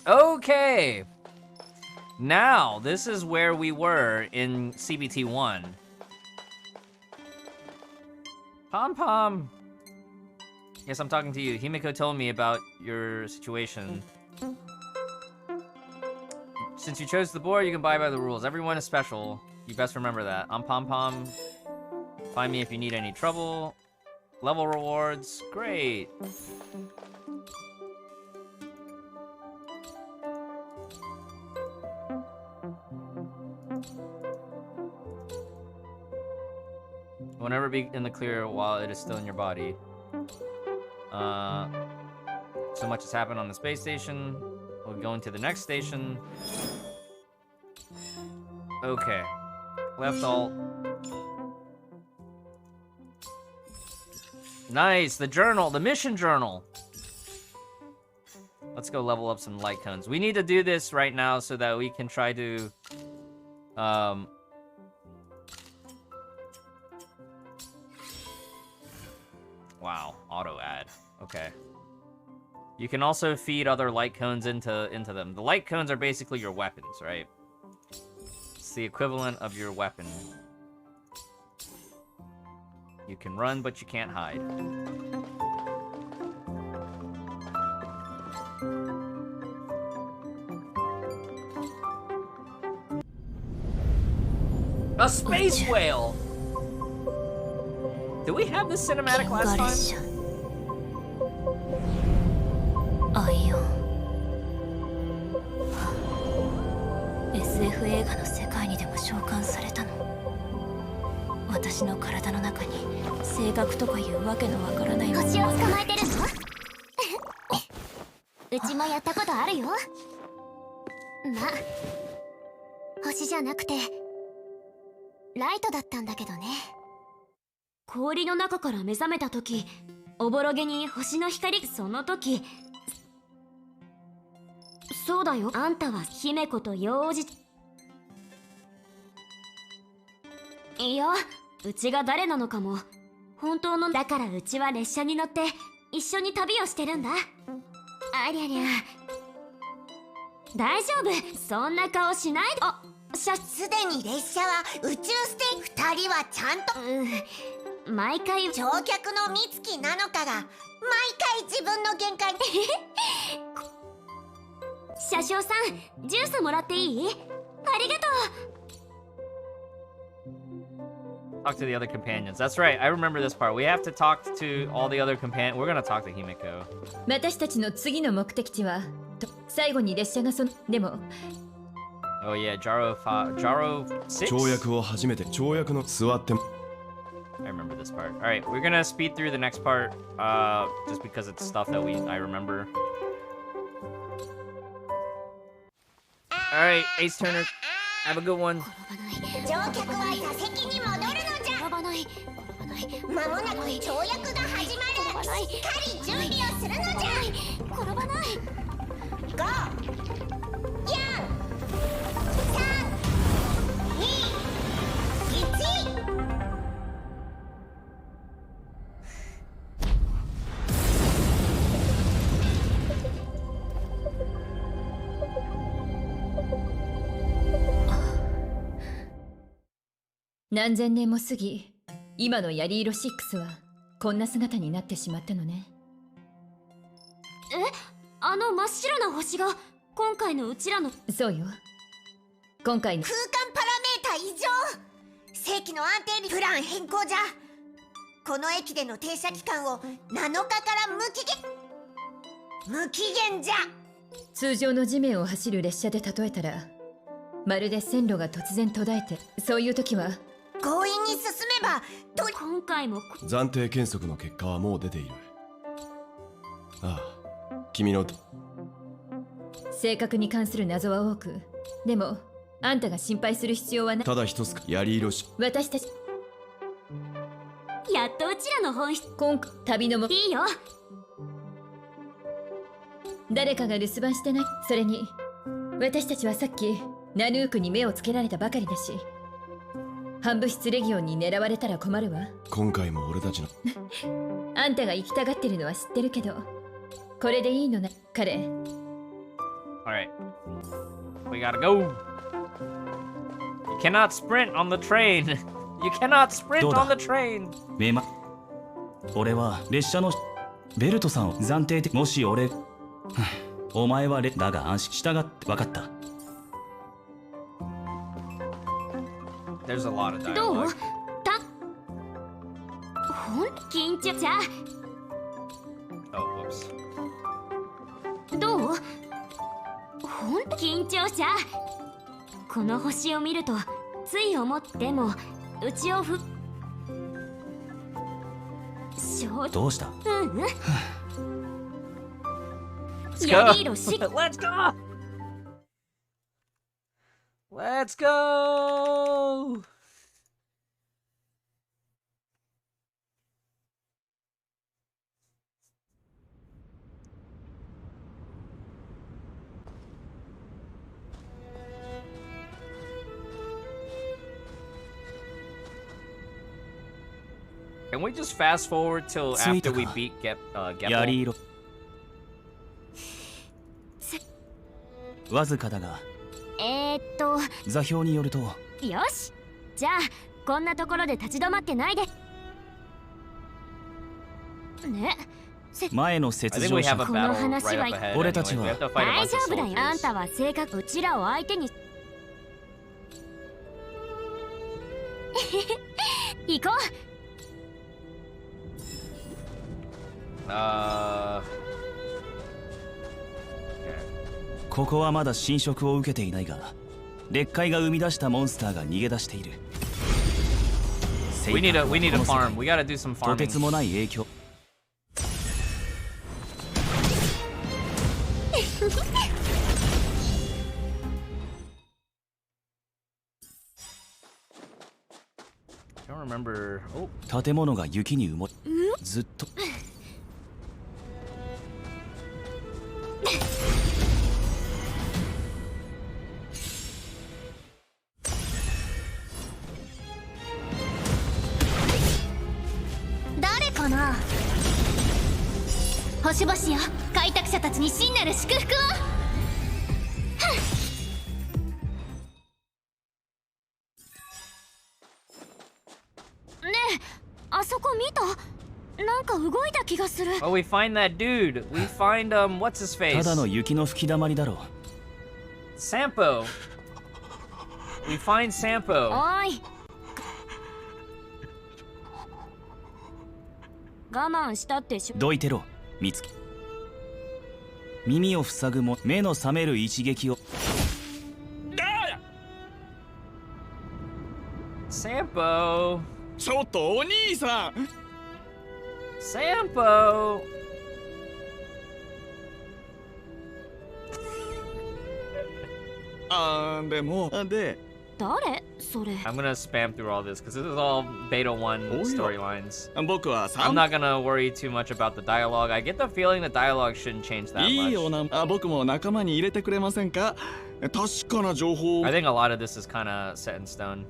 Okay. Now, this is where we were in CBT1. Pom Pom. Yes, I'm talking to you. Himeko told me about your situation. Since you chose the board, you can buy by the rules. Everyone is special. You best remember that. I'm Pom Pom. Find me if you need any trouble. Level rewards. Great. Will never be in the clear while it is still in your body. So much has happened on the space station. We'll go into the next station. Okay. Left alt. Nice, the journal, the mission journal. Let's go level up some light cones. We need to do this right now so that we can try to wow, auto add. Okay. You can also feed other light cones into them. The light cones are basically your weapons, right? It's the equivalent of your weapon. You can run, but you can't hide. A space whale! Did we have this cinematic last time? SF 映画の世界にでも召喚されたの。私の体の中に性格とかいうわけのわからない星を捕まえてるの？うちもやったことあるよ。ま、星じゃなくてライトだったんだけどね。氷の中から目覚めた時、おぼろげに星の光、その時。そうだよ、あんたは姫子と幼児。いや、うちが誰なのかも本当の。だからうちは列車に乗って一緒に旅をしてるんだ。ありゃりゃ、大丈夫、そんな顔しないで。あ、すでに列車は宇宙ステーション。2人はちゃんと、毎回乗客の美月なのかが毎回自分の限界。車掌さん、ジュースもらっていい？ありがとう。Talk to the other companions. That's right. I remember this part. We have to talk to all the other companions. We're gonna talk to Himeko. 私たちの次の目的地は最後に列車がでも。Oh yeah, Jaro 6? 跳躍を初めて跳躍の座って。I remember this part. All right, we're gonna speed through the next part, just because it's stuff that I remember. All right, Ace Turner, have a good one. 乗客は座席に戻るのじゃ。転ばない、転ばない。間もなく跳躍が始まる。しっかり準備をするのじゃ。転ばない。5、4、3、2、1。何千年も過ぎ、今のヤリーロ6はこんな姿になってしまったのね。あの真っ白な星が今回のうちらの。そうよ、今回の空間パラメータ異常。正規の安定プラン変更じゃ。この駅での停車期間を7日から無期限じゃ。通常の地面を走る列車で例えたら、まるで線路が突然途絶えて、そういう時は強引に進めばと。今回も暫定検測の結果はもう出ている。ああ、君の性格に関する謎は多く、でもあんたが心配する必要はない。ただ一つヤリーロし。私たちやっとうちらの本質。今回旅のもいいよ。誰かが留守番してない。それに私たちはさっきナヌークに目をつけられたばかりだし、反物質レギオンに狙われたら困るわ。今回も俺たちのあんたが行きたがってるのは知ってるけど、これでいいのな。彼 Alright. We gotta go. You cannot sprint on the train. You cannot sprint on the train. 俺は列車のベルトさんを暫定的もし俺お前はだが安心従って分かった。 There's a lot of どう dialogue. 緊張じゃ Oh, whoops. どう緊張じゃこの星を見るとつい思ってもうちをどうした？ヤリーロし Let's go! Let's go! Can we just fast forward till after we beat Geppo? ヤリーロ。わずかだが。座標によると。よし。じゃあこんなところで立ち止まってないで。ね。前の雪上車。この話は俺たちは大丈夫だよ。あんたは性格うちらを相手に。行こう。ここはまだ侵食を受けていないが、劣界が生み出したモンスターが逃げ出している。We need a farm. We gotta do some farming. とてつもない影響。I don't remember. Oh. 建物が雪に埋もり、ずっと。誰かな。星々よ、開拓者たちに真なる祝福を。ねえ、あそこ見た？なんか動いた気がする。Oh, we find that dude. We find what's his face? ただの雪の吹き溜まりだろう。Sampo. We find Sampo. おい。我慢したってしょ。どいてろ、見つけ。耳を塞ぐも目の覚める一撃を。Sampo. ちょっとお兄さん。Sampo. でも誰それ。 I'm gonna spam through all this because this is all beta 1 storylines. 僕は I'm not gonna worry too much about the dialogue. I get the feeling the dialogue shouldn't change that いいよ much. な。僕も仲間に入れてくれませんか。確かな情報。 I think a lot of this is kind of set in stone.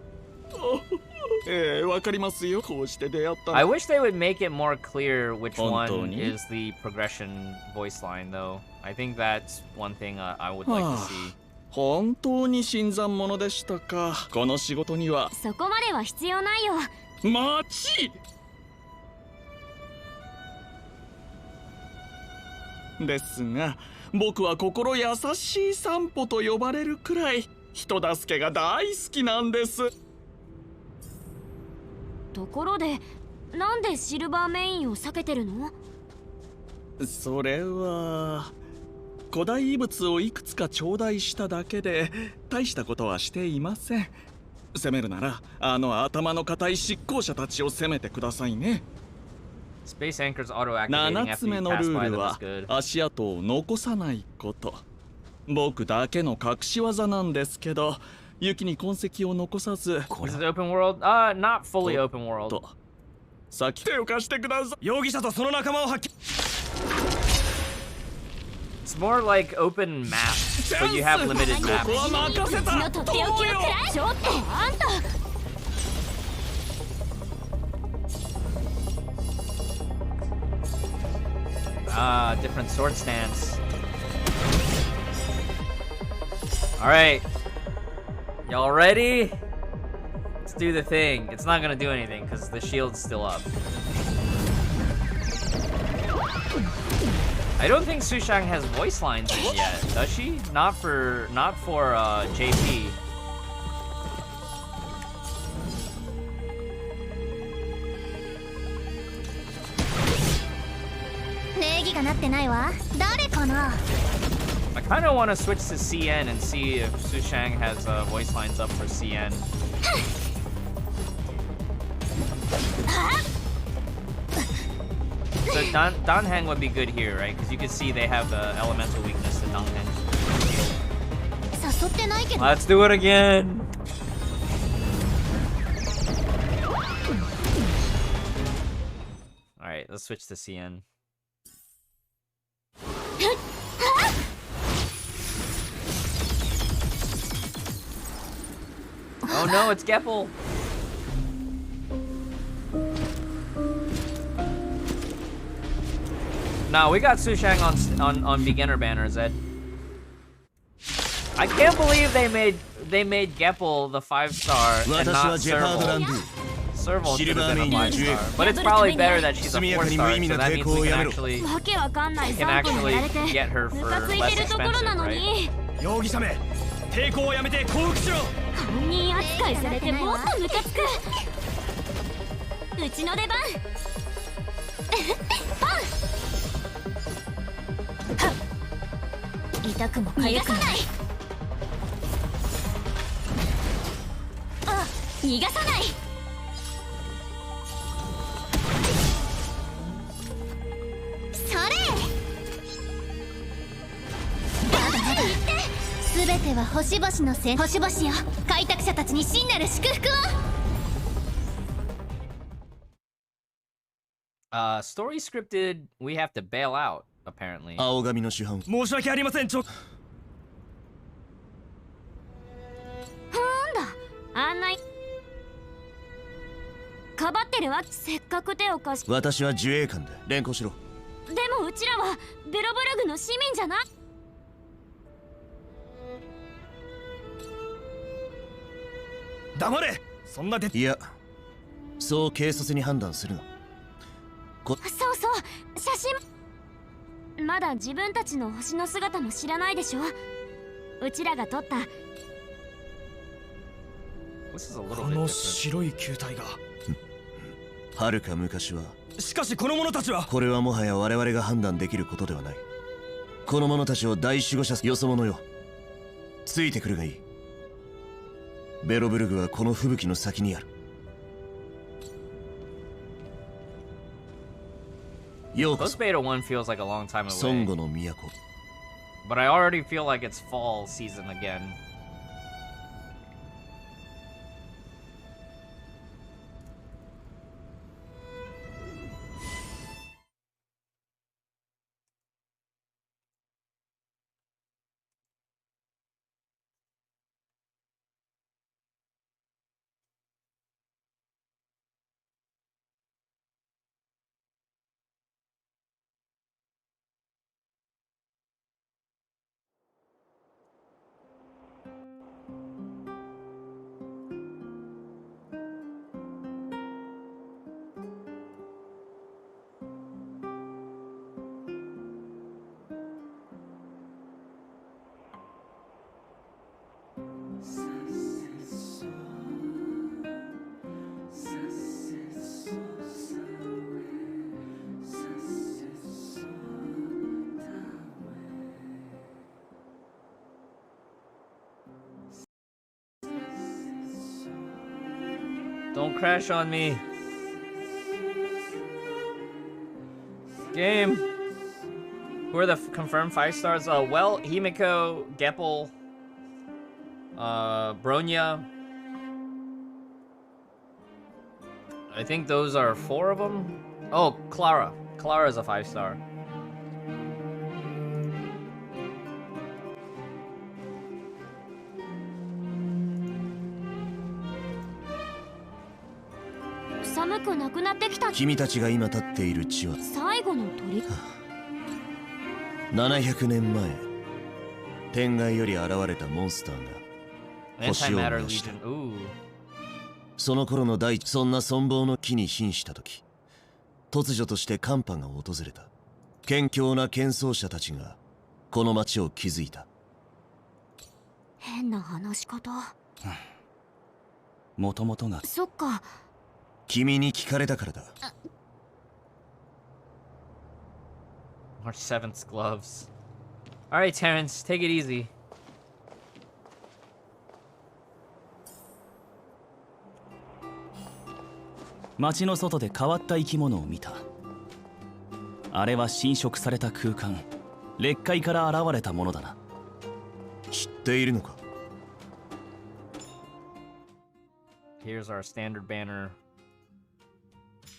わかりますよ。こうして出会った。 I wish they would make it more clear which 本当 one に is the progression voice line, though. I think that's one thing I would like to see. 本当に新参者でしたか。この仕事には。そこまでは必要ないよ。待ち。ですが、僕は心優しい散歩と呼ばれるくらい人助けが大好きなんです。ところで、なんでシルバーメインを避けてるの？それは古代遺物をいくつか頂戴しただけで大したことはしていません。攻めるならあの頭の固い執行者たちを攻めてくださいね。Space anchors auto-activating 7 after つ you 目の pass ルー by ル them は is good. 足跡を残さないこと。僕だけの隠し技なんですけど、雪に痕跡を残さず。Is it open world? Not fully open world. と先手を貸してください。容疑者とその仲間を発見。 It's more like open map, but you have limited こ maps. こは任せうちのた。とっておきをくらい。ちょっとあんた。Different sword stance. Alright. Y'all ready? Let's do the thing. It's not gonna do anything because the shield's still up. I don't think Sushang has voice lines in yet, does she? Not for JP. I kind of want to switch to CN and see if Sushang has voice lines up for CN. So Danheng would be good here, right? Because you can see they have the elemental weakness to Danheng. Let's do it again! Alright, let's switch to CN. Oh no, it's Geppel! No, we got Sushang on beginner banner, Zed. I can't believe they made Geppel the 5-star and not Serval. Serval should have been a 5-star, but it's probably better that she's a 4-star, so that means we can actually get her for less expensive, right? 痛くも痒くもない。あ、逃がさない。それ。まだまだ言って。すべては星々のせい。星々よ、開拓者たちに真なる祝福を。Story scripted, we have to bail out, apparently. 青髪の主犯。申し訳ありません。なんだ、あんなかばってるわ。せっかく手を貸し。私は自衛官だ。連行しろ。でもうちらはベロブルグの市民じゃな。黙れ。そんなで。いや、そう軽率に判断するな。そうそう、写真。まだ自分たちの星の姿も知らないでしょ。うちらが撮った。この白い球体が。はるか昔は。しかしこの者たちは。これはもはや我々が判断できることではない。この者たちを大守護者よそ者よ。ついてくるがいい。ベロブルグはこの吹雪の先にある。Post Beta 1 feels like a long time away. But I already feel like it's fall season again. Don't crash on me. Game. Who are the confirmed 5 stars? Well, Himeko, Geppel, Bronya. I think those are 4 of them. Oh, Clara. Clara is a 5-star.寒くなくなってきた。君たちが今立っている地は最後の鳥。700年前天外より現れたモンスターが星を燃 Antimatter やした。 Legion. Ooh. その頃のそんな存亡の木に瀕した時、突如として寒波が訪れた。堅強な剣奏者たちがこの町を築いた。変な話し方。もともとがそっか。君に聞かれたからだ。 March 7th gloves. Alright, Terrence, take it easy. 街の外で変わった生き物を見た。あれは侵食された空間、裂界から現れたものだな。知っているのか？ Here's our standard banner.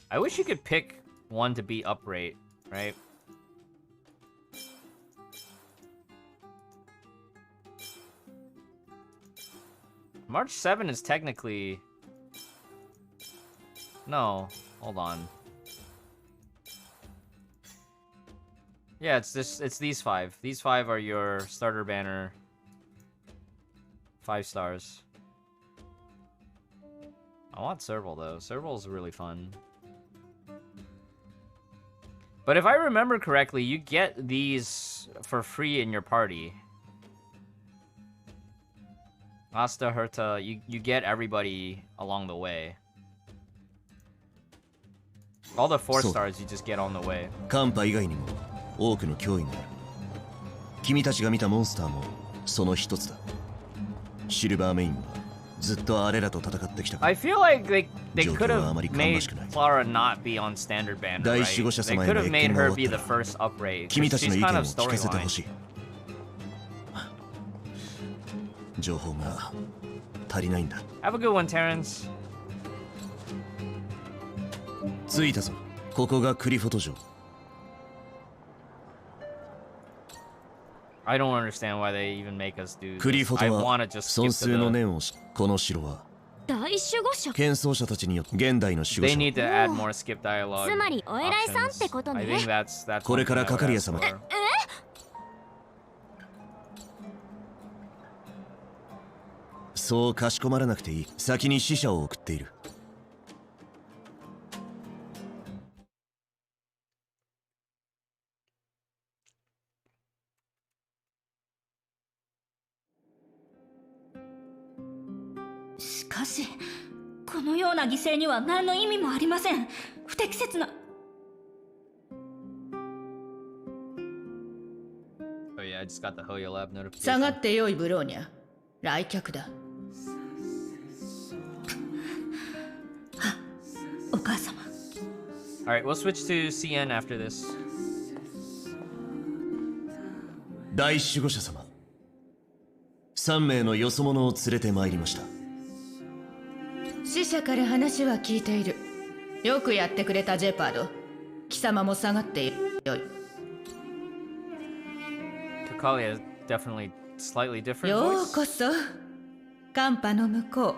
I wish you could pick one to be upright, right? March 7 is technically... No, hold on. Yeah, it's these 5. These 5 are your starter banner. 5 stars. I want serval though. Serval is really fun. But if I remember correctly, you get these for free in your party. Asta, Herta, you get everybody along the way. All the 4 stars you just get on the way. 寒波以外にも多くの脅威がある。君たちが見たモンスターもその一つだ。シルバーメインはずっとあれらと戦ってきた。 I feel like they could have made Clara not be on standard banner, right? They could have made her be the first upright. 君たちの意見を She's kind of 聞かせてほ storyline. しい。情報が足りないんだ。 Have a good one, Terrence. 着いたぞ。ここがクリフォト城。 I don't understand why they even make us do クリ this. フォ I ト want は to just 尊 skip 崇 to の the... 念をこの城は大守護者。剣奏者たちによって現代の守護 They 者。 need to add more skip dialogue つまりお偉いさんってこ options. とね。 I think that's これから one thing I would 係屋 ask 様 for. そうかしこまらなくていい。先に使者を送っている。しかしこのような犠牲には何の意味もありません。不適切な。 Oh yeah, I just got the Hoyo Lab 下が notification. ってよいブローニャ。来客だ。お母様。 Alright, we'll switch to CN after this. 大守護者様、3名のよそ者を連れてまいりました。死者から話は聞いている。よくやってくれたジェパード。貴様も下がってよい。 Kakalia is definitely slightly different よう voice. こそ寒波の向こ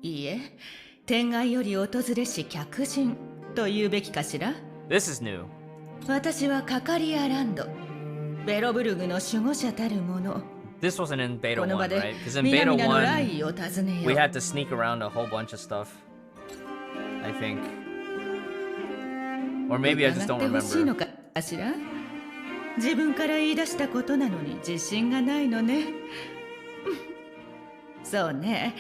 う。いいえ、天外より訪れし客人と言うべきかしら。 This is new. 私はカカリアランド、ベロブルグの守護者たる者。 This wasn't in beta この 1, 場 right? で Because in 皆 beta 々の 1, 来意を尋ねよ we う。 had to sneak around a whole bunch of stuff. I think. Or maybe I just don't 疑ってほしいの remember. かしら。自分から言い出したことなのに自信がないのね。そうね、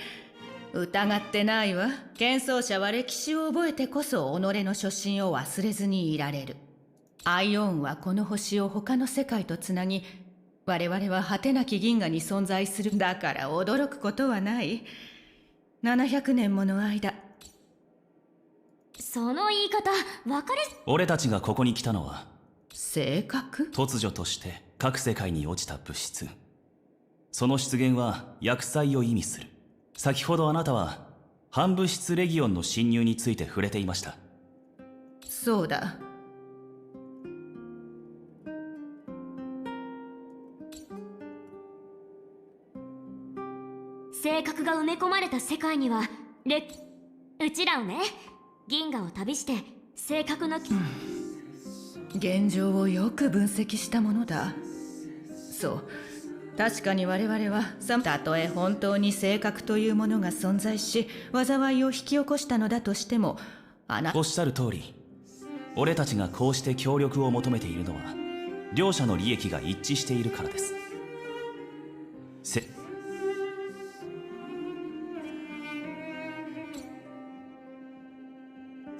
疑ってないわ。剣奏者は歴史を覚えてこそ己の初心を忘れずにいられる。アイオンはこの星を他の世界とつなぎ、我々は果てなき銀河に存在する。だから驚くことはない。700年もの間。その言い方分かり。俺たちがここに来たのは性格？突如として各世界に落ちた物質。その出現は厄災を意味する。先ほどあなたは反物質レギオンの侵入について触れていました。そうだ。性格が埋め込まれた世界にはうちらをね、銀河を旅して性格の、現状をよく分析したものだ。そう、確かに我々はたとえ本当に性格というものが存在し災いを引き起こしたのだとしてもおっしゃる通り、俺たちがこうして協力を求めているのは両者の利益が一致しているからです。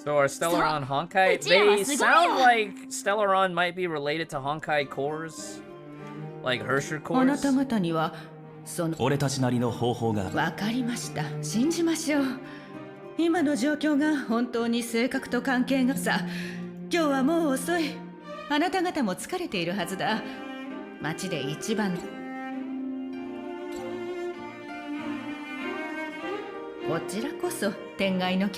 So are Stellaron Honkai? They sound like Stellaron might be related to Honkai cores, like Hersher あな cores. た方にはその俺たちなりの方法が。わかりました。信じましょう。今の状況が本当に性格と関係がさ。今日はもう遅い。あなた方も疲れているはずだ。街で一番。こちらこそ天外の。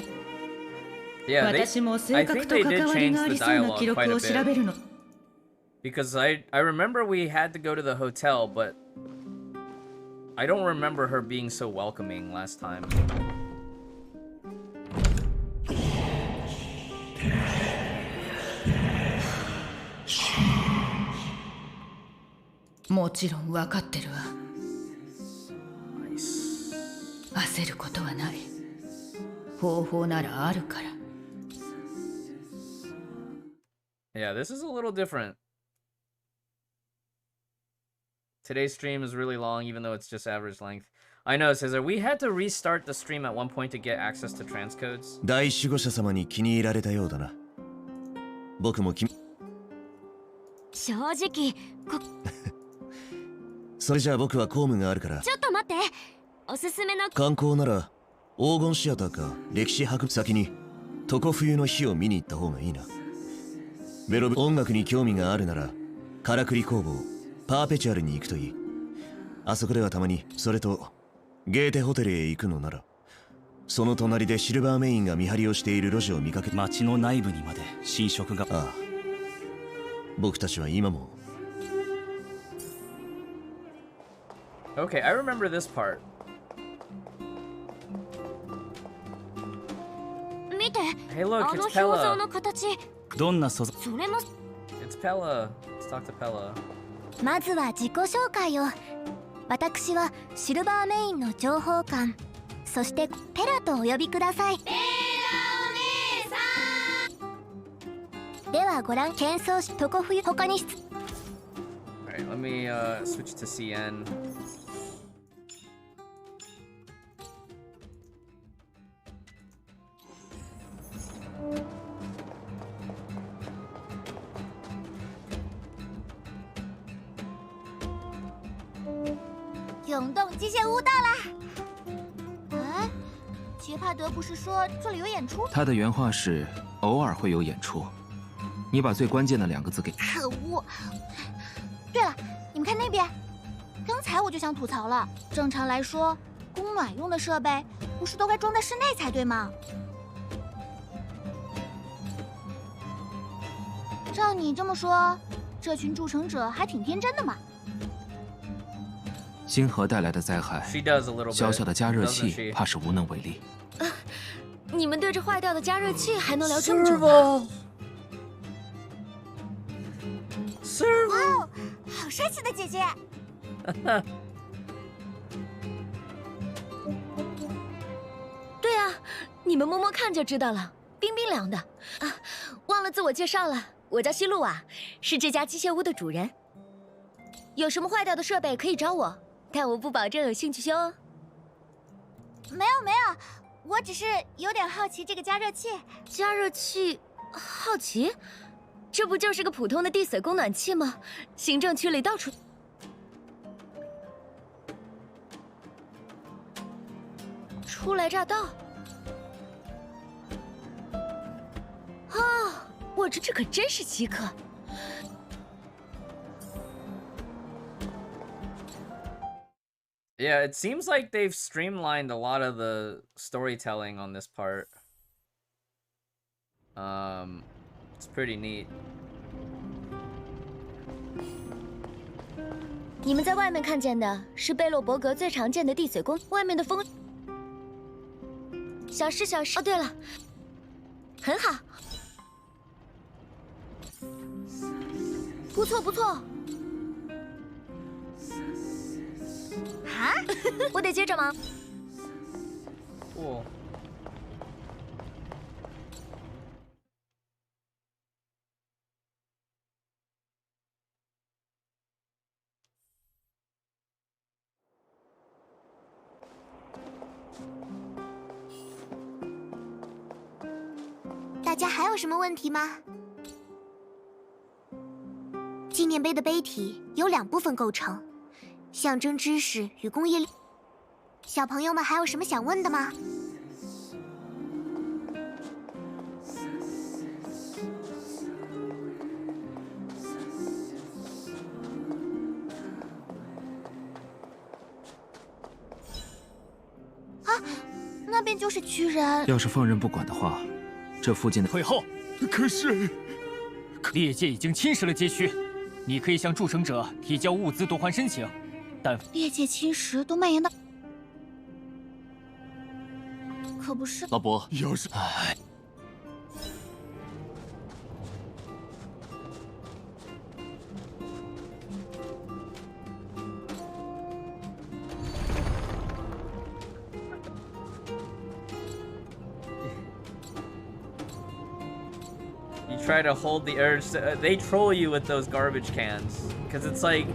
Yeah, 私も性 I 格 think と they 関 did わり change があ the りそうな dialogue 記 quite 録 a を調べ bit. るの。 Because I remember we had to go to the hotel, but I don't remember her being so welcoming last time. もちろん分かってるわ。焦ることはない。方法ならあるから。Yeah, this is a little different. Today's stream is really long, even though it's just average length. I know, Caesar. We had to restart the stream at one point to get access to transcodes. 大守護者様に気に入られたようだな。僕も君。正直それじゃあ僕は公務があるから。ちょっと待って。おすすめの観光なら黄金シアターか歴史博物先に常冬の日を見に行った方がいいな。ベロブ音楽に興味があるならからくり工房パーペチュアルに行くといい。あそこではたまにそれとゲーテホテルへ行くのならその隣でシルバーメインが見張りをしている路地を見かけて。街の内部にまで侵食が。ああ、僕たちは今も。 Okay, I remember this part. 見て。 Hey, look, あの it's 表像 Pella. の形。どんな素材。それも。 It's Pella. Let's talk to Pella. まずは自己紹介を。私はシルバーメインの情報官、そしてペラとお呼びください。ペラお姉さん。ではご覧喧騒し常冬他に。 Alright, let me switch to CN. “永动机械屋”到了。哎，杰帕德不是说这里有演出？他的原话是“偶尔会有演出”。你把最关键的2个字给……可恶！对了，你们看那边，刚才我就想吐槽了。正常来说，供暖用的设备不是都该装在室内才对吗？照你这么说，这群筑城者还挺天真的嘛。星河带来的灾害， She does a little bit. 小小的加热 doesn't 器 she? 怕是无能为力。你们对这坏掉的加热器还能聊这么久呢？ Serval. 哇哦，好帅气的姐姐！对啊，你们摸摸看就知道了，冰冰凉的。啊，忘了自我介绍了，我叫西露瓦，是这家机械屋的主人。有什么坏掉的设备可以找我，但我不保证有兴趣修哦。没有没有，我只是有点好奇这个加热器。加热器，好奇？这不就是个普通的地水供暖器吗？行政区里到处。初来乍到。哦，我这可真是稀客。 Yeah, it seems like they've streamlined a lot of the storytelling on this part. It's pretty neat. 你们在外面看见的是贝洛伯格最常见的地水宫，外面的风。小事小事。哦，对了，很好，不错不错。我得接着忙。Cool. 大家还有什么问题吗？纪念碑的碑体由2部分构成，象征知识与工业力。小朋友们还有什么想问的吗？啊，那边就是巨人。要是放任不管的话，这附近的退后。可是猎界已经侵蚀了街区，你可以向筑城者提交物资夺还申请，但猎界侵蚀都蔓延到，可不是。老伯，要是You try to hold the urge to, they troll you with those garbage cans. Because it's like,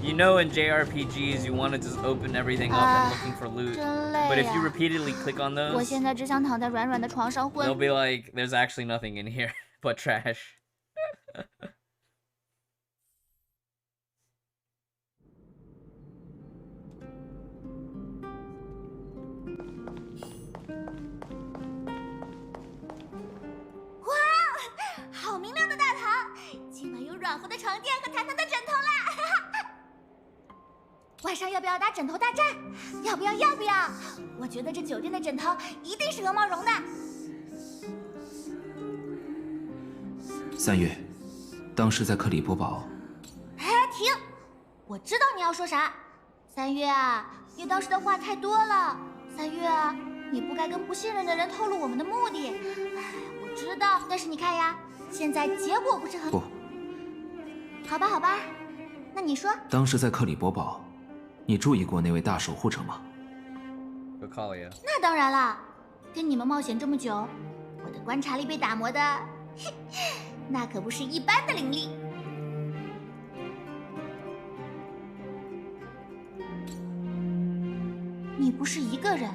you know in JRPGs you want to just open everything up and looking for loot. 真累 But if you 呀！ repeatedly click on 我 those, 现在只想躺在软软的床上 they'll 昏。 be like, there's actually nothing in here but trash. 哇，好明亮的大堂，今晚有软和的床垫和弹弹的枕头啦！晚上要不要打枕头大战？要不要？要不要？我觉得这酒店的枕头一定是鹅毛绒的。 3月，当时在克里伯堡，哎，停！我知道你要说啥。3月啊，你当时的话太多了。3月啊，你不该跟不信任的人透露我们的目的。哎，我知道，但是你看呀，现在结果不是很……不，好吧，好吧，那你说。当时在克里伯堡，你注意过那位大守护者吗？ Gokalia. 那当然了，跟你们冒险这么久，我的观察力被打磨的，那可不是一般的伶俐。你不是一个人，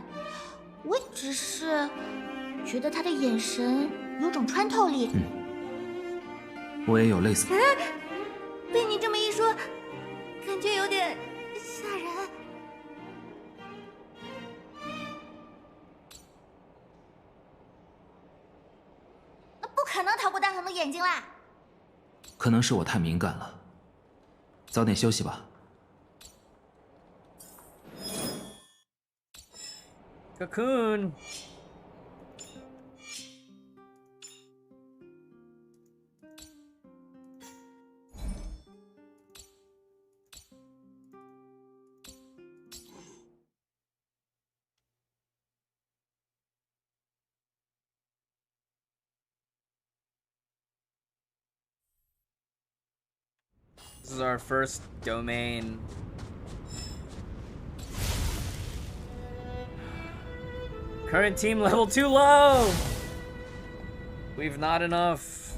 我只是觉得他的眼神有种穿透力。我也有类似。被你这么一说，感觉有点吓人。那不可能逃过大雄的眼睛啦！可能是我太敏感了，早点休息吧。 Cocoon. This is our first domain. Current team level too low! We've not enough.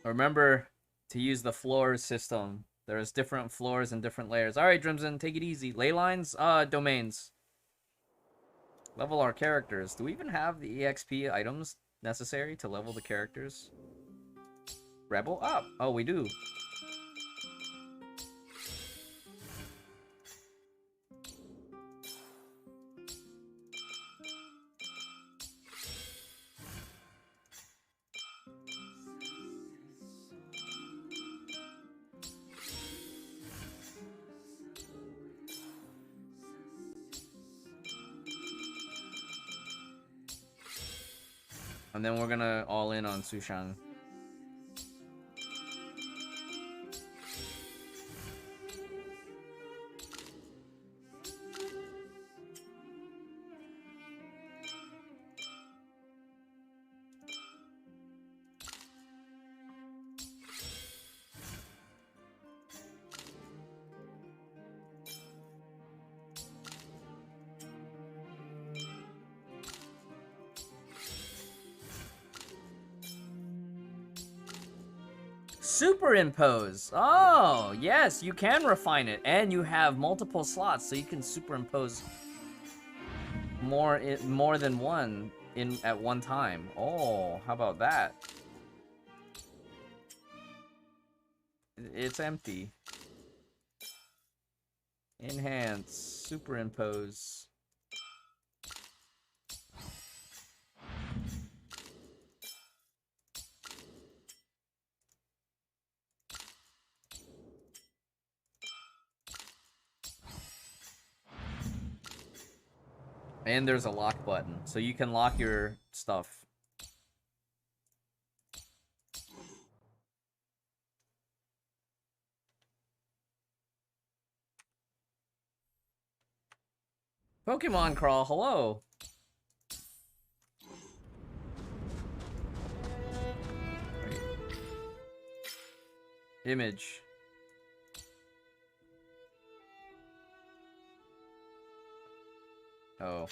Remember to use the floors system. There's different floors and different layers. Alright, Drimson, take it easy. Ley lines? Domains. Level our characters. Do we even have the EXP items necessary to level the characters? Rebel up. Oh, we do. And then we're gonna all in on Sushang. superimpose. Oh, yes, you can refine it, and you have multiple slots, so you can superimpose more than one at one time. Oh, how about that? It's empty. Enhance, superimpose. And there's a lock button, so you can lock your stuff. Pokemon Crawl, hello. Right. Image. Oh.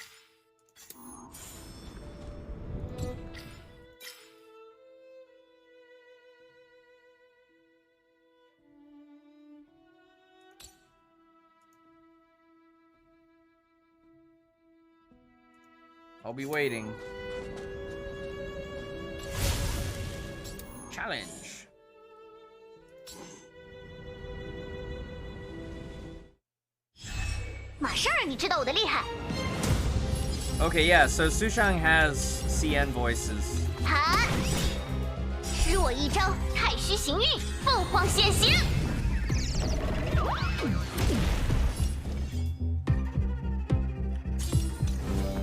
I'll be waiting. Challenge. Okay, yeah, so Sushang has CN voices. 哈！施我一招太虚行运，凤凰显形。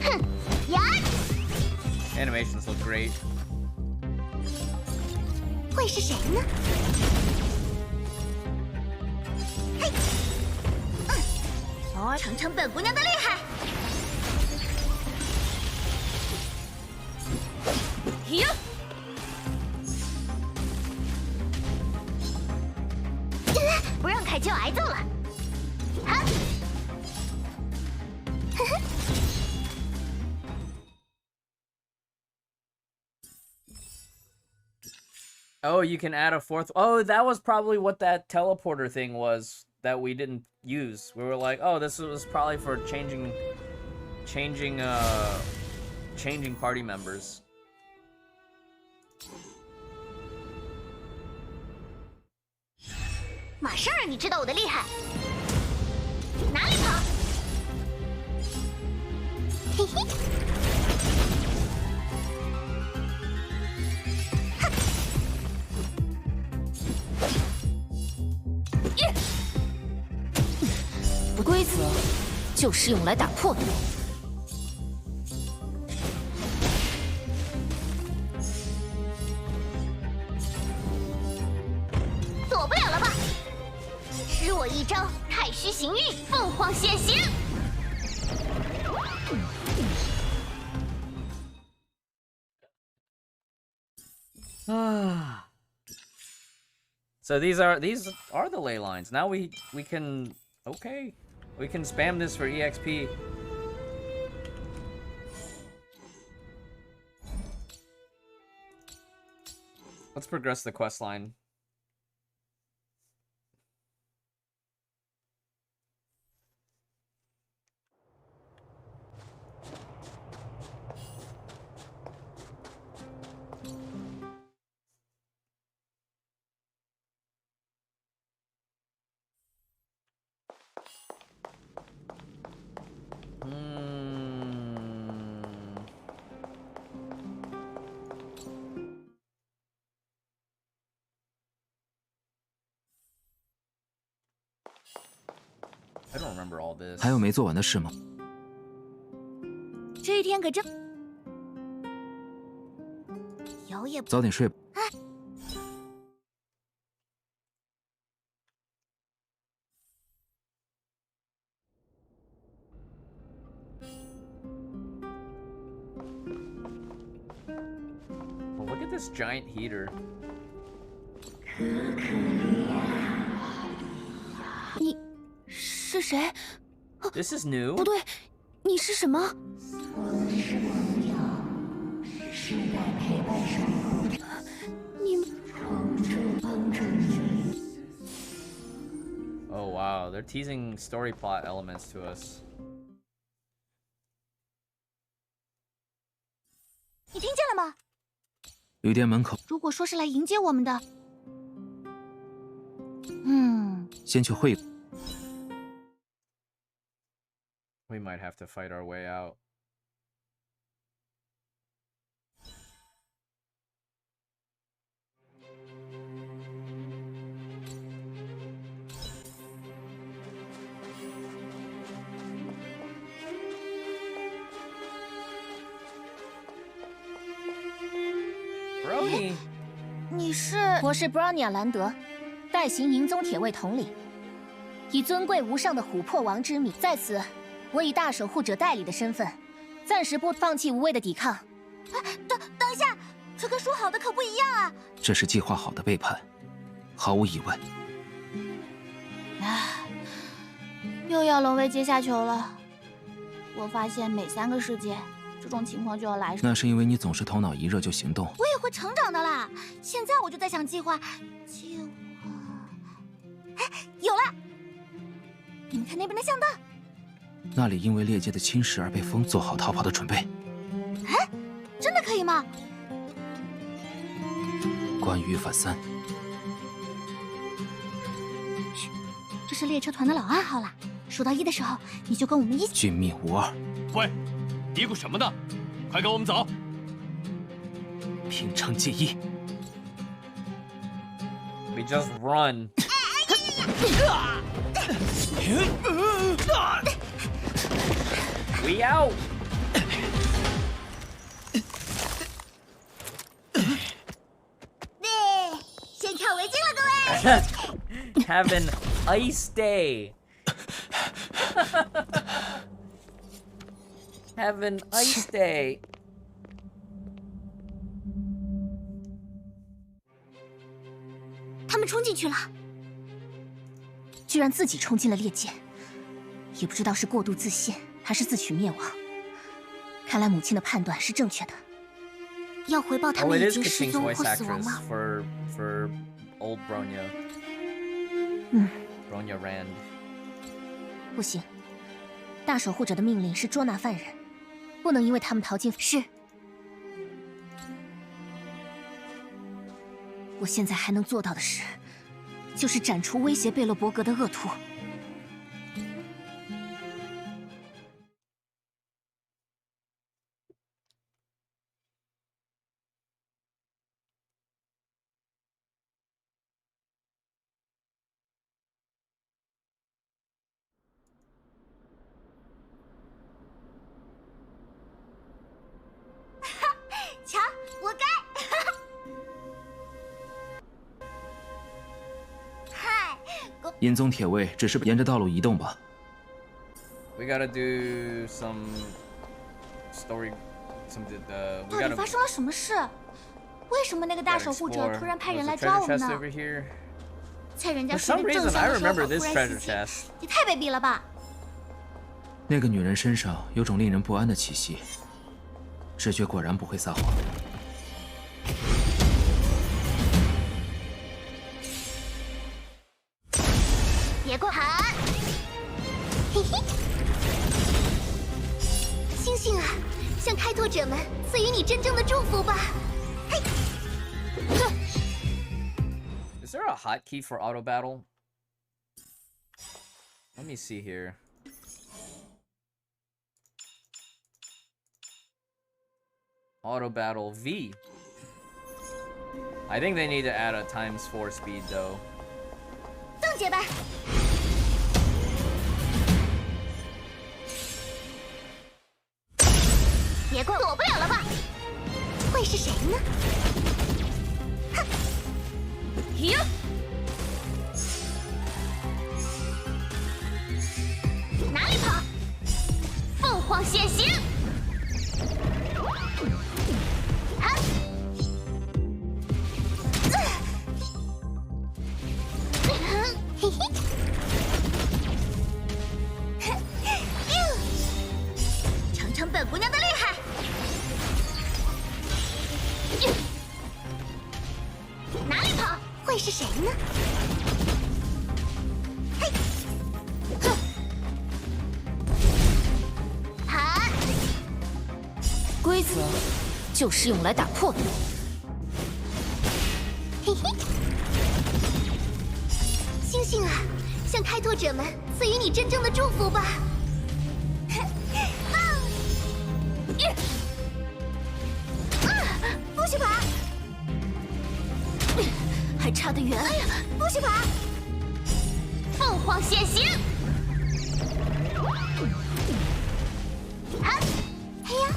哼，呀！ Animations look great. 会是谁呢？嘿，尝尝本姑娘的厉害。 不让开就挨揍了。哈！ Oh, you can add a fourth. Oh, that was probably what that teleporter thing was that we didn't use. We were like, oh, this was probably for changing party members. 马上让你知道我的厉害！哪里跑？嘿嘿！规则就是用来打破的。躲不了了吧？施我一招太虚行运，凤凰显形。Ah. So these are the ley lines. Now we can we can spam this for EXP. Let's progress the quest line. I don't remember all this. 还有没做完的事吗？这一天可真摇也早点睡吧。 Well, look at this giant heater. 你是谁？ This is new. 不对，你是什么？你们 Oh wow, they're teasing story plot elements to us. 你听见了吗？旅店门口。如果说是来迎接我们的，先去会。We might have to fight our way out. Brony， 你是？我是 bronya 兰德，代行银宗铁卫统领，以尊贵无上的琥珀王之名，在此，我以大守护者代理的身份，暂时不放弃无谓的抵抗。等一下，这跟说好的可不一样啊！这是计划好的背叛，毫无疑问。又要沦为阶下囚了。我发现每3个世界，这种情况就要来。那是因为你总是头脑一热就行动。我也会成长的啦。现在我就在想计划。哎，有了！你们看那边的巷道。那里因为猎界的侵蚀而被封，做好逃跑的准备。哎，真的可以吗？关于反3，这是列车团的老暗号了。数到1的时候，你就跟我们一起。尽命无二。喂，嘀咕什么呢？快跟我们走！平城结义。We just run. We out. Have an ice day. Have an ice day. 他们冲进去了，居然自己冲进了猎界，也不知道是过度自信还是自取灭亡。看来母亲的判断是正确的，要回报他们已经失踪或死亡吗？ For old Bronya. Bronya Rand. 不行，大守护者的命令是捉拿犯人，不能因为他们逃进。是。我现在还能做到的事，就是斩除威胁贝洛伯格的恶徒。瞧，活该！银宗铁卫只是沿着道路移动吧。We gotta do some story, some we 到底发生了什么事？为什么那个大守护者突然派人来抓我们呢？在人家树林正下的时候忽然袭击，也太卑鄙了吧！那个女人身上有种令人不安的气息，直觉果然不会撒谎。别过寒，嘿嘿，星星啊，向开拓者们赐予你真正的祝福吧！嘿，哼。Is there a hotkey for auto battle? Let me see here. Auto battle V. I think they need to add a ×4 speed though. 邓姐吧。别过，躲不了了吧？会是谁呢？哼！呀！哪里跑？凤凰显形！啊！嘿嘿！尝尝本姑娘的厉害！哪里跑？会是谁呢？嘿！规则就是用来打破的。嘿嘿，星星啊，向开拓者们赐予你真正的祝福吧。不许爬！还差得远。哎呀，不许爬！凤凰显形！哈，嘿呀！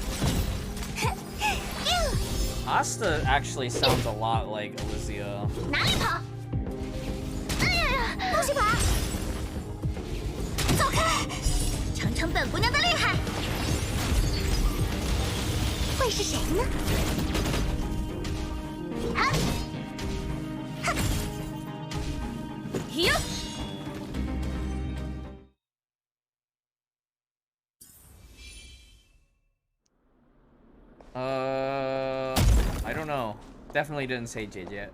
Asta actually sounds a lot like Elysia. 哪里跑？哎呀呀！不许爬！走开！尝尝本姑娘的厉害！会是谁呢？哈！哈！哟！ I don't know. Definitely didn't say Jade yet.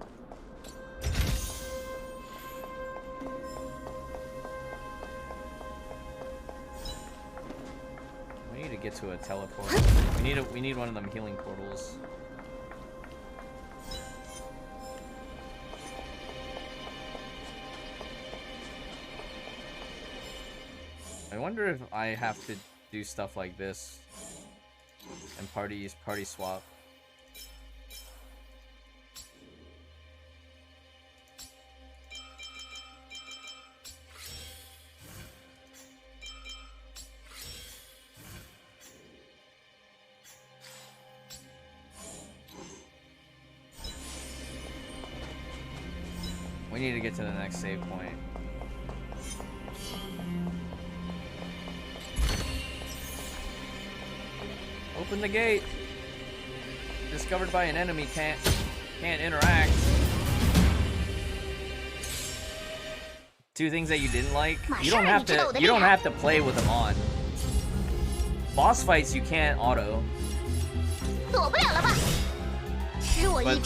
We need to get to a teleport. We need one of them healing portals. I wonder if I have to do stuff like this and party swap. We need to get to the next save point. Open the gate. Discovered by an enemy can't interact. Two things that you didn't like. You don't have to play with them on. Boss fights you can't auto. But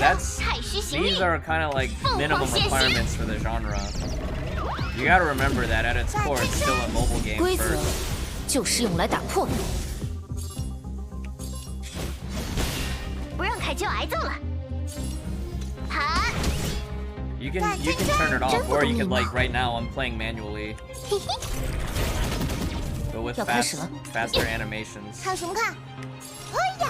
these are kind of like minimum requirements for the genre. You gotta remember that at its core, it's still a mobile game first. 就是用来打破的。不让凯就挨揍了。好。You can turn it off, or you can like right now I'm playing manually. Go with faster animations. 看什么看？哎呀！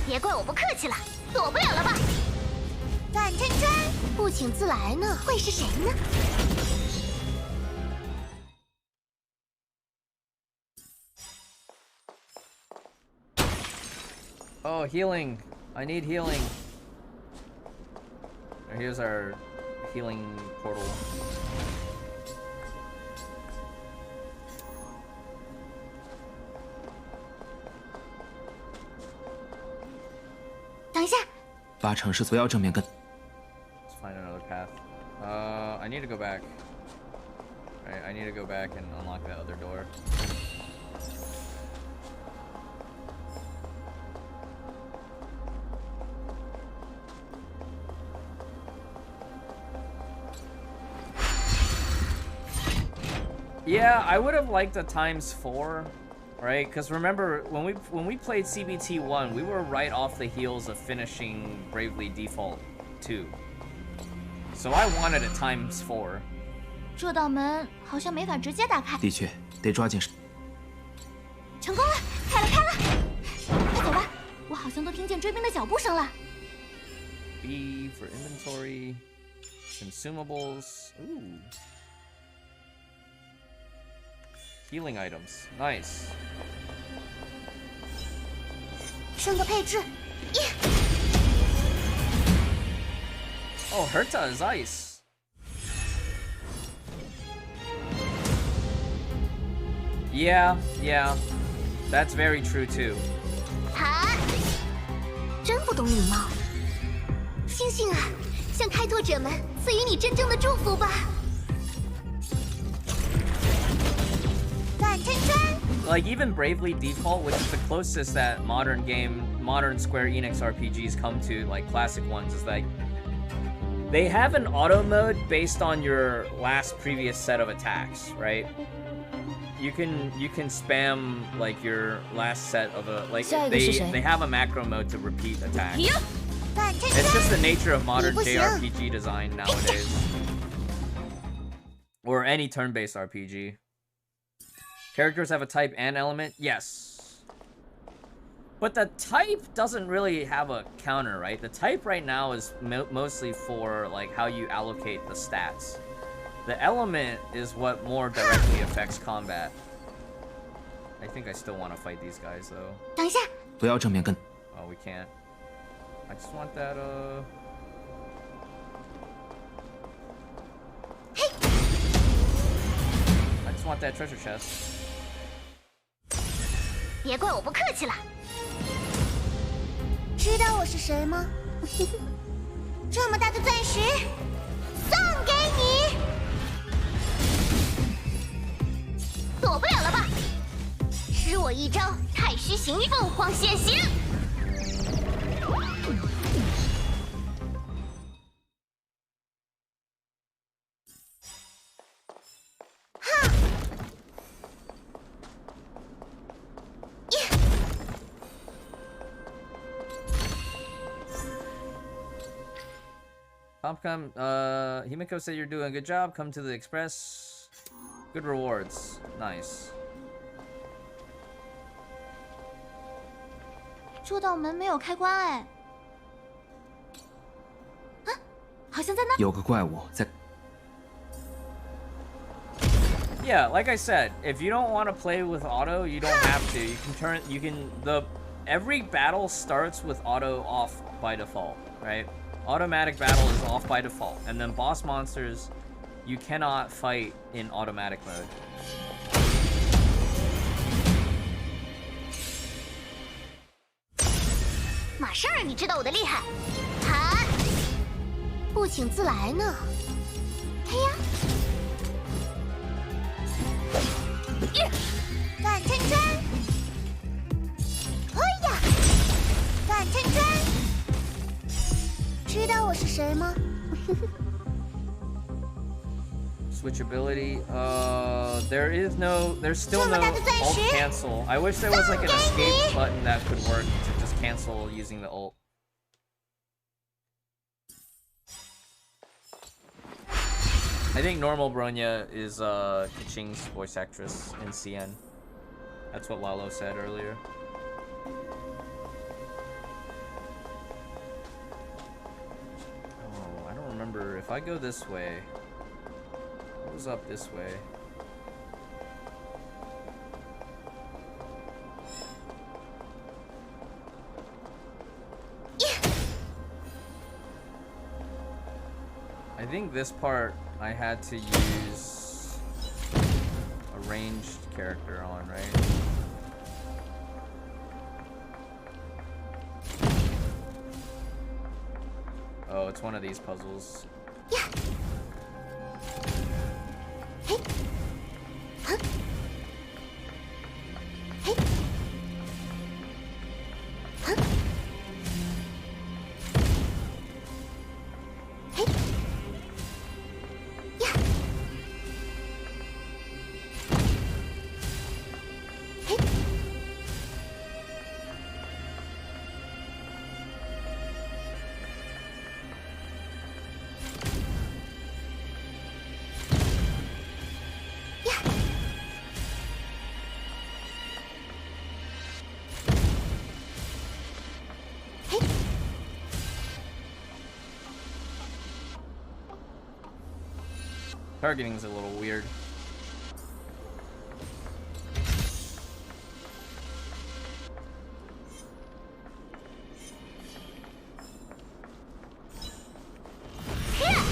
别怪我不客气了，躲不了了吧？段真真不请自来呢，会是谁呢？ Oh, healing! I need healing. Here's our healing portal.8成是不要正面跟。 Let's find another path. I need to go back. Alright, I need to go back and unlock that other door. Yeah, I would have liked a ×4, right? Because remember, when we played CBT1, we were right off the heels of finishing Bravely Default 2. So I wanted a ×4. 这道门好像没法直接打开。的确，得抓紧。成功了，开了开了！快走吧，我好像都听见追兵的脚步声了。B for inventory, consumables. Ooh. Healing items. Nice. 升个配置。耶！ Oh, herta is ice. Yeah, that's very true too. 好，真不懂礼貌。星星啊，向开拓者们赐予你真正的祝福吧。段真真 like even Bravely Default, which is the closest that modern Square Enix RPGs come to like classic ones, is like they have an auto mode based on your last previous set of attacks, right? You can spam like your last set of a like they have a macro mode to repeat attacks. It's just the nature of modern JRPG design nowadays. Or any turn-based RPG. Characters have a type and element? Yes. But the type doesn't really have a counter, right? The type right now is mostly for like how you allocate the stats. The element is what more directly affects combat. I think I still want to fight these guys though. 不要正面跟。 Oh, we can't. I just want that I just want that treasure chest. 别怪我不客气了。知道我是谁吗？这么大的钻石，送给你。躲不了了吧？施我一招太虚形凤凰显形。Popcom, Himeko said you're doing a good job. Come to the express. Good rewards. Nice. 这道门没有开关哎。啊，好像在那。有个怪物在。 Yeah, like I said, if you don't want to play with auto, you don't have to. Every battle starts with auto off by default, right? Automatic battle is off by default, and then boss monsters, you cannot fight in automatic mode. 马上让你知道我的厉害！哈，不请自来呢。嘿呀！转圈圈！嘿呀！转圈圈！知道我是谁吗？ Switchability, there's still no ult cancel. I wish there was like an escape button that could work to just cancel using the ult. I think normal Bronya is Kaching's voice actress in CN. That's what Lalo said earlier. Oh, I don't remember if I go this way. What was up this way? I think this part I had to use a ranged character on, right? Oh, it's one of these puzzles. Yeah. Hey. Huh? Hey. Huh? Hey. Yeah. Hey. Targeting's a little weird. Yeah.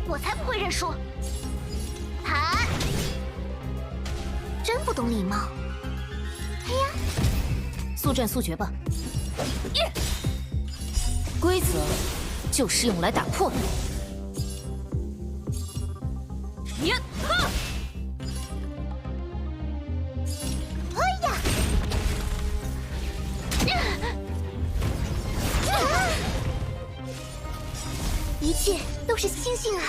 我才不会认输！弹，真不懂礼貌。嘿呀！ 速战速决吧。规则就是用来打破的。呀哈！哎呀！一切都是星星啊，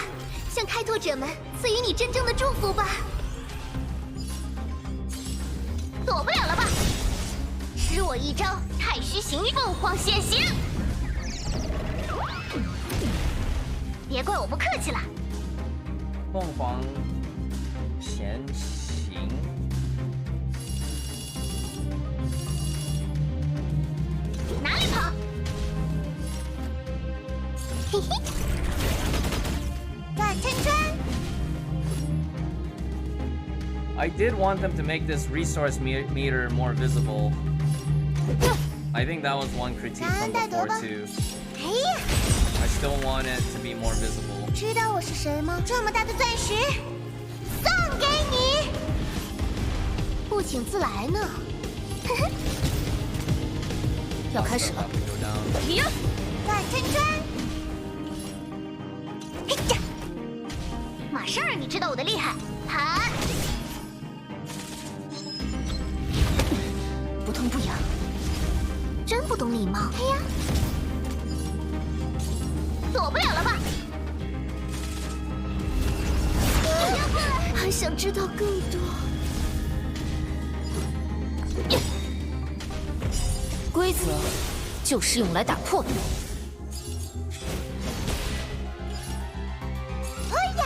向开拓者们赐予你真正的祝福吧。躲不了了吧？施我一招太虚形凤凰显形！别怪我不客气了。凤凰前行。哪里跑？嘿嘿，转圈圈。I did want them to make this resource meter more visible. I think that was one critique from before too. 哎呀！ I still want it to be more visible. 知道我是谁吗？这么大的钻石，送给你，不请自来呢。呵呵，要开始了。呀！转圈圈。嘿呀！马上让你知道我的厉害。弹。不痛不痒，真不懂礼貌。哎呀！ 躲不了了吧？还想知道更多？规则就是用来打破的。哎呀！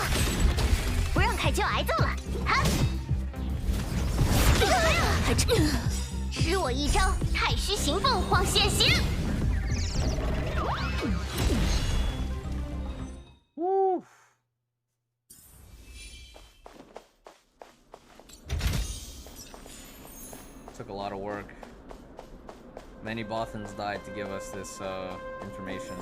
不让开就挨揍了！哈！还真……施我一招太虚形凤凰显形！ Woo. Took a lot of work. Many Bothans died to give us this information.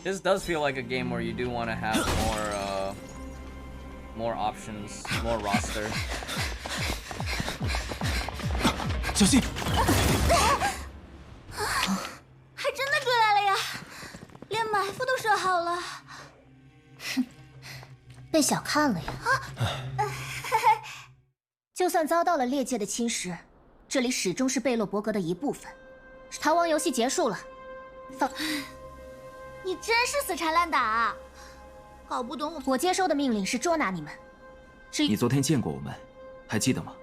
This does feel like a game where you do want to have more options, more roster. 小心！还真的追来了呀，连埋伏都设好了。哼，被小看了呀。就算遭到了猎界的侵蚀，这里始终是贝洛伯格的一部分。逃亡游戏结束了，放。 你真是死缠烂打啊！搞不懂我接收的命令是捉拿你们。你昨天见过我们，还记得吗？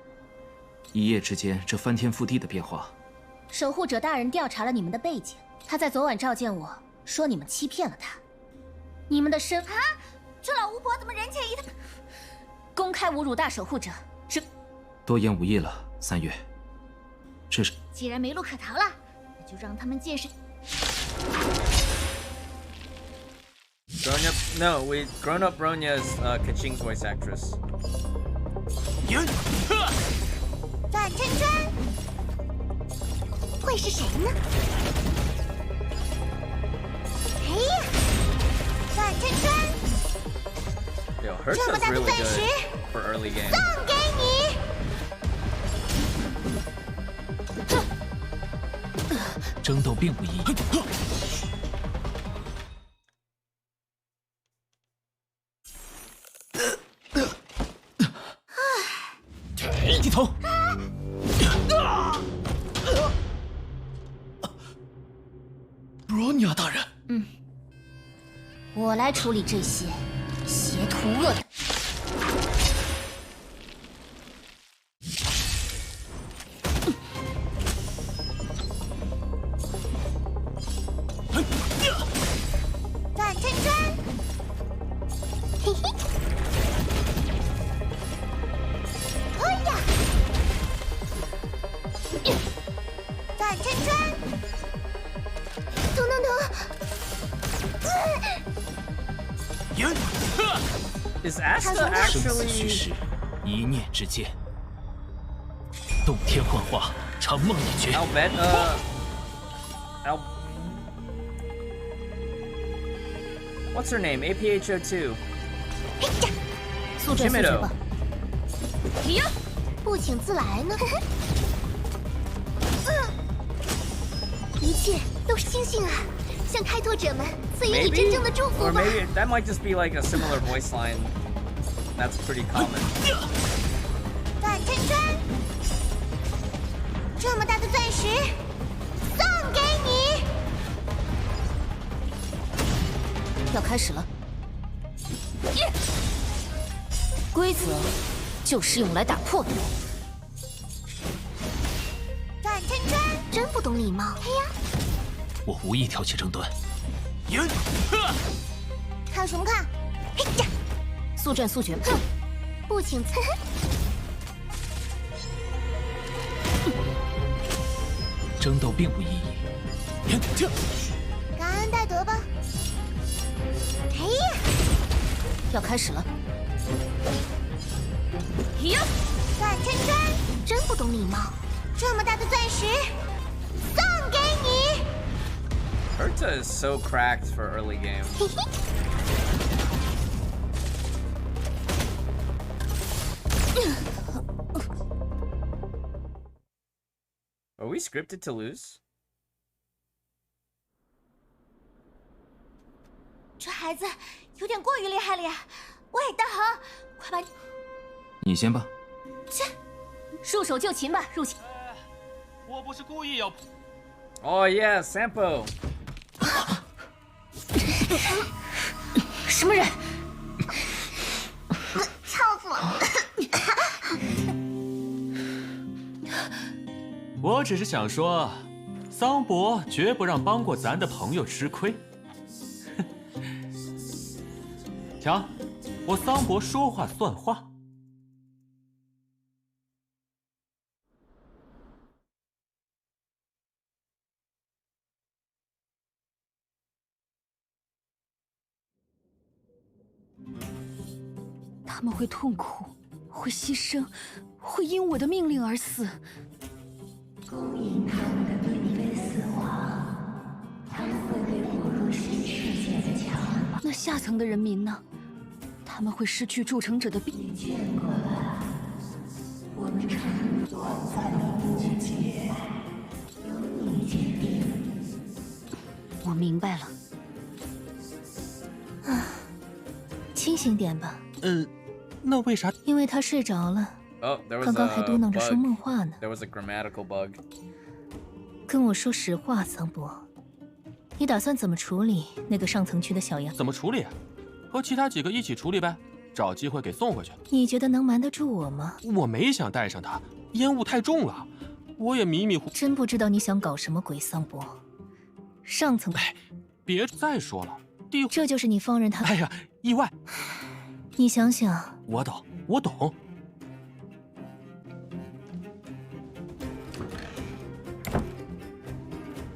一夜之间，这翻天覆地的变化。守护者大人调查了你们的背景，他在昨晚召见我说你们欺骗了他。你们的身啊，这老巫婆怎么人前一套？公开侮辱大守护者，这多言无益了，3月。这是既然没路可逃了，那就让他们见识。 Grown up Bronya is Kaching's voice actress. 转圈圈，会是谁呢？哎呀，转圈圈， Yo, Herta's really good for early game. 送给你。争斗并不易。一头。bronya 大人。我来处理这些邪图恶的。嘿嘿。哎呀！转圈圈。等等等。Is Asta 生死 actually 虚实，一念之间。洞天幻化，长梦一绝。 Albet What's her name? APHO2. 速战速决吧。 呀，不请自来呢。一切都是星星啊，向开拓者们赐予你真正的祝福 Or 吧。 maybe that might just be like a similar voice line. That's pretty common. 转圈圈，这么大的钻石送给你。要开始了。规则就是用来打破的。转圈圈，真不懂礼貌。嘿呀，我无意挑起争端。看什么看？嘿呀，速战速决。哼，不请自。争斗并不意义。感恩戴德吧。嘿呀，要开始了。呀，转圈圈，真不懂礼貌。这么大的钻石送给你。 Herta is so cracked for early game. 嘿嘿。Are we scripted to lose? 这孩子有点过于厉害了呀！喂，大恒，快把你先吧。切，束手就擒吧，入侵。我不是故意要。 Oh yeah, Sampo. 什么人？操死我！我只是想说，桑博绝不让帮过咱的朋友吃亏。瞧，我桑博说话算话。他们会痛苦，会牺牲，会因我的命令而死。勾引他们的对你的死亡，他们会被火入石世界的强暴。那下层的人民呢？他们会失去铸成者的你见过了，我们长短暂的不解，由你决定。我明白了。啊，清醒点吧。那为啥？因为他睡着了。 Oh, there was 刚刚还嘟囔着说 bug. 梦话呢。 There was a grammatical bug. 跟我说实话，桑博，你打算怎么处理那个上层区的小羊？怎么处理？和其他几个一起处理呗，找机会给送回去。你觉得能瞒得住我吗？我没想带上他，烟雾太重了，我也迷迷糊。真不知道你想搞什么鬼，桑博。上层，哎，别再说了，这就是你放任他。哎呀，意外。你想想，我懂，我懂。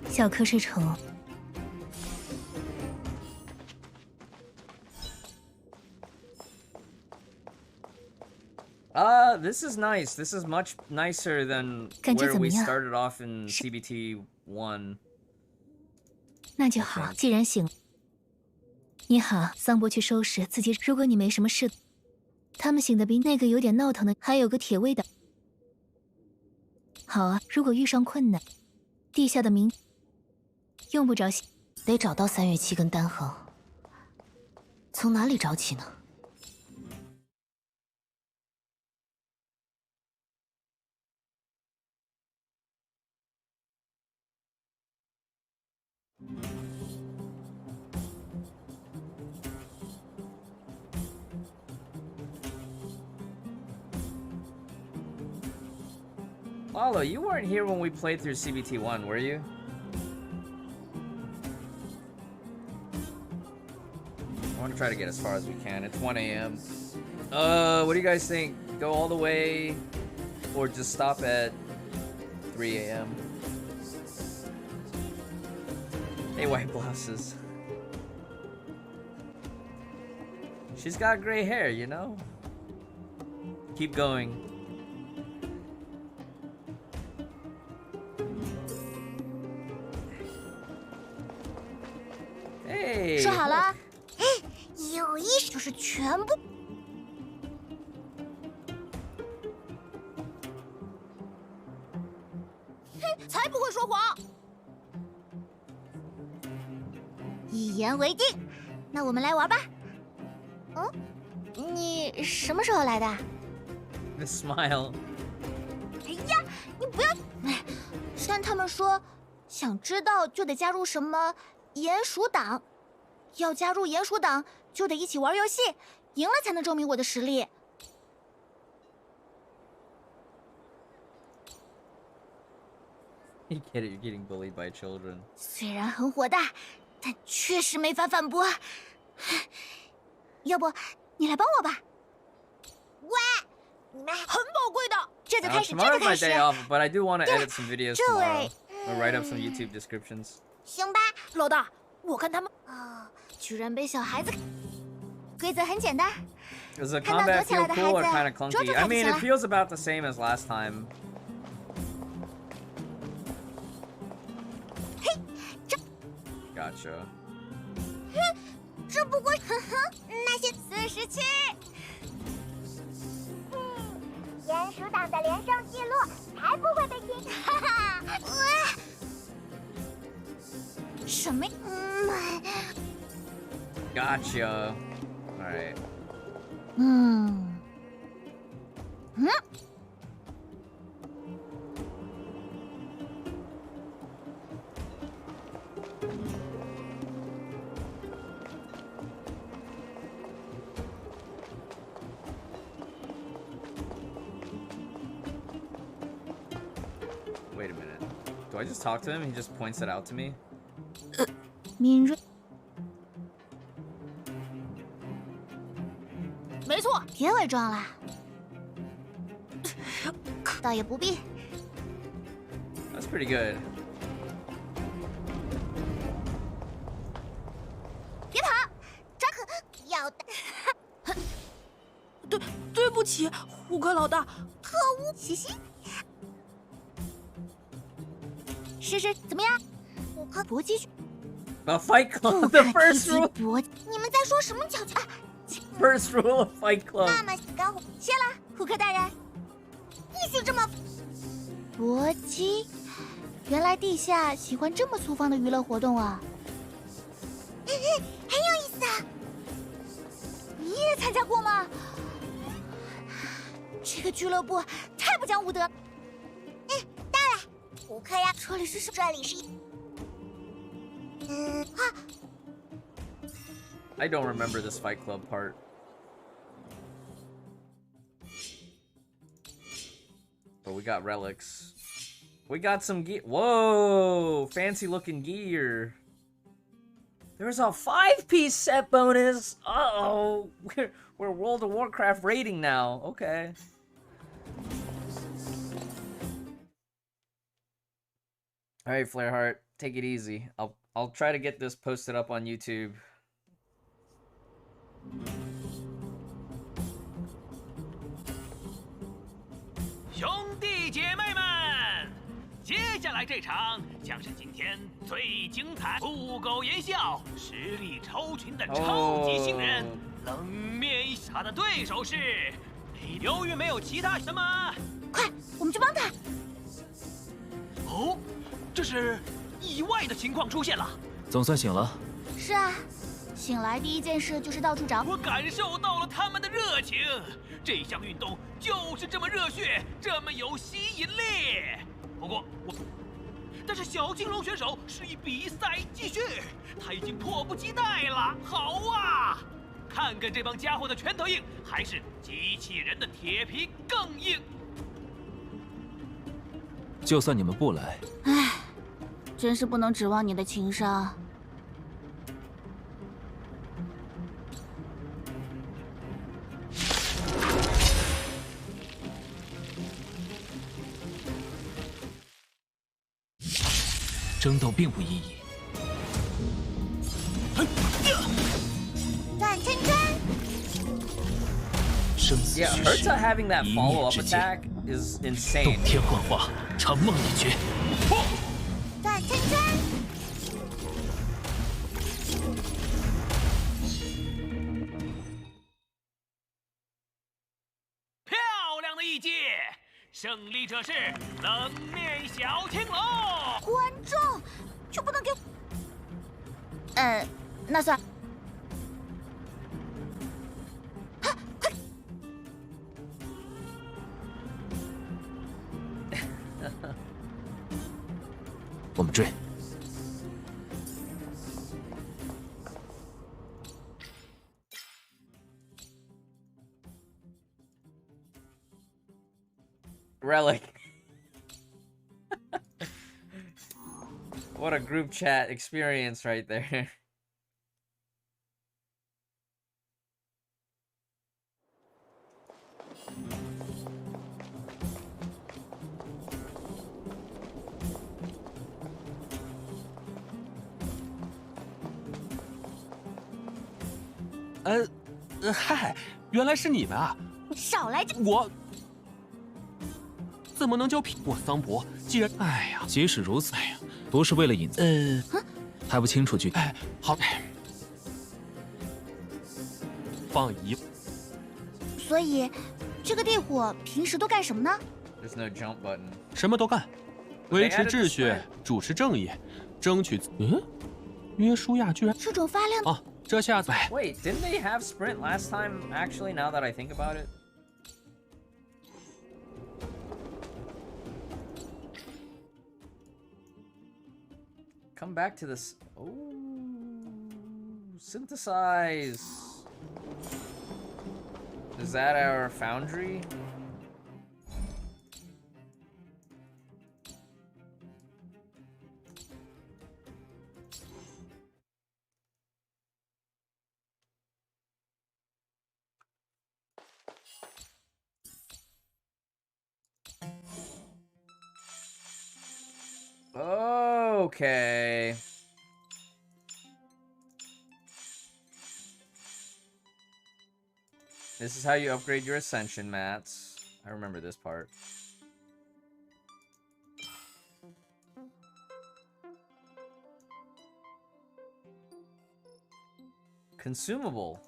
小瞌睡虫。This is nice. This is much nicer than 感觉 where 怎么 we 样？ started off in CBT 1. 那就好，既然醒了。你好，桑博去收拾自己。如果你没什么事，他们醒的比那个有点闹腾的，还有个铁卫的。好啊，如果遇上困难，地下的民用不着，得找到3月7跟丹恒。从哪里找起呢？ Lalo, you weren't here when we played through CBT 1, were you? I want to try to get as far as we can. It's 1 a.m. What do you guys think? Go all the way, or just stop at 3 a.m.? Hey, white blouses. She's got gray hair, you know? Keep going. Hey. 说好了，嘿，有意识就是全部。哼，才不会说谎。一言为定，那我们来玩吧。嗯，你什么时候来的？ The smile. 哎呀，你不要！哎，山他们说，想知道就得加入什么鼹鼠党，要加入鼹鼠党就得一起玩游戏，赢了才能证明我的实力。You get it, you're getting bullied by children. 虽然很火大，但确实没法反驳。要不你来帮我吧？喂，你们很宝贵的，这就开始，这就 Tomorrow's 开 my 始。 day off, but I do want to edit some videos 这 tomorrow. 位， I'll write up some YouTube descriptions. 行吧，老大，我看他们居然被小孩子。规则很简单， Does the 看到 combat 躲起来 feel 的 cool or 孩 kind 子 of 捉住 clunky? 他 I 就 mean, 行 it 了。 feels about the same as last time. 嘿，这 Gotcha. 这不过，那些47。鼹鼠党的连胜记录才不会被踢。哈哈，什么Gotcha. All right. ，Wait a minute. Do I just talk to him? He just points it out to me? 敏锐。没错，别伪装了，倒也不必。That's pretty good. 别跑，抓可要的。对不起，胡克老大。可恶，嘻嘻。试试怎么样？虎克搏击。 A Fight Club. The first rule. 你们在说什么巧巧？ First rule of Fight Club. 那么干活，谢了，虎克大人。一直这么搏击，原来地下喜欢这么粗放的娱乐活动啊！很有意思啊！你也参加过吗？这个俱乐部太不讲武德。到了，虎克呀，这里是什么？这里是。 I don't remember this Fight Club part. But we got relics. We got some gear. Whoa! Fancy looking gear. There's a 5-piece set bonus. Uh-oh. We're World of Warcraft raiding now. Okay. Alright, Flareheart. Take it easy. I'll try to get this posted up on YouTube. 兄弟姐妹们，接下来这场将是今天最精彩、不苟言笑、实力超群的超级新人。冷面他的对手是，由于没有其他什么，快，我们去帮他。哦，这是意外的情况出现了。总算醒了。是啊，醒来第一件事就是到处找。我感受到了他们的热情，这项运动就是这么热血，这么有吸引力。不过但是小金龙选手示意比赛继续，他已经迫不及待了。好啊，看看这帮家伙的拳头硬，还是机器人的铁皮更硬。就算你们不来，唉，真是不能指望你的情商。争斗并无意义。转圈圈。生死 Yeah, 虚 Herta 实， having that 一 follow 念 up 之间， attack is 洞 insane. 天幻化，长梦一绝。转圈圈。漂亮的一击，胜利者是冷面小青龙。观众就不能给？那算。我们追。 Relic. What a group chat experience right there. “嗨，原来是你们啊！少来这！我怎么能叫我桑博？既然……哎呀，即使如此，哎呀，不是为了隐藏，还不清楚具体。哎，好，放一。所以，这个地火平时都干什么呢？ There's no jump button. 什么都干，维持秩序，主持正义，争取……约书亚居然这种发亮啊！这下子， Wait, didn't they have sprint last time? Actually, now that I think about it. Come back to this. Oh, synthesize. Is that our foundry? Okay. This is how you upgrade your ascension mats. I remember this part. Consumable.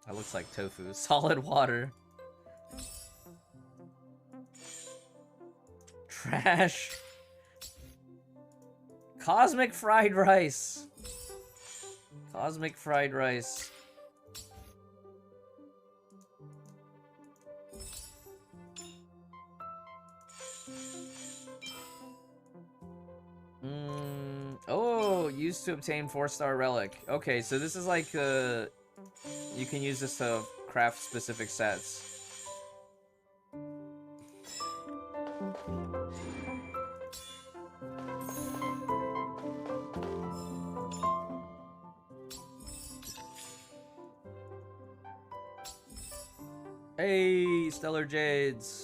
That looks like tofu. Solid water. Trash. Cosmic fried rice. Cosmic fried rice. Oh, used to obtain 4-star relic. Okay, so this is like you can use this to craft specific sets. Hey, Stellar Jades.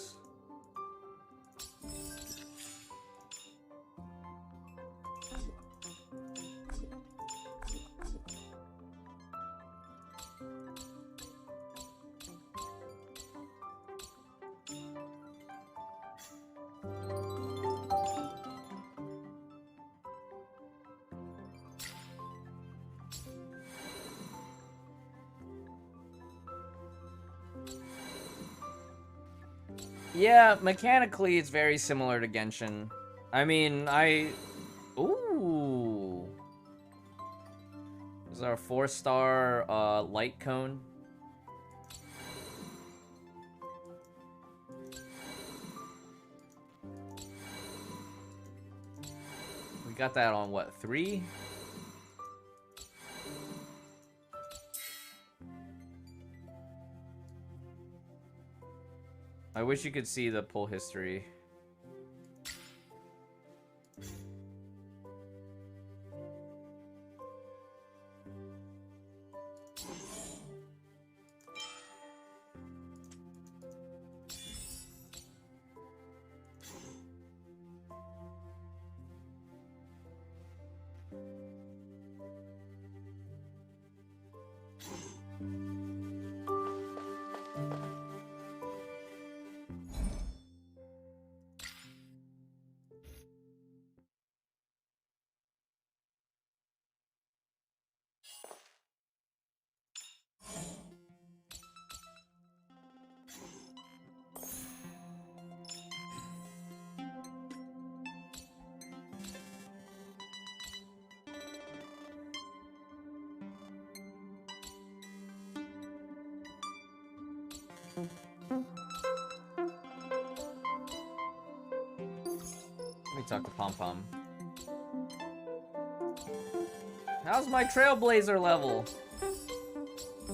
Yeah, mechanically it's very similar to Genshin. I mean, Ooh. This is our 4-star light cone. We got that on what, 3? I wish you could see the pull history. Let me talk to Pom Pom. How's my Trailblazer level?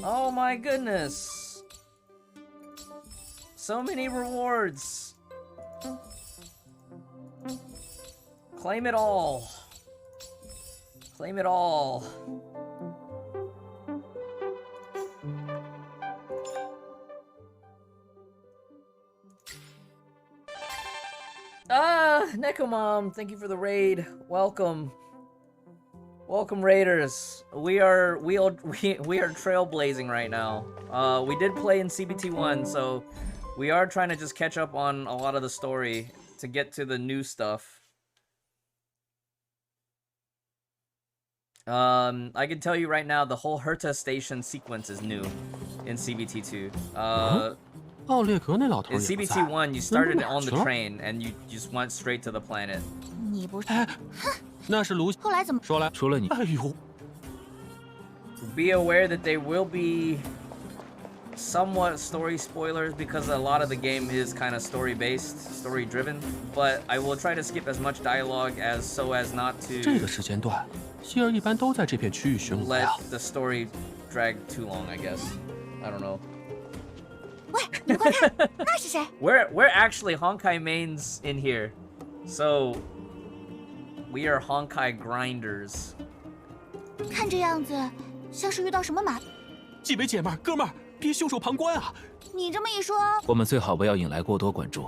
Oh my goodness. So many rewards. Claim it all. Claim it all. Ah, Nekomom, thank you for the raid. Welcome. Welcome, raiders. We are trailblazing right now. We did play in CBT1, so we are trying to just catch up on a lot of the story to get to the new stuff. I can tell you right now, the whole Herta station sequence is new in CBT2. In CBT1, you started on the train and you just went straight to the planet. Be aware that there will be somewhat story spoilers because a lot of the game is kind of story-based, story-driven. But I will try to skip as much dialogue so as not to let the story drag too long, I guess. I don't know. We're actually Honkai mains in here, so we are Honkai grinders. 看这样子，像是遇到什么麻。几位姐妹儿、哥们儿，别袖手旁观啊！你这么一说，我们最好不要引来过多关注，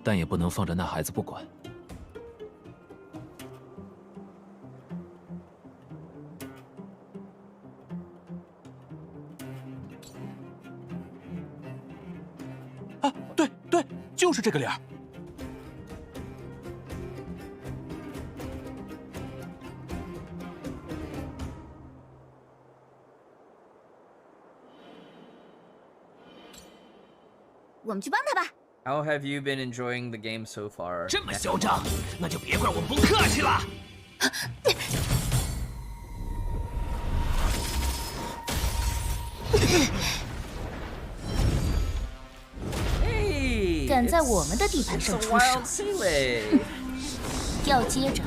但也不能放着那孩子不管。啊，对对，就是这个脸儿。我们去帮他吧。How have you been enjoying the game so far? 这么嚣张，那就别怪我们不客气了。敢在我们的地盘上出手，要接着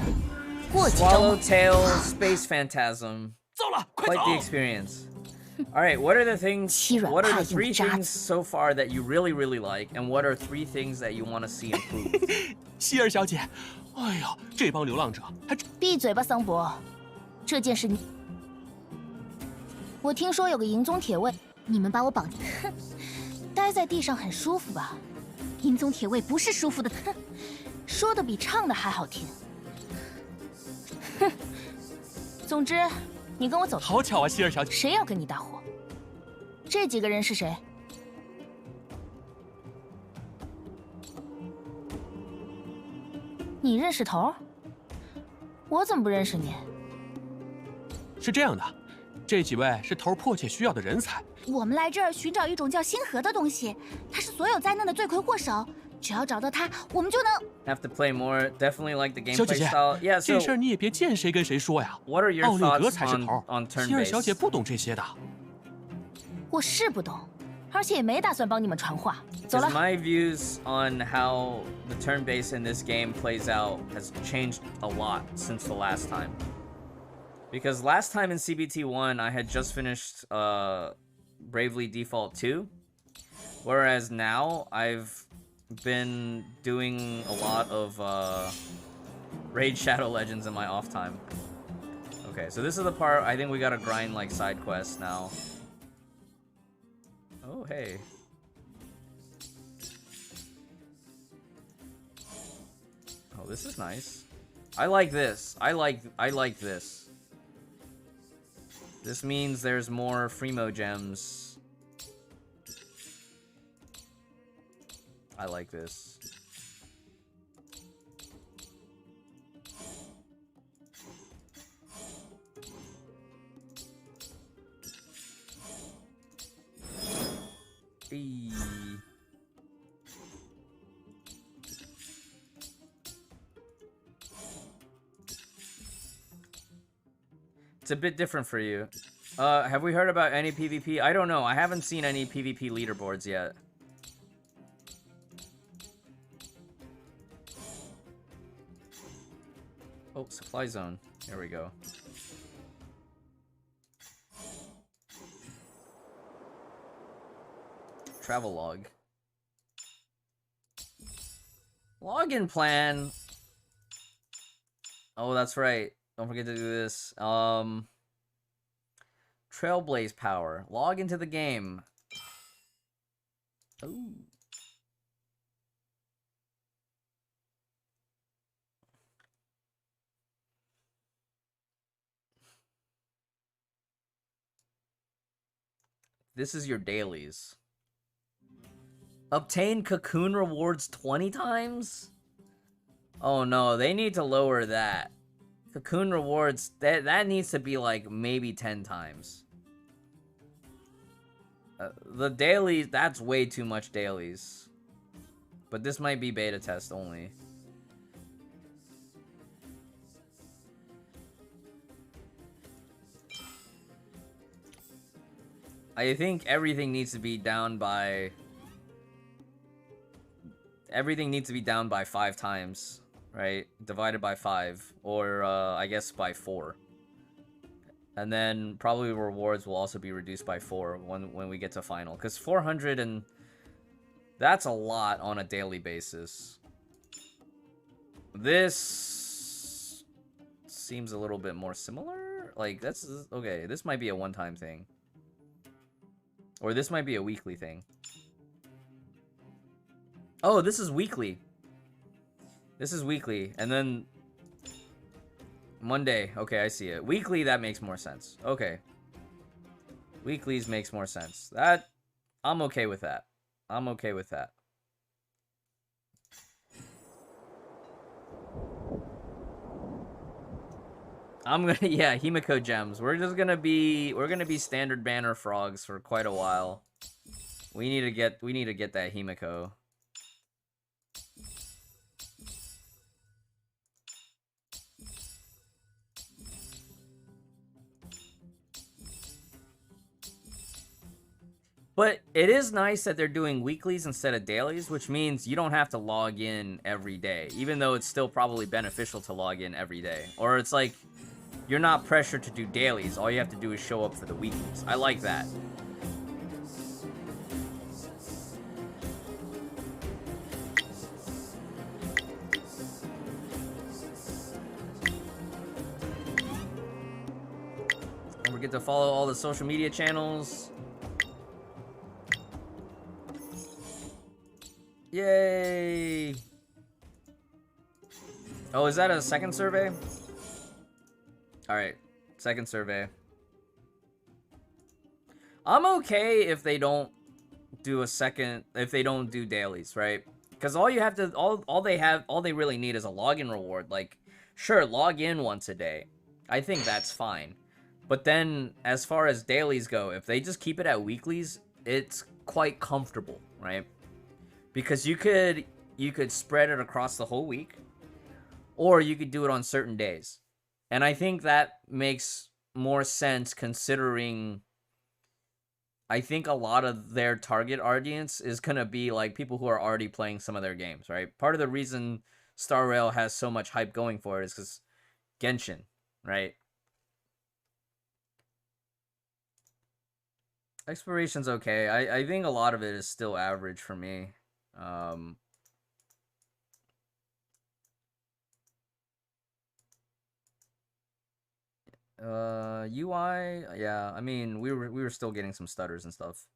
过几招。Swallowtail Space Phantasm. 走了，快 Quite 走 the experience. All right, what are the three things so far that you really like, and what are 3 things that you want to see improved? 希儿小姐，哎呀，这帮流浪者还……闭嘴吧，桑博！这件事我听说有个银宗铁卫，你们把我绑，哼，待在地上很舒服吧？银宗铁卫不是舒服的，哼，说的比唱的还好听。哼，总之。你跟我走。好巧啊，希儿小姐。谁要跟你搭伙？这几个人是谁？你认识头？我怎么不认识你？是这样的，这几位是头迫切需要的人才。我们来这儿寻找一种叫星河的东西，它是所有灾难的罪魁祸首。只要找到它，我们就能。Have to play more. Definitely like the gameplay style. Yeah. 这事儿你也别见谁跟谁说呀。 What are your 奥利格 thoughts 才是头， on 希尔小姐 turn-based? 不懂这些的。我是不懂，而且也没打算帮你们传话。走了。 My views on how the turn-based in this game plays out has changed a lot since the last time. Because last time in CBT1, I had just finished Bravely Default 2, whereas now I've been doing a lot of Raid Shadow Legends in my off time. Okay, so this is the part I think we gotta grind like side quests now. Oh hey. Oh, this is nice. I like this. I like this. This means there's more Freemo gems. I like this. Eee. It's a bit different for you. Have we heard about any PvP? I don't know. I haven't seen any PvP leaderboards yet. Oh, supply zone. There we go. Travel log. Login plan. Oh, that's right. Don't forget to do this. Trailblaze power. Log into the game. Ooh. This is your dailies. Obtain cocoon rewards 20 times? Oh no, they need to lower that. Cocoon rewards, that needs to be like maybe 10 times. The dailies, that's way too much dailies. But this might be beta test only. I think everything needs to be down by... Everything needs to be down by 5 times, right? Divided by 5, or I guess by 4. And then probably rewards will also be reduced by 4 when we get to final. Because 400 and... That's a lot on a daily basis. This... seems a little bit more similar? Like, that's... Okay, this might be a one-time thing. Or this might be a weekly thing. Oh, this is weekly. This is weekly. And then... Monday. Okay, I see it. Weekly, that makes more sense. Okay. Weeklies makes more sense. That... I'm okay with that. I'm okay with that. I'm gonna... Yeah, Himeko gems. We're just gonna be... We're gonna be standard banner frogs for quite a while. We need to get that Himeko. But it is nice that they're doing weeklies instead of dailies, which means you don't have to log in every day, even though it's still probably beneficial to log in every day. Or it's like, you're not pressured to do dailies, all you have to do is show up for the weeklies. I like that. Don't forget to follow all the social media channels. Yay! Oh, is that a second survey? Alright, second survey. I'm okay if they don't do a second, if they don't do dailies, right? Because all you have to, all they really need is a login reward. Like, sure, log in once a day. I think that's fine. But then, as far as dailies go, if they just keep it at weeklies, it's quite comfortable, right? Because you could spread it across the whole week, or you could do it on certain days. And I think that makes more sense considering I think a lot of their target audience is going to be like people who are already playing some of their games, right? Part of the reason Star Rail has so much hype going for it is because Genshin, right? Exploration's okay. I think a lot of it is still average for me. UI, yeah, I mean, we were still getting some stutters and stuff.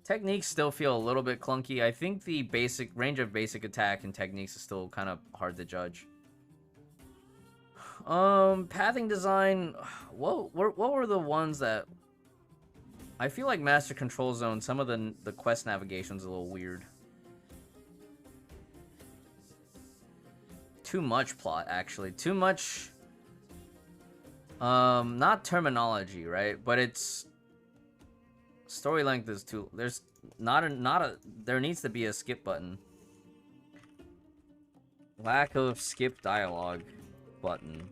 Techniques still feel a little bit clunky. I think the basic range of basic attack and techniques is still kind of hard to judge. Pathing design. What were the ones that? I feel like Master Control Zone. Some of the quest navigation's a little weird. Too much plot, actually. Too much. Not terminology, right? But it's Story length is too... There's there needs to be a skip button. Lack of skip dialogue button.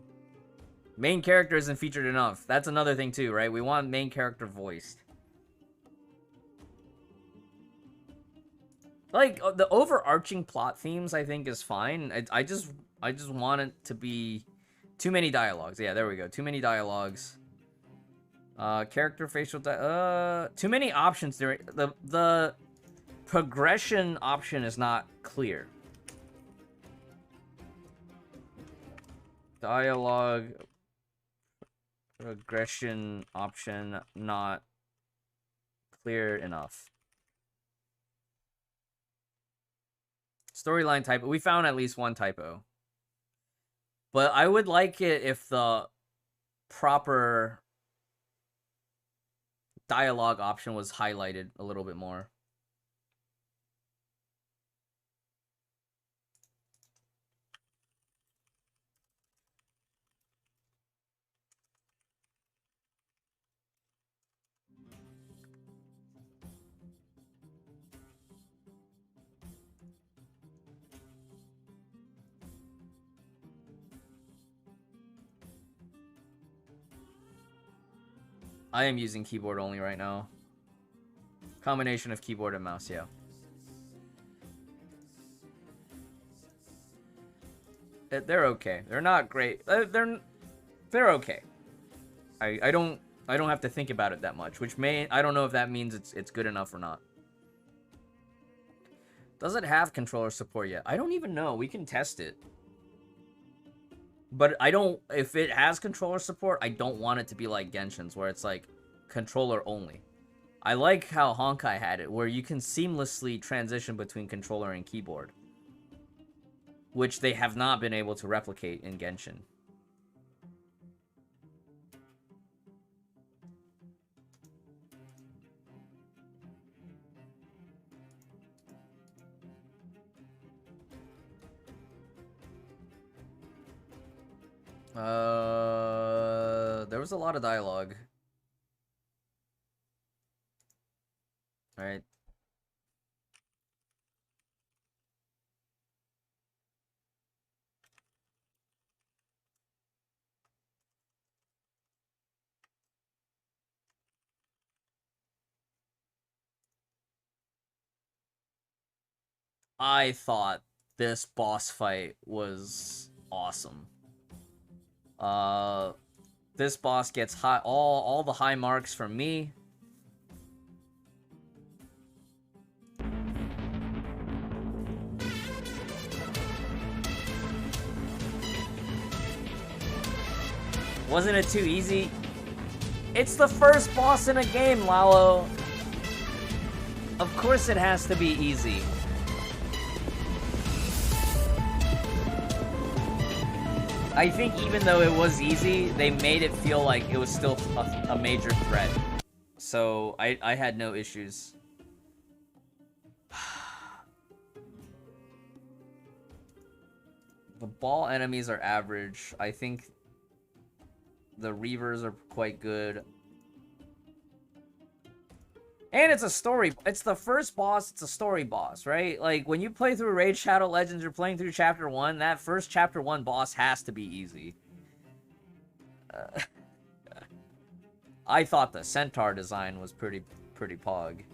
Main character isn't featured enough. That's another thing too, right? We want main character voiced. Like, the overarching plot themes, I think, is fine. I just want it to be... Too many dialogues. Yeah, there we go. Too many dialogues. Character facial... too many options. The progression option is not clear. Dialogue... Progression option not clear enough. Storyline typo. We found at least one typo. But I would like it if the proper dialogue option was highlighted a little bit more. I am using keyboard only right now. Combination of keyboard and mouse, yeah. They're okay. They're not great. They're okay. I don't have to think about it that much, which I don't know if that means it's good enough or not. Does it have controller support yet? I don't even know. We can test it. But if it has controller support, I don't want it to be like Genshin's, where it's like controller only. I like how Honkai had it, where you can seamlessly transition between controller and keyboard, which they have not been able to replicate in Genshin. There was a lot of dialogue. All right. I thought this boss fight was awesome. This boss gets all the high marks from me. Wasn't it too easy? It's the first boss in a game, Lalo. Of course it has to be easy. I think even though it was easy, they made it feel like it was still a major threat. So I had no issues. The ball enemies are average. I think the Reavers are quite good. And it's a story. It's the first boss. It's a story boss, right? Like, when you play through Raid Shadow Legends, you're playing through Chapter 1, that first Chapter 1 boss has to be easy. I thought the Centaur design was pretty pog.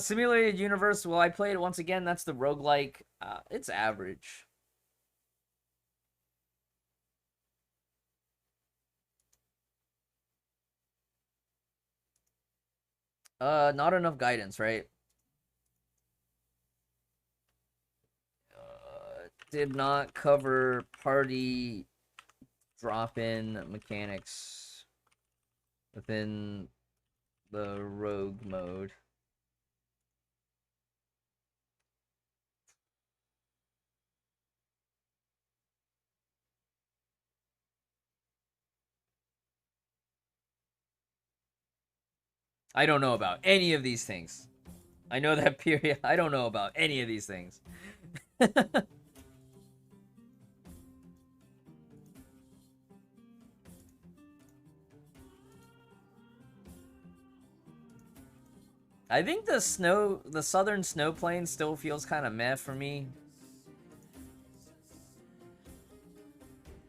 Simulated Universe, will I play it once again? That's the roguelike. It's average. Not enough guidance, right? Did not cover party drop-in mechanics within the rogue mode. I don't know about any of these things. I know that period. I don't know about any of these things. I think the southern snow plain still feels kind of meh for me.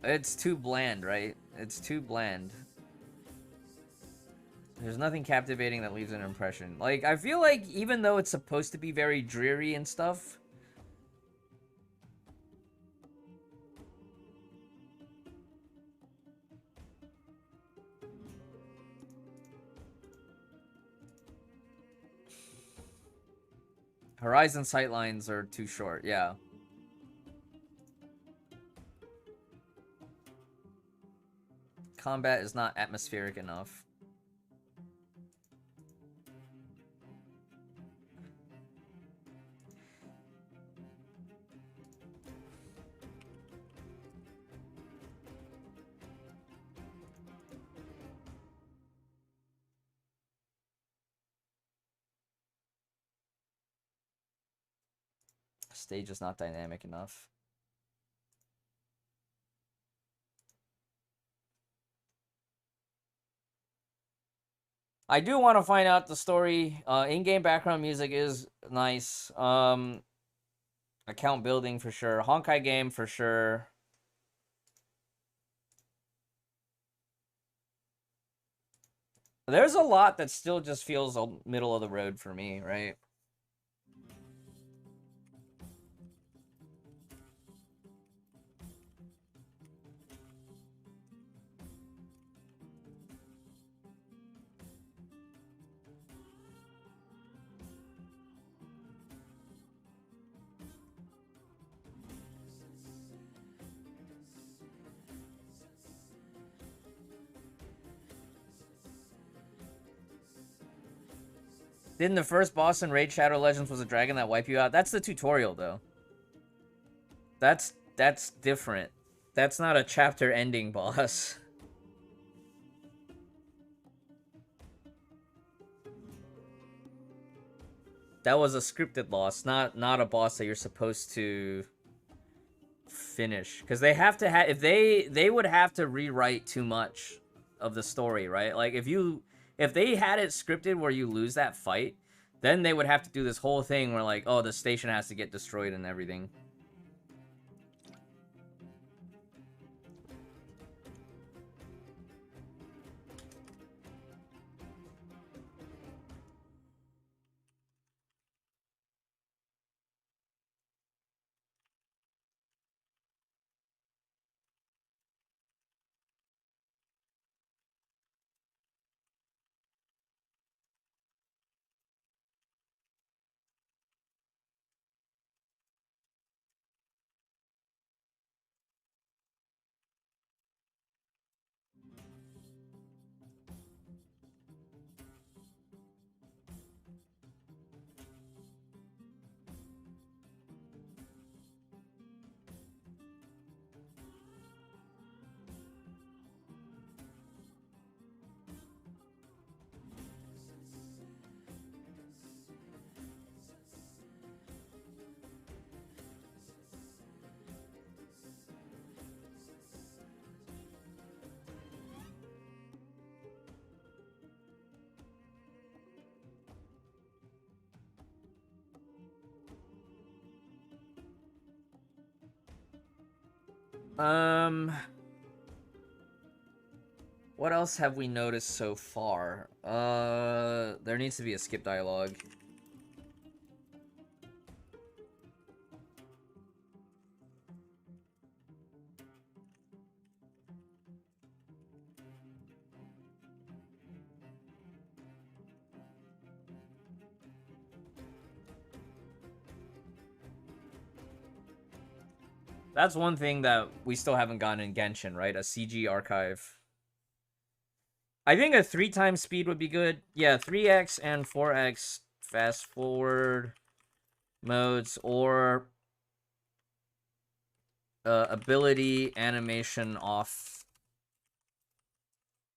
It's too bland, right? It's too bland. There's nothing captivating that leaves an impression. Like, I feel like even though it's supposed to be very dreary and stuff, Horizon sightlines are too short, yeah. Combat is not atmospheric enough. Stage is not dynamic enough. I do want to find out the story. In-game background music is nice. Account building for sure. Honkai game for sure. There's a lot that still just feels middle of the road for me, right? Didn't the first boss in Raid Shadow Legends was a dragon that wiped you out? That's the tutorial, though. That's different. That's not a chapter ending boss. That was a scripted loss, not a boss that you're supposed to finish. Because they have to have, if they would have to rewrite too much of the story, right? Like if they had it scripted where you lose that fight, then they would have to do this whole thing where like, oh, the station has to get destroyed and everything. What else have we noticed so far? There needs to be a skip dialogue. That's one thing that we still haven't gotten in Genshin, right? A CG archive. I think a 3x speed would be good. Yeah, 3x and 4x fast forward modes, or ability animation off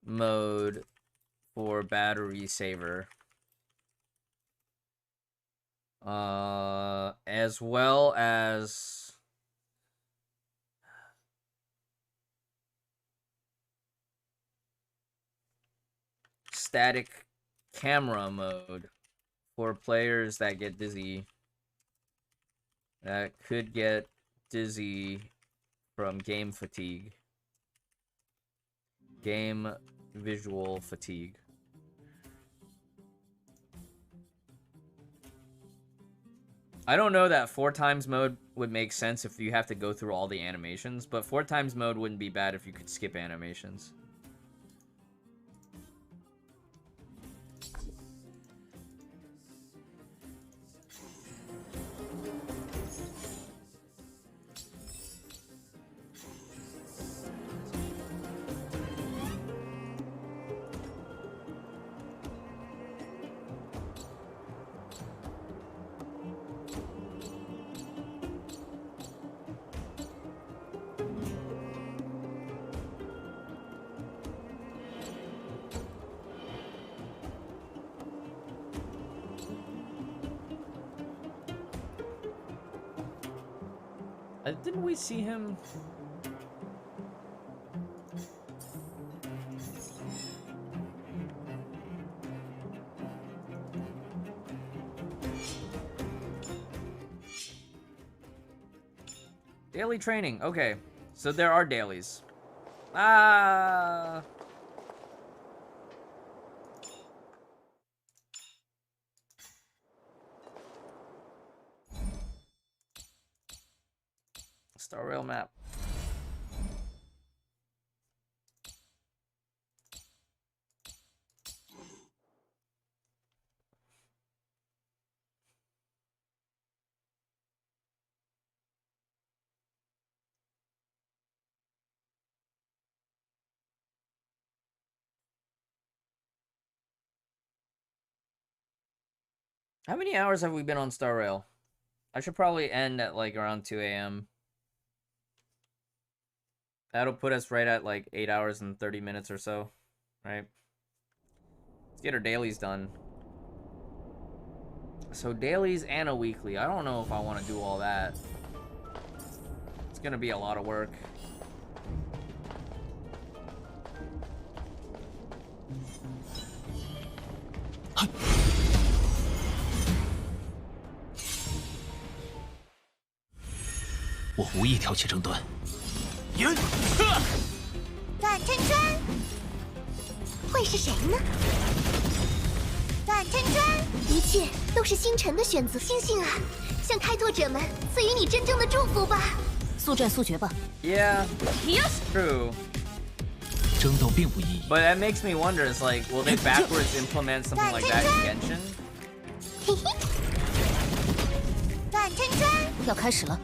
mode for battery saver. As well as static camera mode for players that get dizzy. That could get dizzy from game fatigue. Game visual fatigue. I don't know that 4x mode would make sense if you have to go through all the animations, but 4x mode wouldn't be bad if you could skip animations. Didn't we see him? Daily training. Okay. So there are dailies. Ah. Star Rail map. How many hours have we been on Star Rail? I should probably end at like around 2 a.m. That'll put us right at like 8 hours and 30 minutes or so, right? Let's get our dailies done. So dailies and a weekly. I don't know if I want to do all that. It's gonna be a lot of work.我无意挑起争端。 段琛川，会是谁呢？段琛川，一切都是星辰的选择。星星啊，向开拓者们赐予你真正的祝福吧。速战速决吧。Yeah, true. 争斗并无意义。 But that makes me wonder, is like, will they backwards implement something like that in Genshin? 嘿嘿，段琛川要开始了。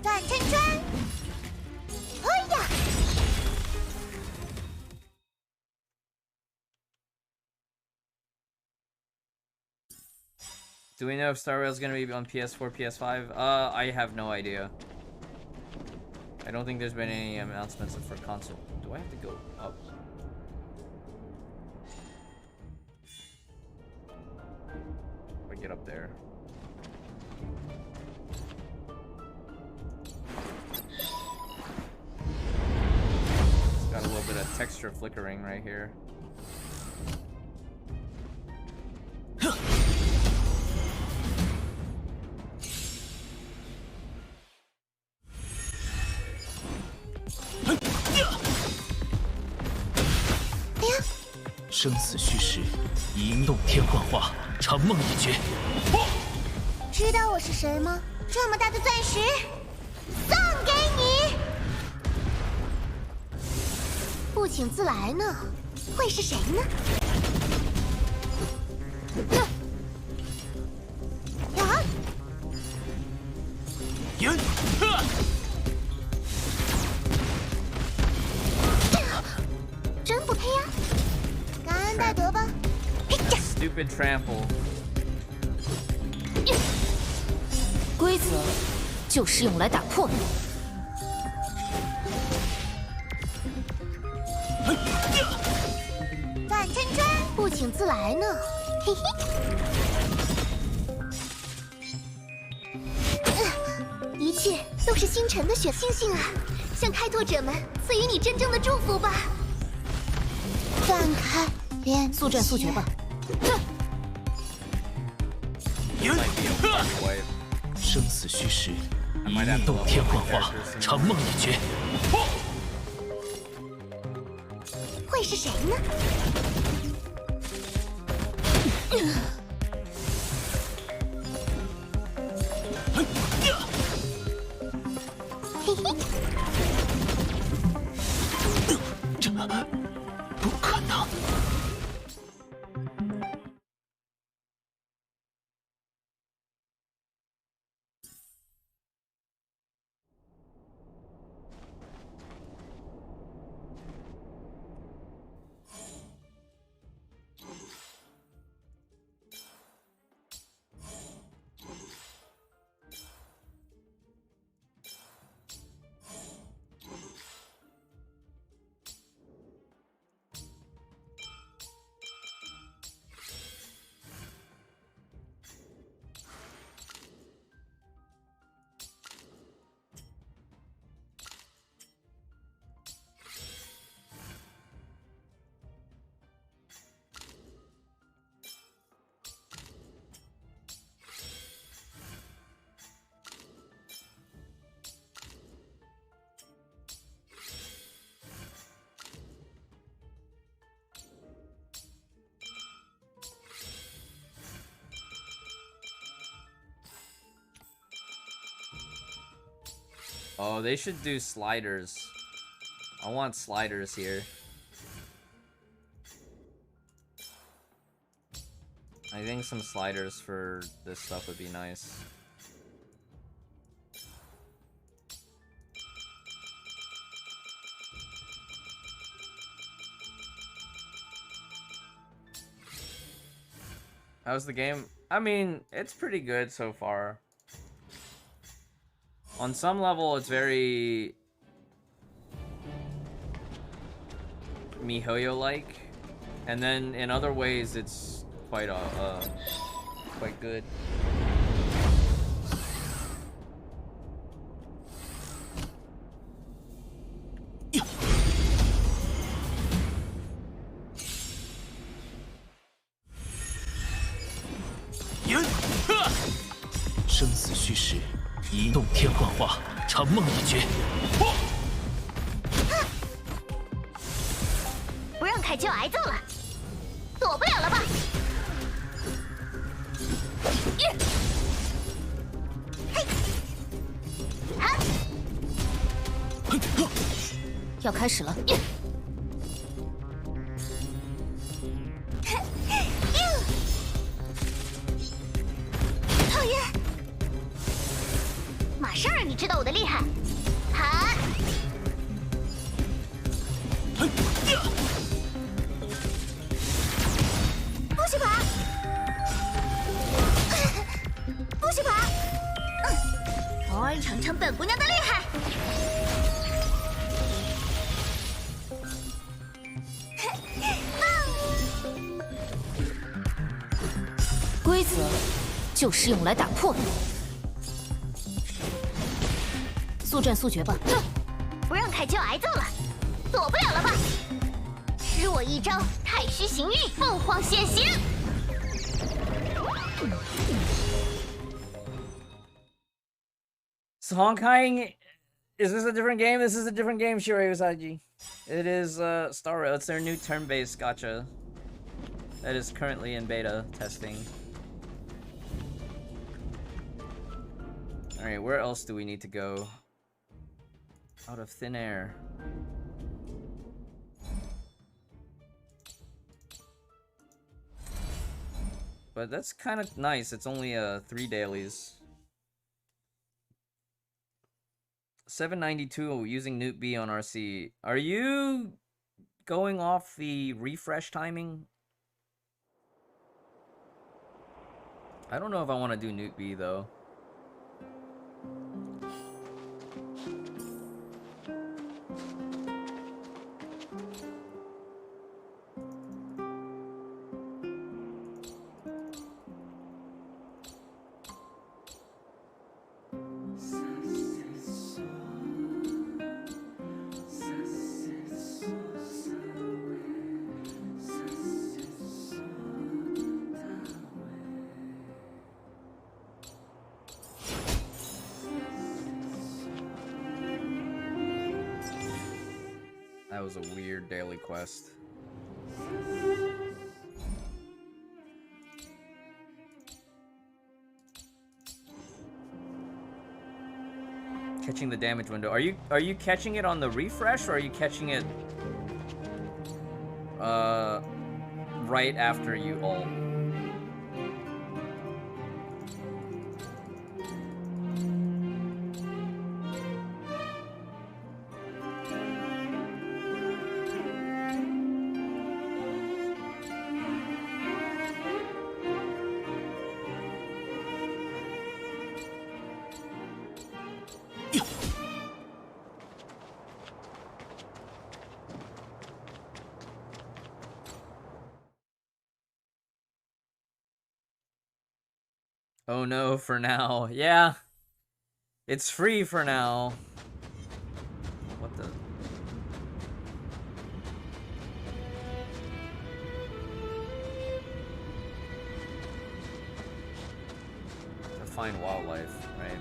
段琛川。 Do we know if Star Rail is going to be on PS4, PS5? I have no idea. I don't think there's been any announcements for console. Do I have to go up? If I get up there. It's got a little bit of texture flickering right here. 生死虚实，一动天幻化，长梦一绝。知道我是谁吗？这么大的钻石，送给你。不请自来呢，会是谁呢？啊！云，真不配呀！ 感恩戴德吧。 Stupid trample. 规则就是用来打破的。段琛川，不请自来呢。嘿嘿。一切都是星辰的选星星啊，向开拓者们赐予你真正的祝福吧。 断开，连速战速决吧。might be a party wipe. 生死虚实， I 一 might 意 have to 洞 level 天 up 幻 my 化， characters 长梦已绝。会是谁呢？嘿嘿。这不可能！ Oh, they should do sliders. I want sliders here. I think some sliders for this stuff would be nice. How's the game? I mean, it's pretty good so far. On some level, it's very mihoyo-like, and then in other ways, it's quite quite good. Yeah! 生死虚实，一洞天幻化，长梦已绝。不让凯就挨揍了，躲不了了吧？要开始了。讨厌！马上让你知道我的厉害！哈！不许跑！不许跑！偶尔尝尝本姑娘的厉害！ 规则就是用来打破的，速战速决吧！哼，不让凯就挨揍了，躲不了了吧？吃我一招太虚形玉，凤凰显形！ So Honkai, is this a different game? This is a different game, Shirei Usagi. It is Star Rail. It's their new turn-based gacha that is currently in beta testing. Alright, where else do we need to go? Out of thin air. But that's kind of nice. It's only 3 dailies. 792 using Newt B on RC. Are you going off the refresh timing? I don't know if I want to do Newt B though. That was a weird daily quest. Catching the damage window. Are you catching it on the refresh, or are you catching it right after you ult? Oh no, for now. Yeah. It's free for now. What the? To find wildlife, right?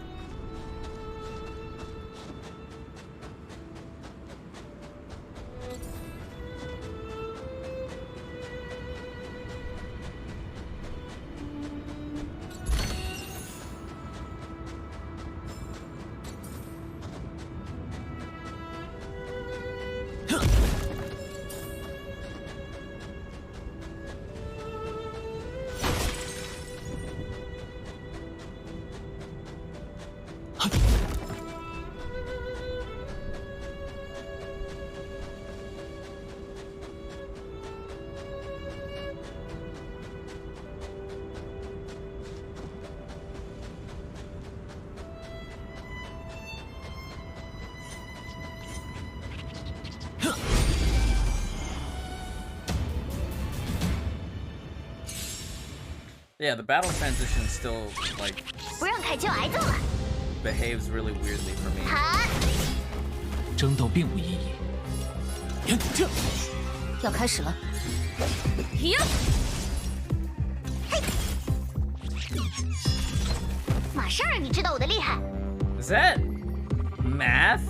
Yeah, the battle transition still, like, behaves really weirdly for me. 争斗并无意义。要开始了。马上让你知道我的厉害。 Is that math?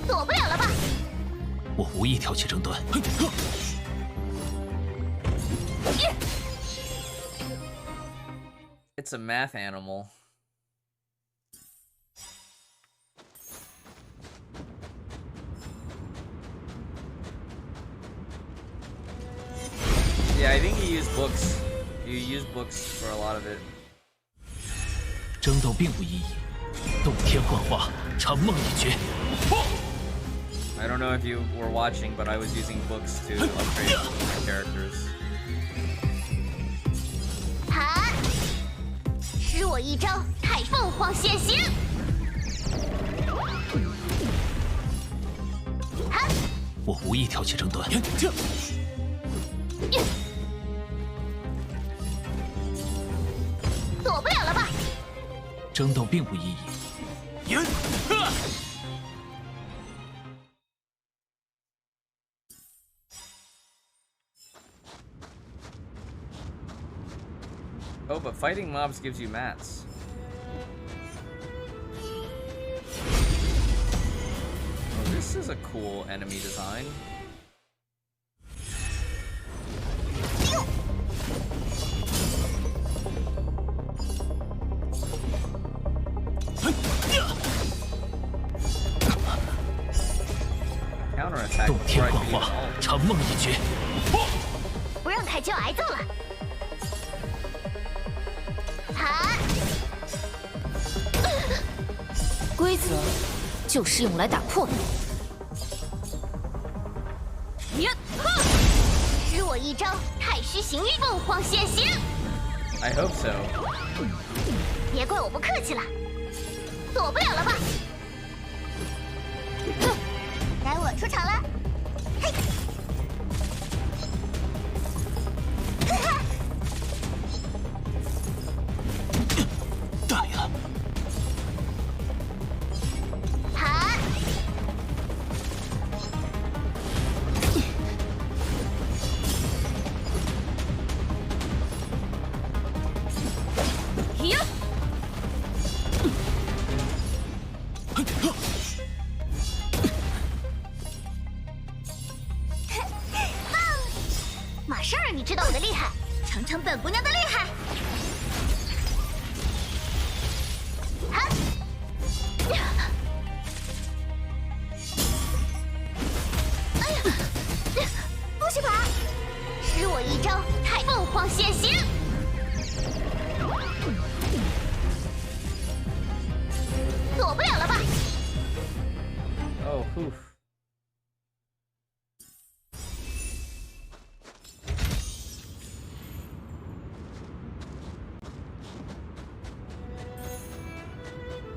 躲不了了吧？我无意挑起争端。 It's a math animal. Yeah, I think you use books. You use books for a lot of it. 争斗并无意义，洞天幻化，长梦一绝。 I don't know if you were watching, but I was using books to upgrade my characters. 施我一招太凤凰显形！我无意挑起争端。躲不了了吧？争斗并无意义。 Oh, but fighting mobs gives you mats. Oh, this is a cool enemy design. Counterattack 洞天 before I 幻 can use 化， ult. 长梦一绝。不让凯就挨揍了。 规则就是用来打破的。施我一招太虚形玉凤凰显形！ I hope so. 别怪我不客气了，躲不了了吧？该我出场了。嘿，大呀！ 啊！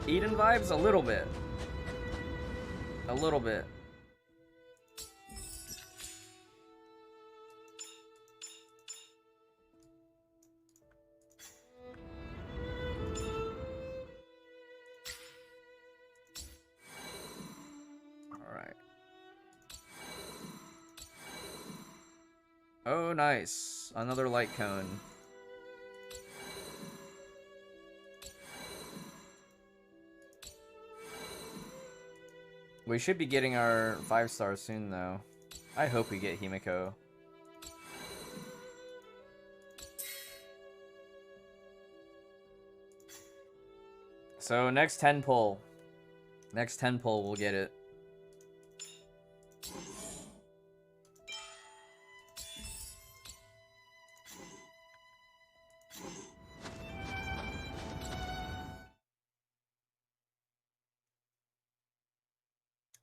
Eden vibes? A little bit. A little bit. Alright. Oh, nice. Another light cone. We should be getting our 5-star soon, though. I hope we get Himeko. So, next 10 pull. Next 10 pull, we'll get it.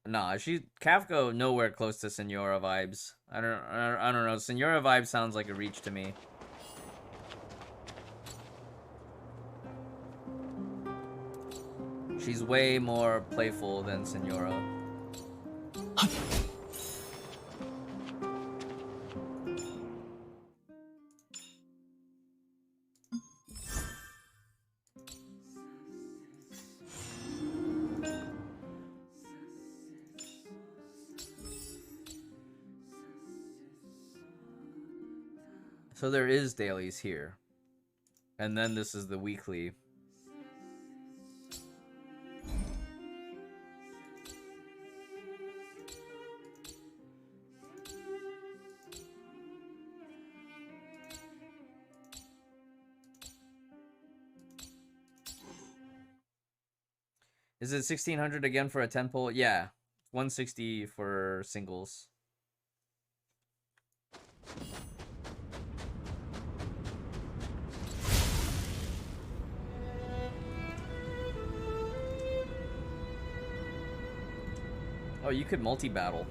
Nah, Kafka nowhere close to Senora vibes. I don't know. Senora vibes sounds like a reach to me. She's way more playful than Senora. So there is dailies here. And then this is the weekly. Is it 1600 again for a 10 pull? Yeah. 160 for singles. Oh, you could multi-battle.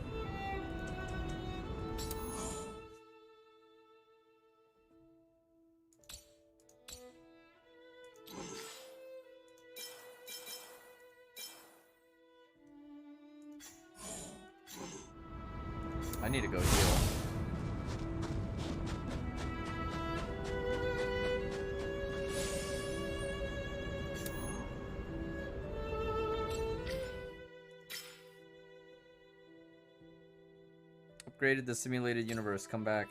I need to go heal. Upgraded the simulated universe. Come back.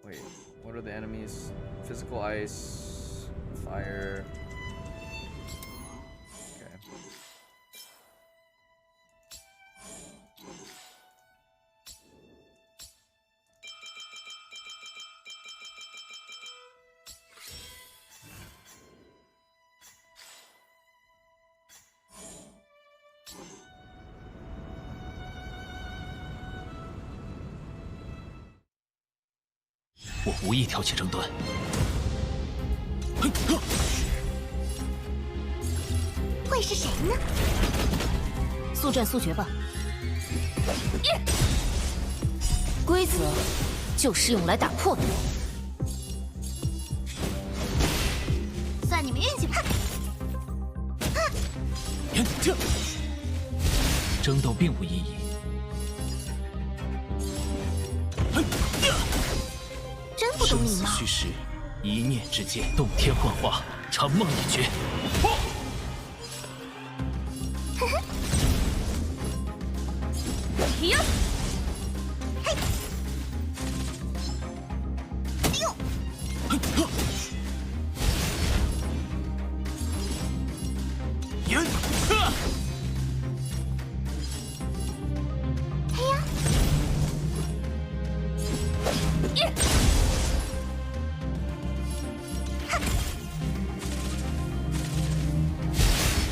Wait, what are the enemies? Physical ice, fire. Okay.我无意挑起争端。会是谁呢？速战速决吧。规则就是用来打破的。算你们运气吧。争斗并无意义。真不懂礼貌。生死虚实，一念之间，洞天幻化，长梦一绝。哟！嘿！哟！云！哎呀！耶！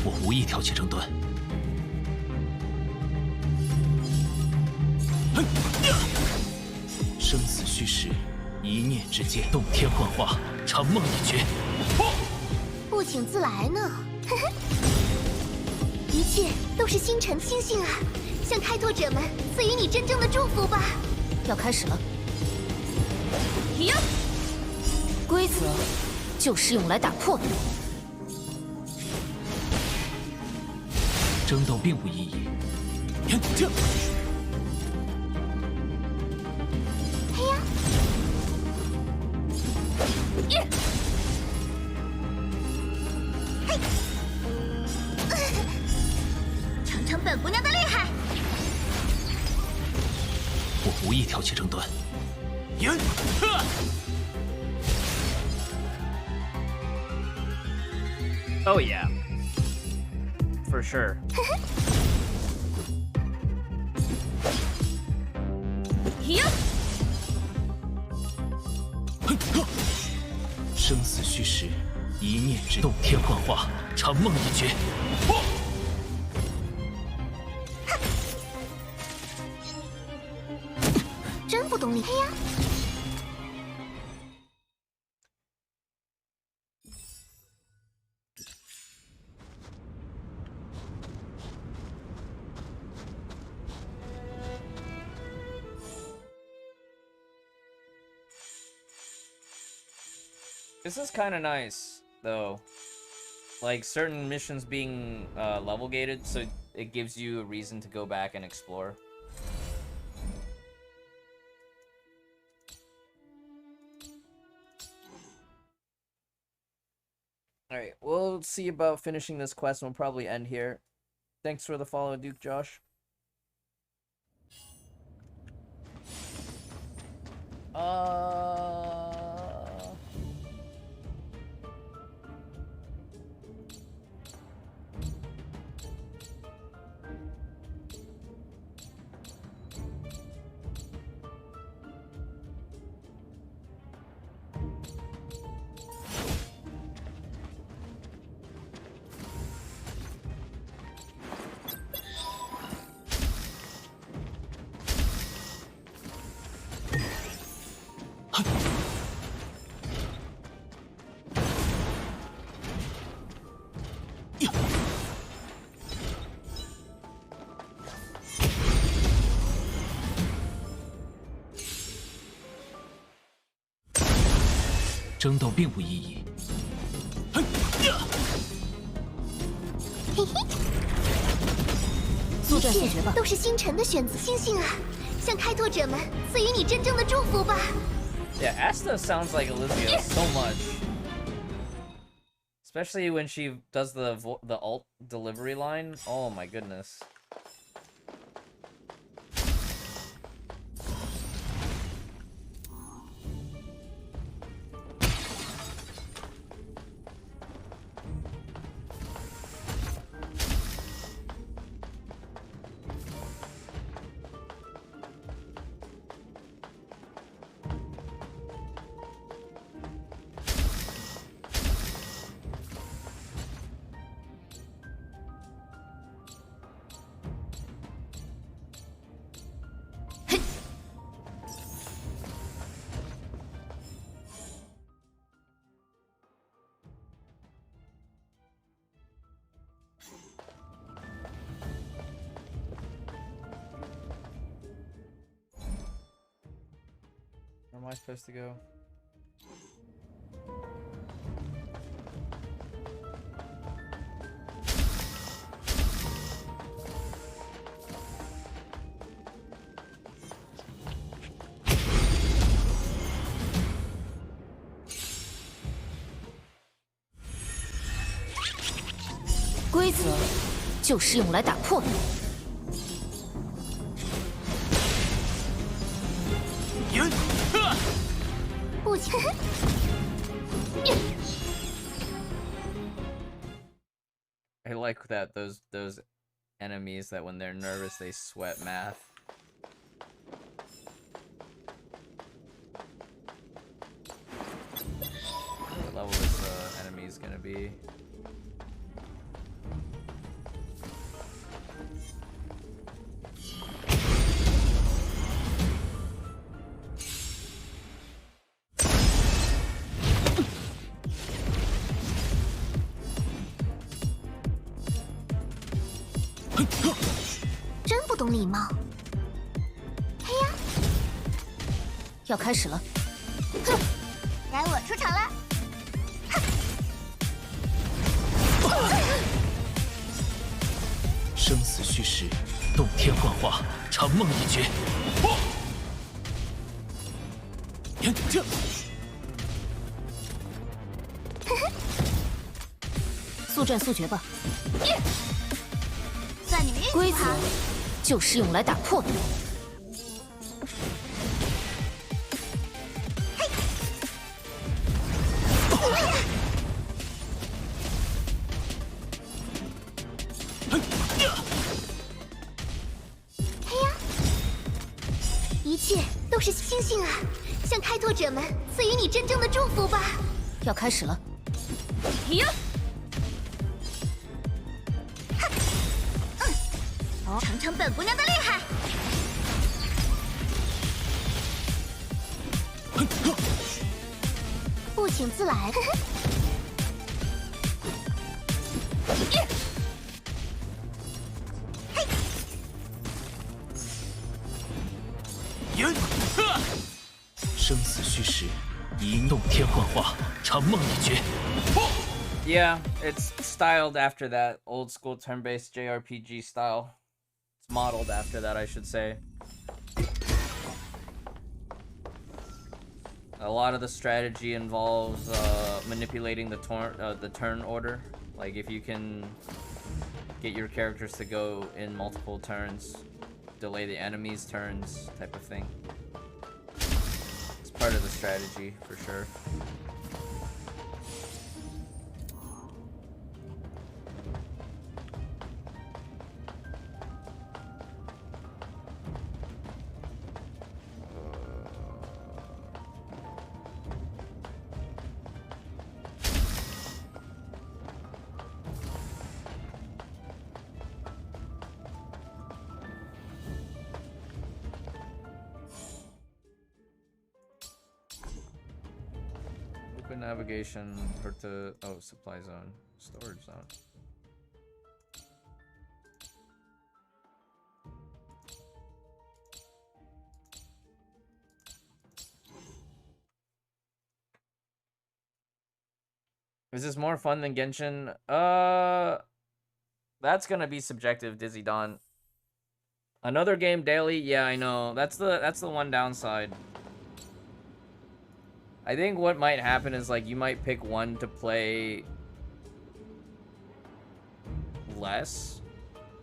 我无意挑起争端。生死虚实，一念之间，洞天幻化，长梦一绝。不请自来呢。一切都是星辰星星啊！向开拓者们赐予你真正的祝福吧。要开始了。规则就是用来打破的。争斗并无意义。尝尝本姑娘的厉害！我无意挑起争端。Oh yeah, for sure. 生死虚实，一念之动天幻化，长梦一绝。真不懂理。嘿呀！ This is kind of nice, though. Like, certain missions being level gated, so it gives you a reason to go back and explore. Alright, we'll see about finishing this quest, and we'll probably end here. Thanks for the follow, Duke Josh.争斗并无意义。速战速决吧！都是星辰的选择，星星啊，向开拓者们赐予你真正的祝福吧。 Yeah, Asta sounds like Olivia so much. Especially when she does the alt delivery line. Oh my goodness. Where am I supposed to go? “规则就是用来打破的。” 不行。I like that those enemies that when they're nervous they sweat math. What level this enemy is gonna be? 要开始了。哼，该我出场了。生死虚实，洞天幻化，长梦一绝。这。 速战速决吧！算你运气规则好。就是用来打破的。哎呀，一切都是星星啊！向开拓者们赐予你真正的祝福吧！要开始了。呀！ 尝尝本姑娘的厉害！不请自来。生死虚实，一洞天幻化，长梦一绝。 Yeah, it's styled after that old school turn-based JRPG style. It's modeled after that, I should say. A lot of the strategy involves manipulating the turn order. Like if you can get your characters to go in multiple turns, delay the enemy's turns, type of thing. It's part of the strategy for sure. Open navigation, herta, oh, supply zone, storage zone. Is this more fun than Genshin? That's gonna be subjective, Dizzy Dawn. Another game daily? Yeah, I know. That's the one downside. I think what might happen is like you might pick one to play less,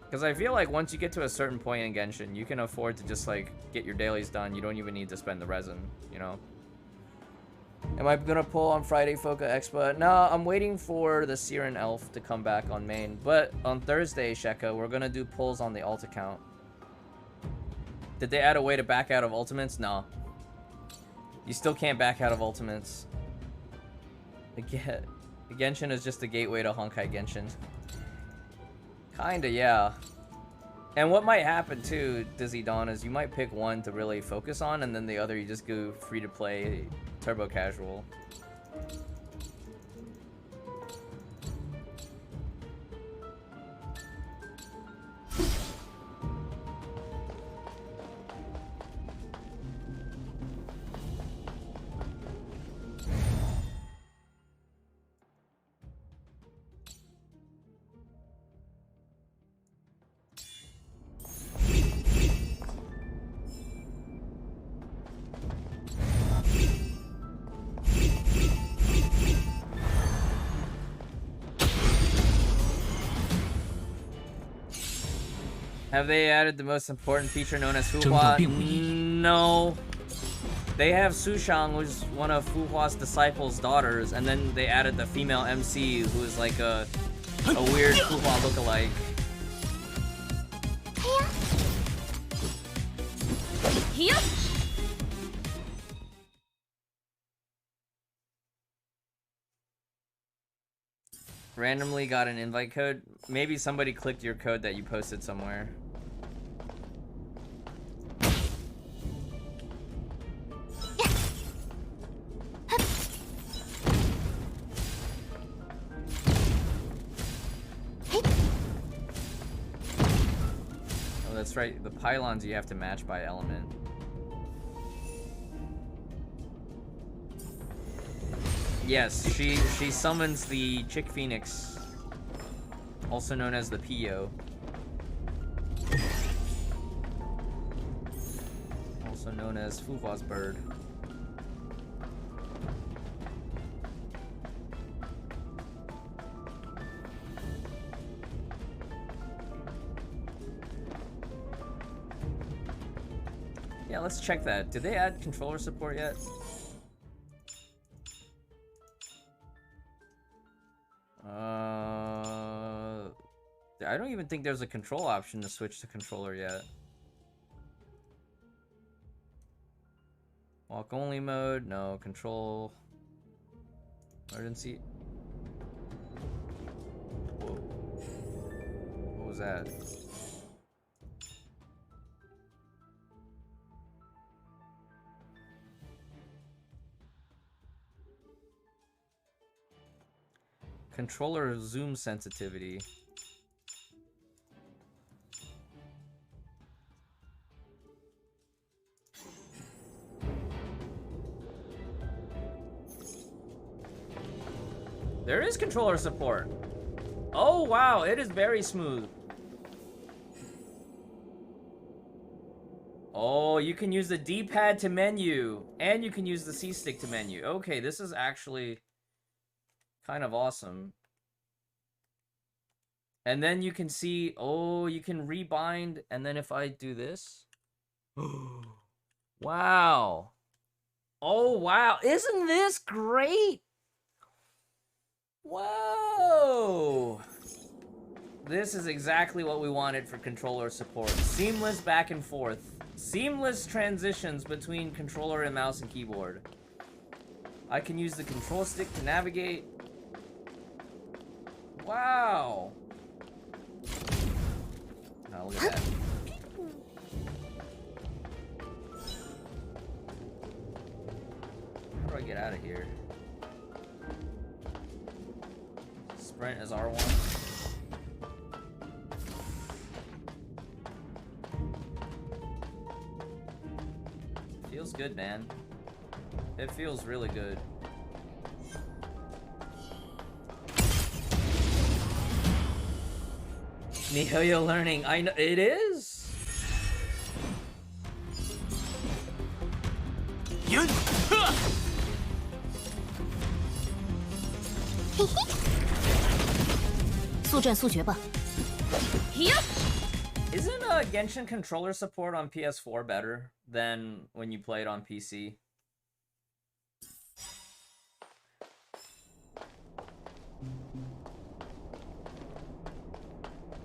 because I feel like once you get to a certain point in Genshin, you can afford to just like get your dailies done. You don't even need to spend the resin, you know. Am I gonna pull on Friday Foca Expo? No, I'm waiting for the Siren Elf to come back on main, but on Thursday, Sheka, we're gonna do pulls on the alt account. Did they add a way to back out of ultimates? No. You still can't back out of ultimates. Again, Genshin is just a gateway to Honkai Genshin. Kinda, yeah. And what might happen too, Dizzy Dawn, is you might pick one to really focus on, and then the other you just go free to play turbo casual. Have they added the most important feature known as Fuhua? No. They have Sushang, who's one of Fuhua's disciples' daughters, and then they added the female MC, who is like a weird Fuhua lookalike. Randomly got an invite code. Maybe somebody clicked your code that you posted somewhere. Oh, that's right. The pylons you have to match by element. Yes, she summons the Chick Phoenix, also known as the Pio. Also known as Fuwa's bird. Yeah, let's check that. Did they add controller support yet? I don't even think there's a control option to switch to controller yet. Walk only mode, no. Control. Emergency. Whoa. What was that? Controller zoom sensitivity. There is controller support. Oh wow, it is very smooth. Oh, you can use the D-pad to menu, and you can use the C-stick to menu. Okay, this is actually kind of awesome. And then you can see, oh, you can rebind, and then if I do this, wow. Oh wow, isn't this great? Whoa! This is exactly what we wanted for controller support. Seamless back and forth. Seamless transitions between controller and mouse and keyboard. I can use the control stick to navigate. Wow! Now look at that. How do I get out of here? Sprint is R1. Feels good, man. It feels really good. mihoyo learning. I know it is. Isn't Genshin controller support on PS4 better than when you play it on PC?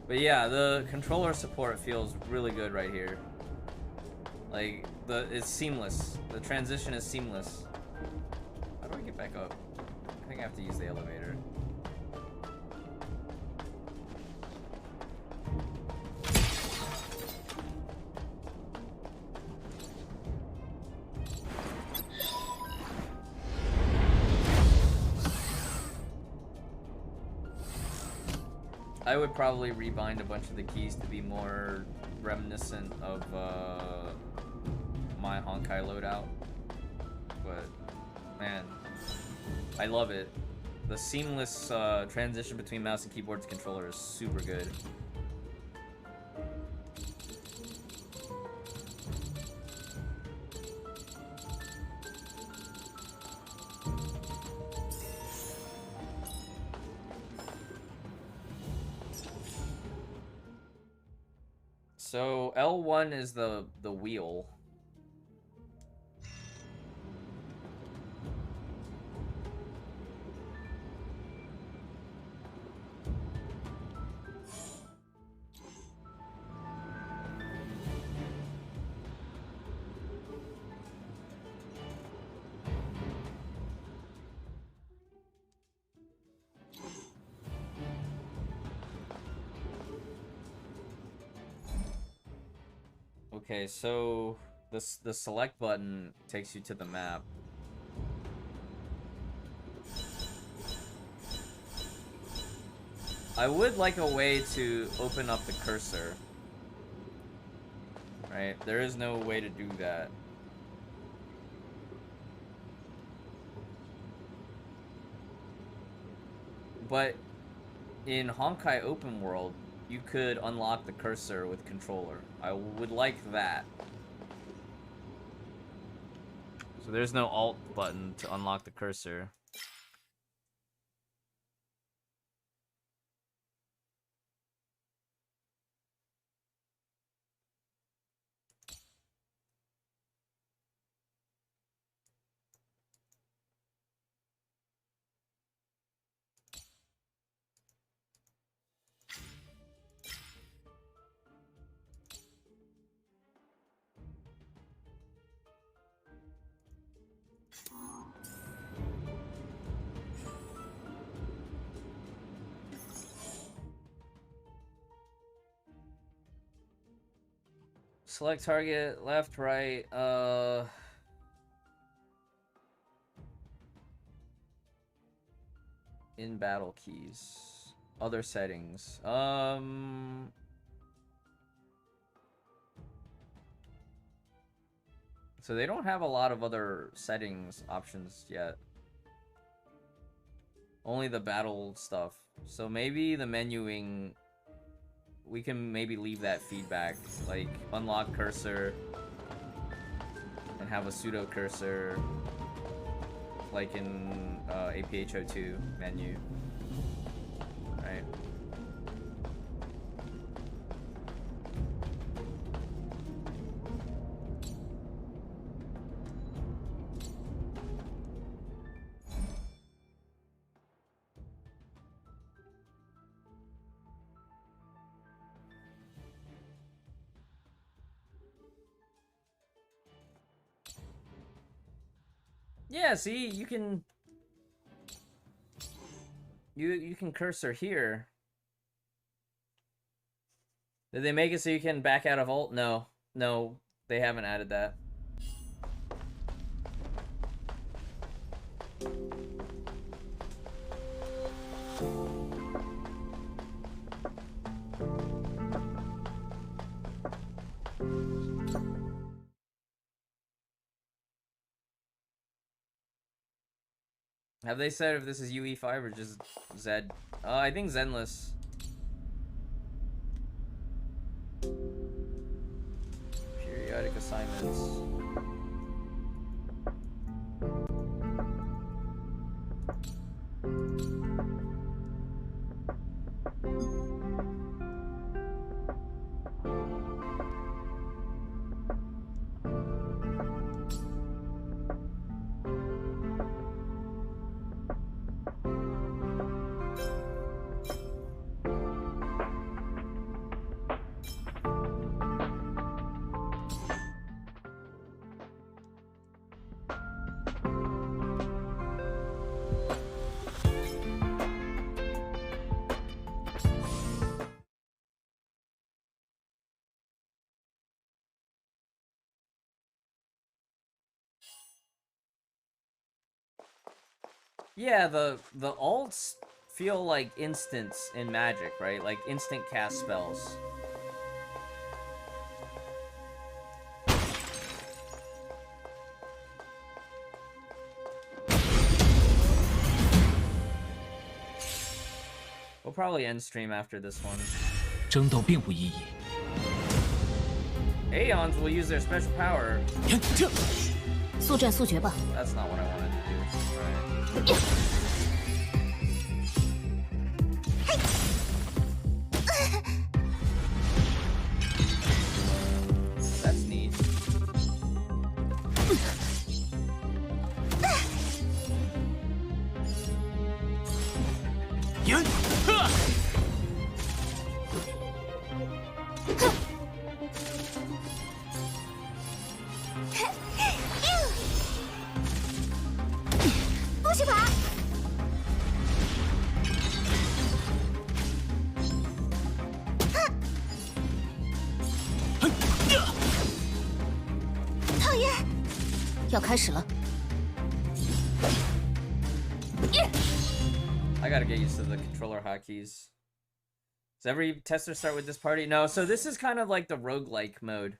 But yeah, the controller support feels really good right here. Like, it's seamless. The transition is seamless. How do I get back up? I think I have to use the elevator. I would probably rebind a bunch of the keys to be more reminiscent of my Honkai loadout. But, man, I love it. The seamless transition between mouse and keyboard to controller is super good. So L1 is the wheel. Okay, so the select button takes you to the map. I would like a way to open up the cursor. Right? There is no way to do that. but in Honkai Open World, you could unlock the cursor with controller. I would like that. So there's no alt button to unlock the cursor. Select target, left, right, in battle keys. Other settings. So they don't have a lot of other settings options yet. Only the battle stuff. So maybe the menuing, we can maybe leave that feedback, like unlock cursor and have a pseudo cursor, like in APHO2 menu, right? Yeah, see, you can cursor here. Did they make it so you can back out of ult? No. No, they haven't added that. Have they said if this is UE5 or just Zed? I think Zenless. Periodic assignments. Yeah, the alts feel like instants in Magic, right? Like instant cast spells. We'll probably end stream after this one. 争斗并不意义。 Aeons will use their special power. 速战速决吧。 That's not what I wanted to do. Alright. That's neat. I gotta get used to the controller hotkeys. Does every tester start with this party? No, so this is kind of like the roguelike mode.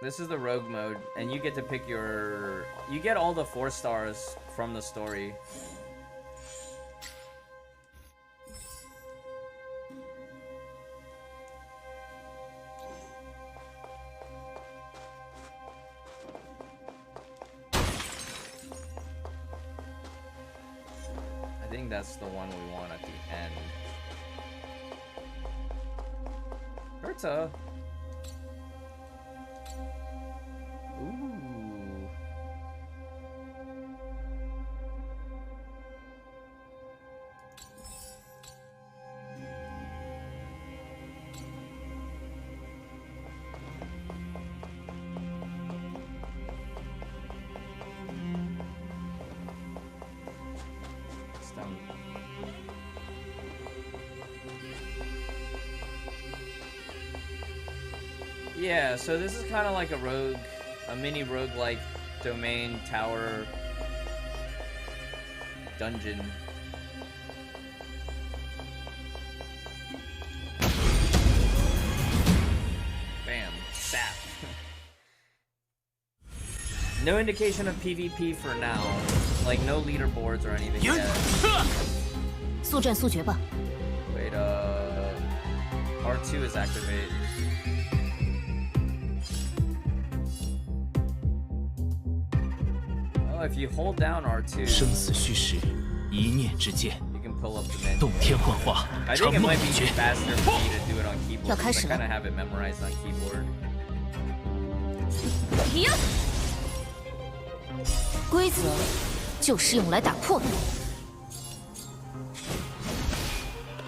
This is the rogue mode, and you get to pick your... You get all the 4 stars from the story. I think that's the one we want at the end. Herta. Ooh. Yeah, so this is kind of like a rogue, a mini rogue-like domain tower dungeon. Bam, sap. No indication of PvP for now, like no leaderboards or anything yet. 速战速决吧。 Wait, R2 is activated. Oh, if you hold down R2, 生死虚实，一念之间。 you can pull up the menu. 洞天幻化， I 长 think it 梦 might 已 be 绝。 faster for me to do it on keyboard. 要开 because 始 I 了。 kind of have it memorized on keyboard. 呀！规则就是用来打破的。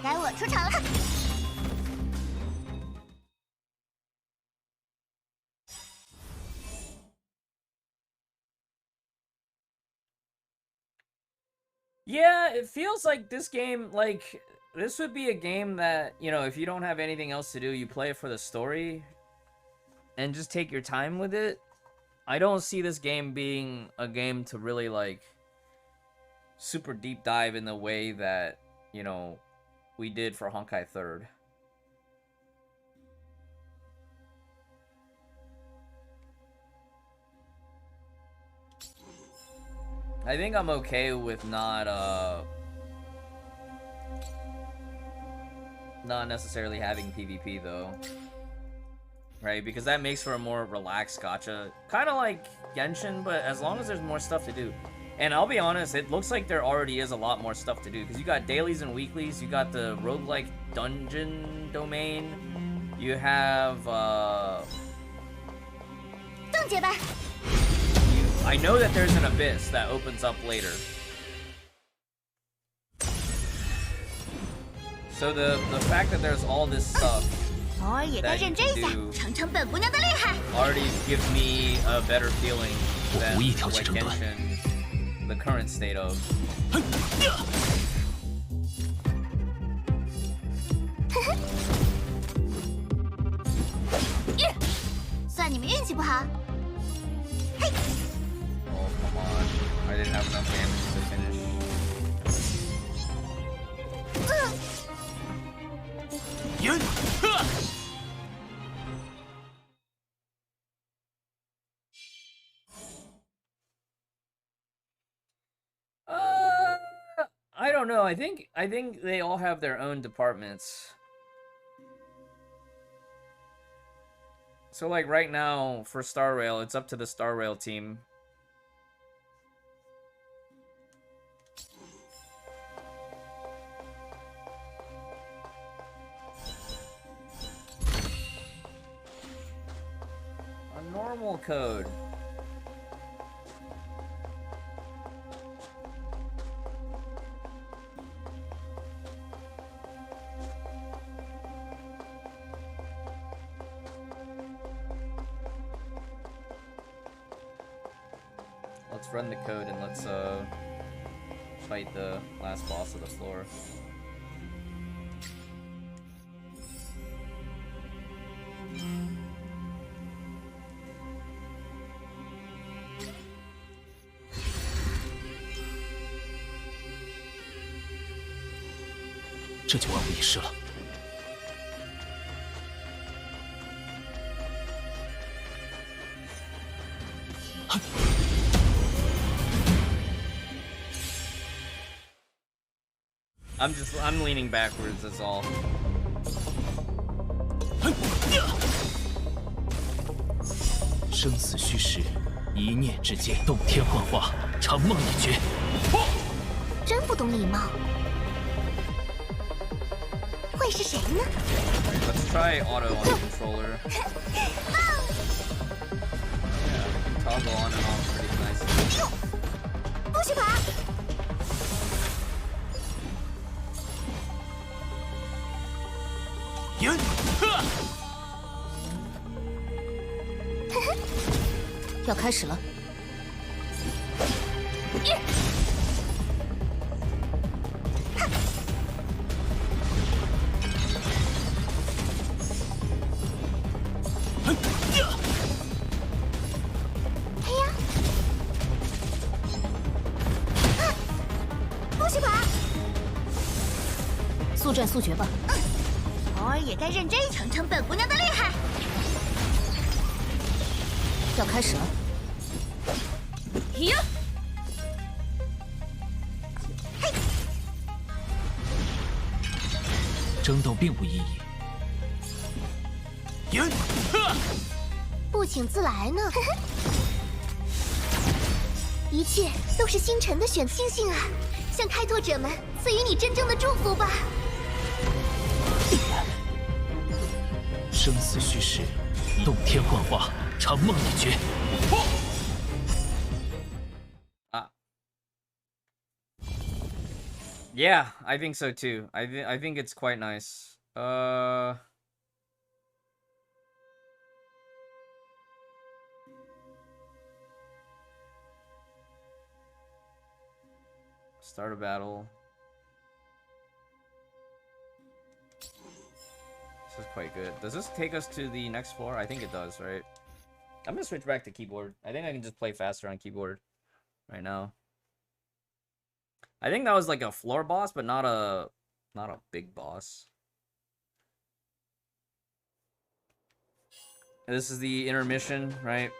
该我出场了。 Yeah, it feels like this game, like, this would be a game that, you know, if you don't have anything else to do, you play it for the story and just take your time with it. I don't see this game being a game to really, like, super deep dive in the way that, you know, we did for Honkai 3rd. I think I'm okay with not necessarily having PvP though. Right? Because that makes for a more relaxed gacha. Kind of like Genshin, but as long as there's more stuff to do. And I'll be honest, it looks like there already is a lot more stuff to do. Because you got dailies and weeklies, you got the roguelike dungeon domain, you have, I know that there's an abyss that opens up later. So the fact that there's all this stuff that you can do already gives me a better feeling than what Genshin, the current state of. 算你们运气不好。 Oh, come on. I didn't have enough damage to finish. I don't know. I think they all have their own departments. So like right now for Star Rail, it's up to the Star Rail team. A normal code. Let's run the code and let's fight the last boss of the floor. This 就万无一失了。 I I'm leaning backwards, that's all. 生死虚实，一念之间，洞天幻化，长梦一绝。真不懂礼貌。会是谁呢 Let's try auto on the controller. Yeah, we can toggle on and off pretty nicely. 不许跑！要开始了。不许跑！速战速决吧。偶尔也该认真尝尝本姑娘的厉害。要开始了。呀！争斗并无意义。不请自来呢。一切都是星辰的选星星啊，向开拓者们赐予你真正的祝福吧。生死虚实，洞天幻化，长梦一绝。Yeah, I think so too. I think it's quite nice. Start a battle. This is quite good. Does this take us to the next floor? I think it does, right? I'm gonna switch back to keyboard. I think I can just play faster on keyboard right now. I think that was like a floor boss, but not a big boss. This is the intermission, right?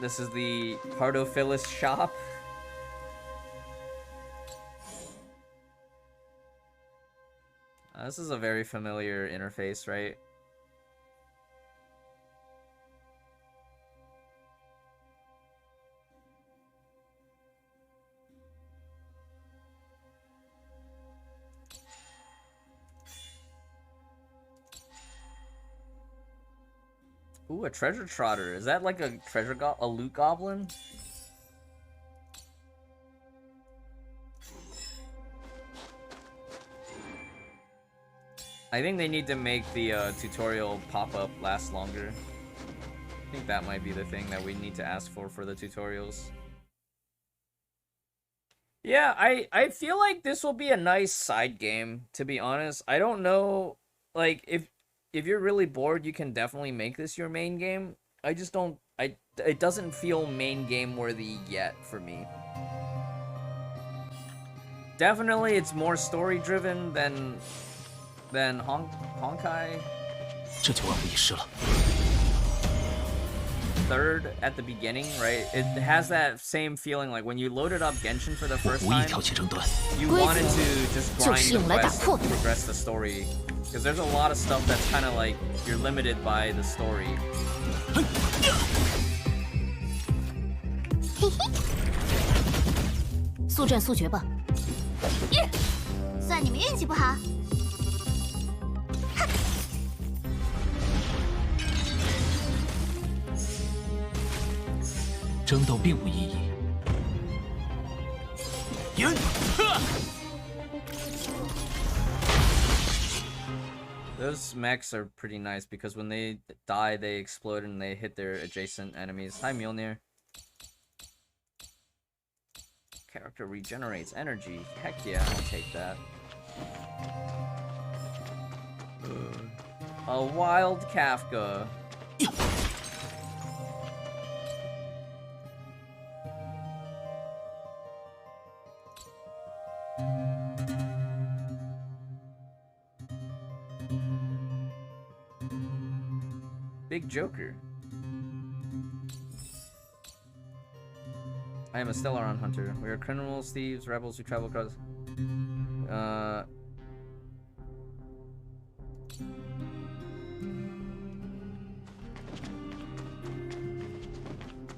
This is the Cardophilus shop. This is a very familiar interface, right? Ooh, a treasure trotter. Is that like a a loot goblin? I think they need to make the tutorial pop-up last longer. I think that might be the thing that we need to ask for the tutorials. Yeah, I feel like this will be a nice side game, to be honest. I don't know, like, if you're really bored, you can definitely make this your main game. I just don't, it doesn't feel main game worthy yet for me. Definitely it's more story driven than Honkai. 这就万无一失了。 Third at the beginning, right? It has that same feeling like when you loaded up Genshin for the first time, you wanted to just grind the quest and progress the story. Because there's a lot of stuff that's kind of like, you're limited by the story. 速战速决吧。算你们运气不好。争斗并无意义。 Those mechs are pretty nice because when they die, they explode and they hit their adjacent enemies. Hi, Mjolnir. Character regenerates energy. Heck yeah, I'll take that. A wild Kafka. Big Joker. I am a Stellaron hunter. We are criminals, thieves, rebels who travel across...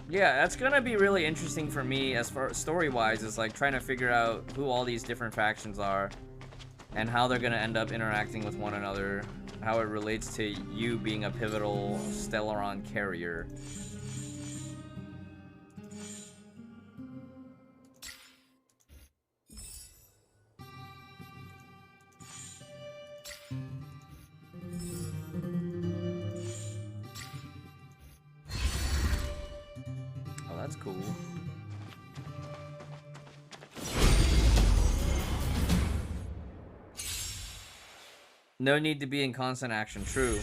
Yeah, that's gonna be really interesting for me as far story-wise, is like trying to figure out who all these different factions are and how they're gonna end up interacting with one another, how it relates to you being a pivotal Stellaron carrier. That's cool. No need to be in constant action. True.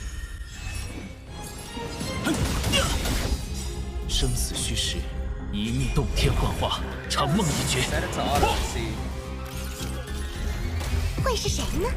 生死虚实，一念动天幻化，长梦一绝。 Set it to auto and see. 会是谁呢？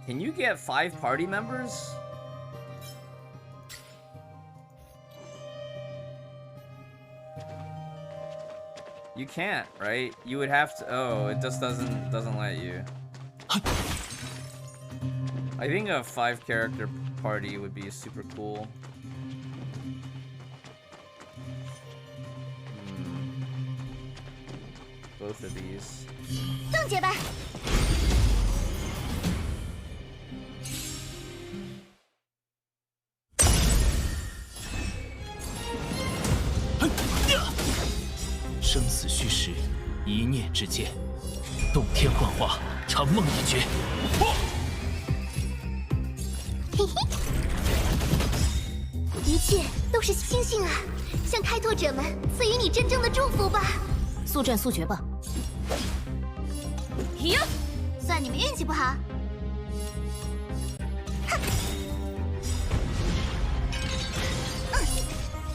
Can you get 5 party members? You can't, right? You would have to. Oh, it just doesn't let you. I think a 5-character party would be super cool. Both of these. 冻结吧。 生死虚实，一念之间，动天幻化，长梦一绝。嘿嘿，一切都是星星啊！向开拓者们赐予你真正的祝福吧！速战速决吧！哟，算你们运气不好。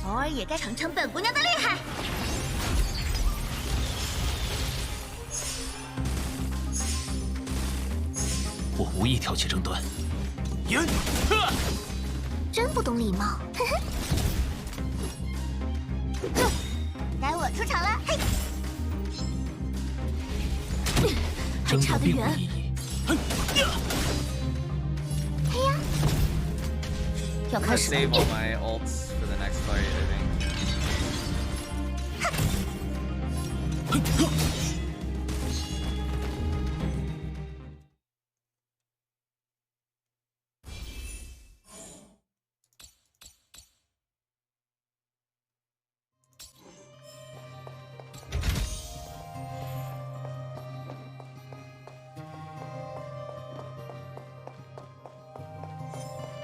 偶尔也该尝尝本姑娘的厉害。 我无意挑起争端。真不懂礼貌。该我出场了，嘿！还差得远。嘿呀！要开始了。 Save all my ults for the next fight, I think.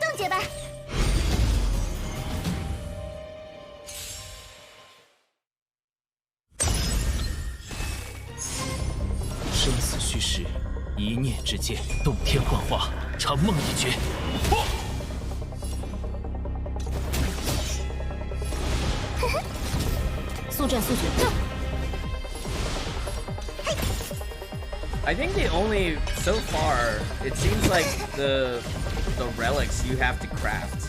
冻结吧。生死虚实，一念之间，动天幻化，长梦一绝。速战速决。 I think the only so far it seems like the relics you have to craft.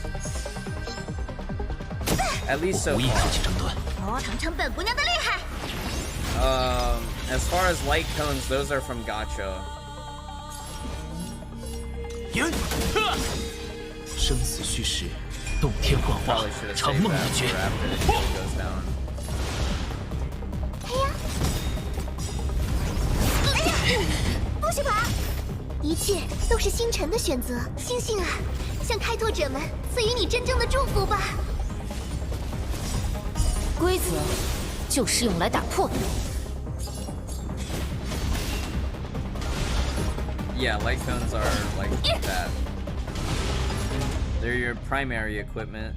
At least so far. 尝尝本姑娘的厉害。 As far as light cones, those are from gacha. 生死虚实，动天幻化， Probably should have 长 saved 梦 that 一绝。 for after the game goes down. 哎呀，不许跑！一切都是星辰的选择，星星啊，向开拓者们赐予你真正的祝福吧。规则就是用来打破的。 Yeah, light cones are like that. They're your primary equipment.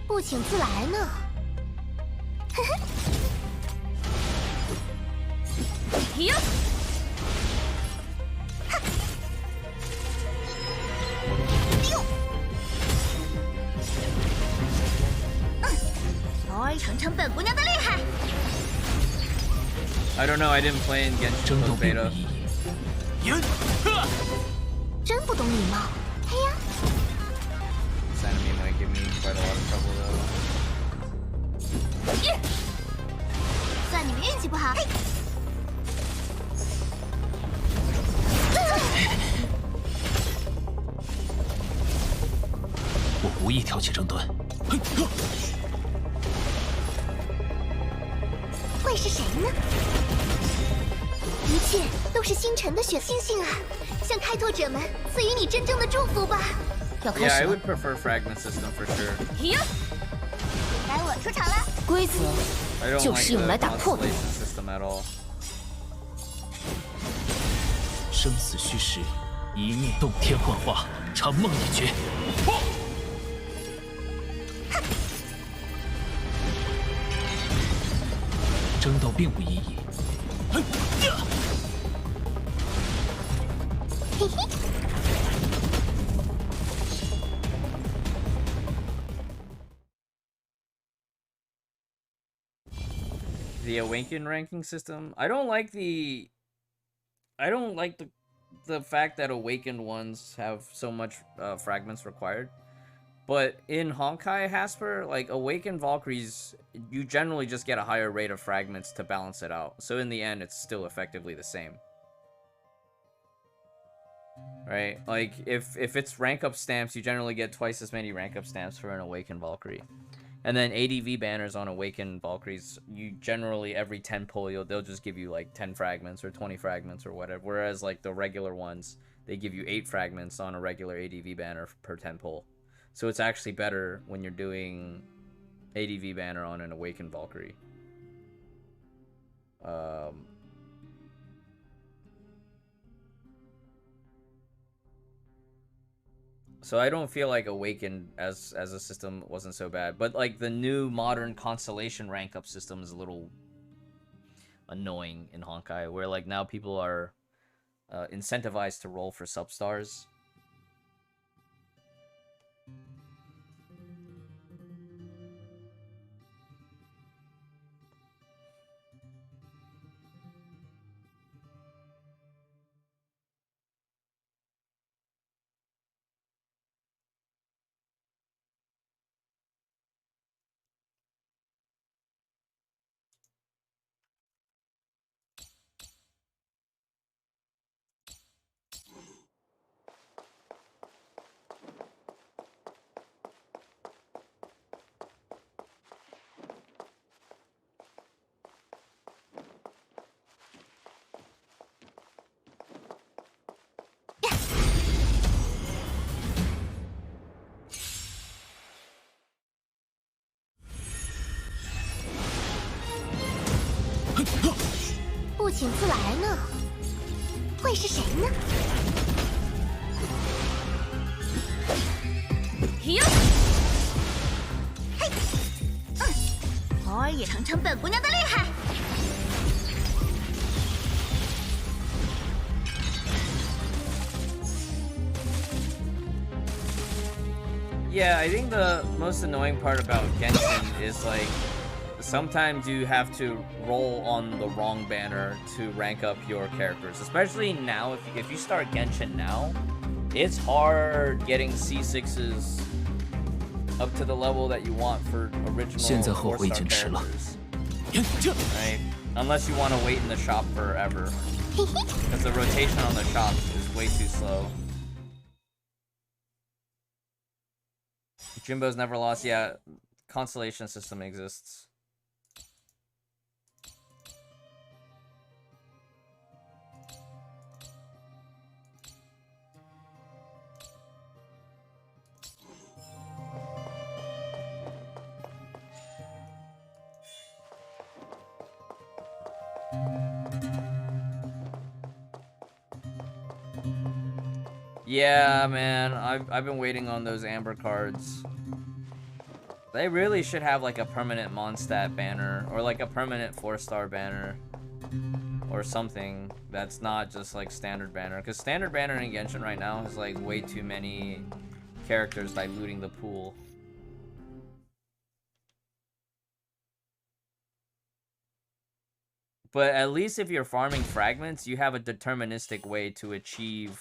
不请自来呢。成本姑娘的厉害。 I don't know, I didn't play in Genshin post beta. 真不懂礼貌。嘿呀， This enemy might give me quite a lot of trouble though. 算你们运气不好。我无意挑起争端。会是谁呢？一切都是星辰的血星星啊！向开拓者们赐予你真正的祝福吧。要开 Yeah, 始 I 了。 would prefer fragment system for sure. 该我出场了。规则 I don't 就 like 是用 the 来打破的。 constellation system at all. 生死虚实，一念动天幻化，长梦已绝。争斗并无意义。嘿嘿， The Awaken ranking system. I don't like the fact that awakened ones have so much fragments required. But in Honkai Hasper, like awakened Valkyries, you generally just get a higher rate of fragments to balance it out. So in the end, it's still effectively the same. Right? Like if it's rank up stamps, you generally get twice as many rank up stamps for an awakened Valkyrie. And then ADV banners on Awakened Valkyries, you generally, every 10 pull, they'll just give you like 10 fragments or 20 fragments or whatever. Whereas like the regular ones, they give you 8 fragments on a regular ADV banner per 10 pull. So it's actually better when you're doing ADV banner on an Awakened Valkyrie. So I don't feel like Awakened as a system wasn't so bad. But like the new modern Constellation rank up system is a little annoying in Honkai, where like now people are incentivized to roll for substars. "不请自来呢？会是谁呢？嘿，偶尔也尝尝本姑娘的厉害。 Yeah, I think the most annoying part about Genshin is like sometimes you have to roll on the wrong banner to rank up your characters. Especially now, if you start Genshin now, it's hard getting C6s up to the level that you want for original 4-star characters. Right? Unless you want to wait in the shop forever. Because the rotation on the shop is way too slow. Jimbo's never lost. Yeah, Constellation system exists. Yeah, man, I've been waiting on those Amber cards. They really should have like a permanent Mondstadt banner or like a permanent 4-star banner or something that's not just like standard banner, because standard banner in Genshin right now has like way too many characters diluting the pool. But at least if you're farming fragments, you have a deterministic way to achieve,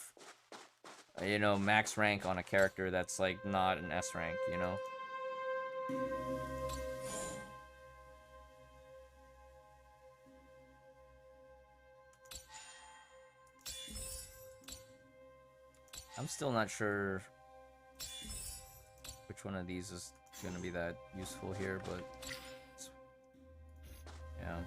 you know, max rank on a character that's like not an S rank, you know? I'm still not sure which one of these is going to be that useful here, but yeah.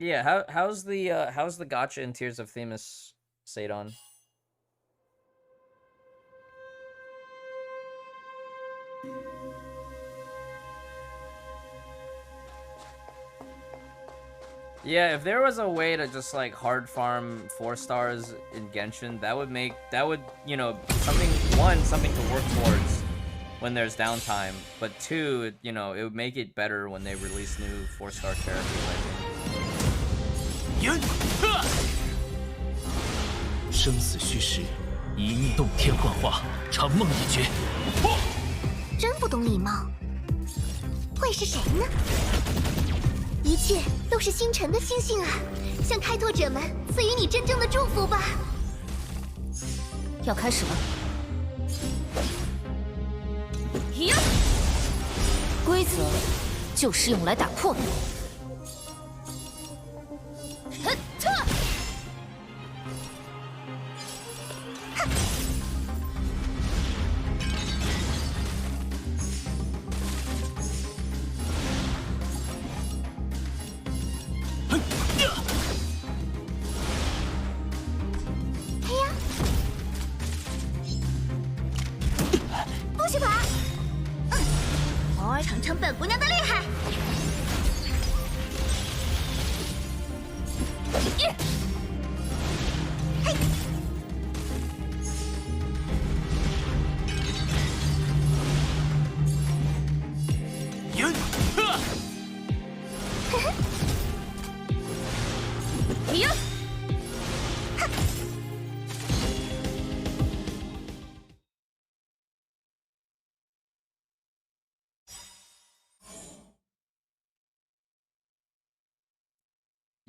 Yeah, how's the gacha in Tears of Themis, Sadon? Yeah, if there was a way to just like hard farm 4 stars in Genshin, that would, you know, something to work towards when there's downtime, but 2, you know, it would make it better when they release new 4-star characters, I think. 生死虚实，一念动天幻化，长梦一绝。真不懂礼貌，会是谁呢？一切都是星辰的星星啊，向开拓者们赐予你真正的祝福吧。要开始了。规则就是用来打破的。 尝尝本姑娘的厉害！嘿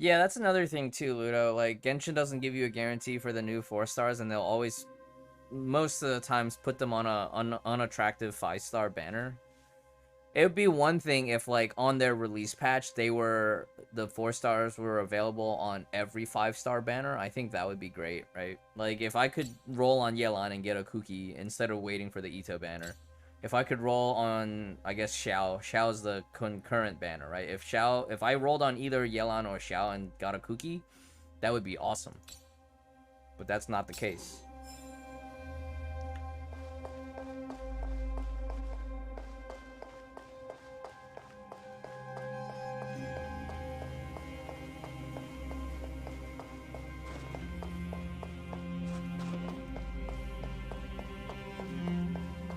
，Yeah, that's another thing too, Ludo. Like, Genshin doesn't give you a guarantee for the new 4 stars, and they'll always, most of the times, put them on a unattractive 5-star banner. It would be one thing if, like, on their release patch, the 4 stars were available on every 5-star banner. I think that would be great, right? Like, if I could roll on Yelan and get a cookie instead of waiting for the Ito banner. If I could roll on, I guess, Xiao's the concurrent banner, right? If I rolled on either Yelan or Xiao and got a cookie, that would be awesome. But that's not the case.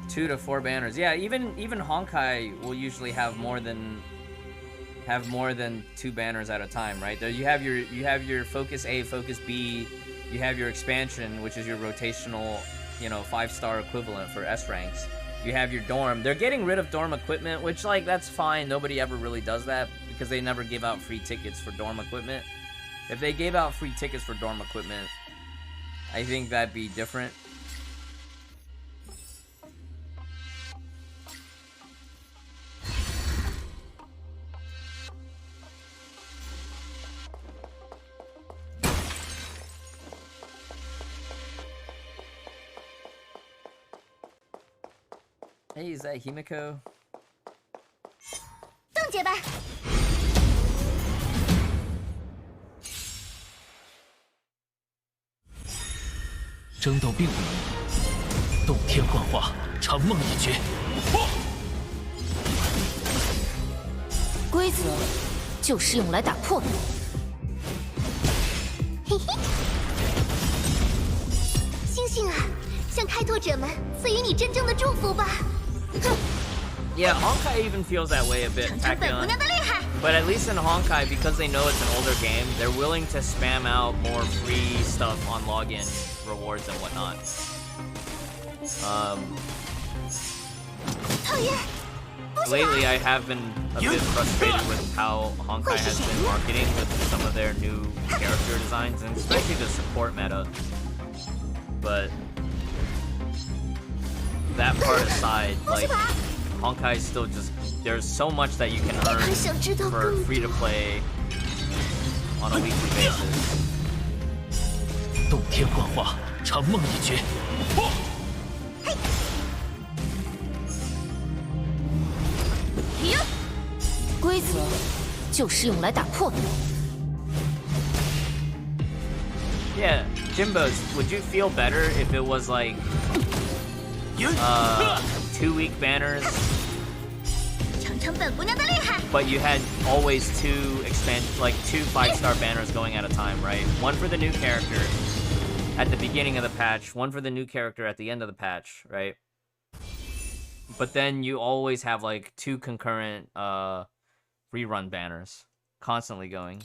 Two to 4 banners. Yeah, even Honkai will usually have more than 2 banners at a time, right? You have your focus A, focus B, you have your expansion, which is your rotational, you know, 5-star equivalent for S ranks. You have your dorm. They're getting rid of dorm equipment, which, like, that's fine. Nobody ever really does that because they never give out free tickets for dorm equipment. If they gave out free tickets for dorm equipment, I think that'd be different. Hey, is that Himeko? 冻结吧。争斗并不容易，动天幻化，长梦一绝。规则就是用来打破的。嘿嘿，星星啊，向开拓者们赐予你真正的祝福吧。哼。 Yeah, Honkai even feels that way a bit, Tachyon. But at least in Honkai, because they know it's an older game, they're willing to spam out more free stuff on login rewards and whatnot. Lately, I have been a bit frustrated with how Honkai has been marketing with some of their new character designs, and especially the support meta. But that part aside, like, Honkai is still just... There's so much that you can earn for free-to-play on a weekly basis. 洞天幻化，长梦一绝。规则就是用来打破的。 Yeah, Jimbos, would you feel better if it was like 2-week banners, but you had always two 5-star banners going at a time, right? One for the new character at the beginning of the patch, one for the new character at the end of the patch, right? But then you always have like 2 concurrent rerun banners constantly going.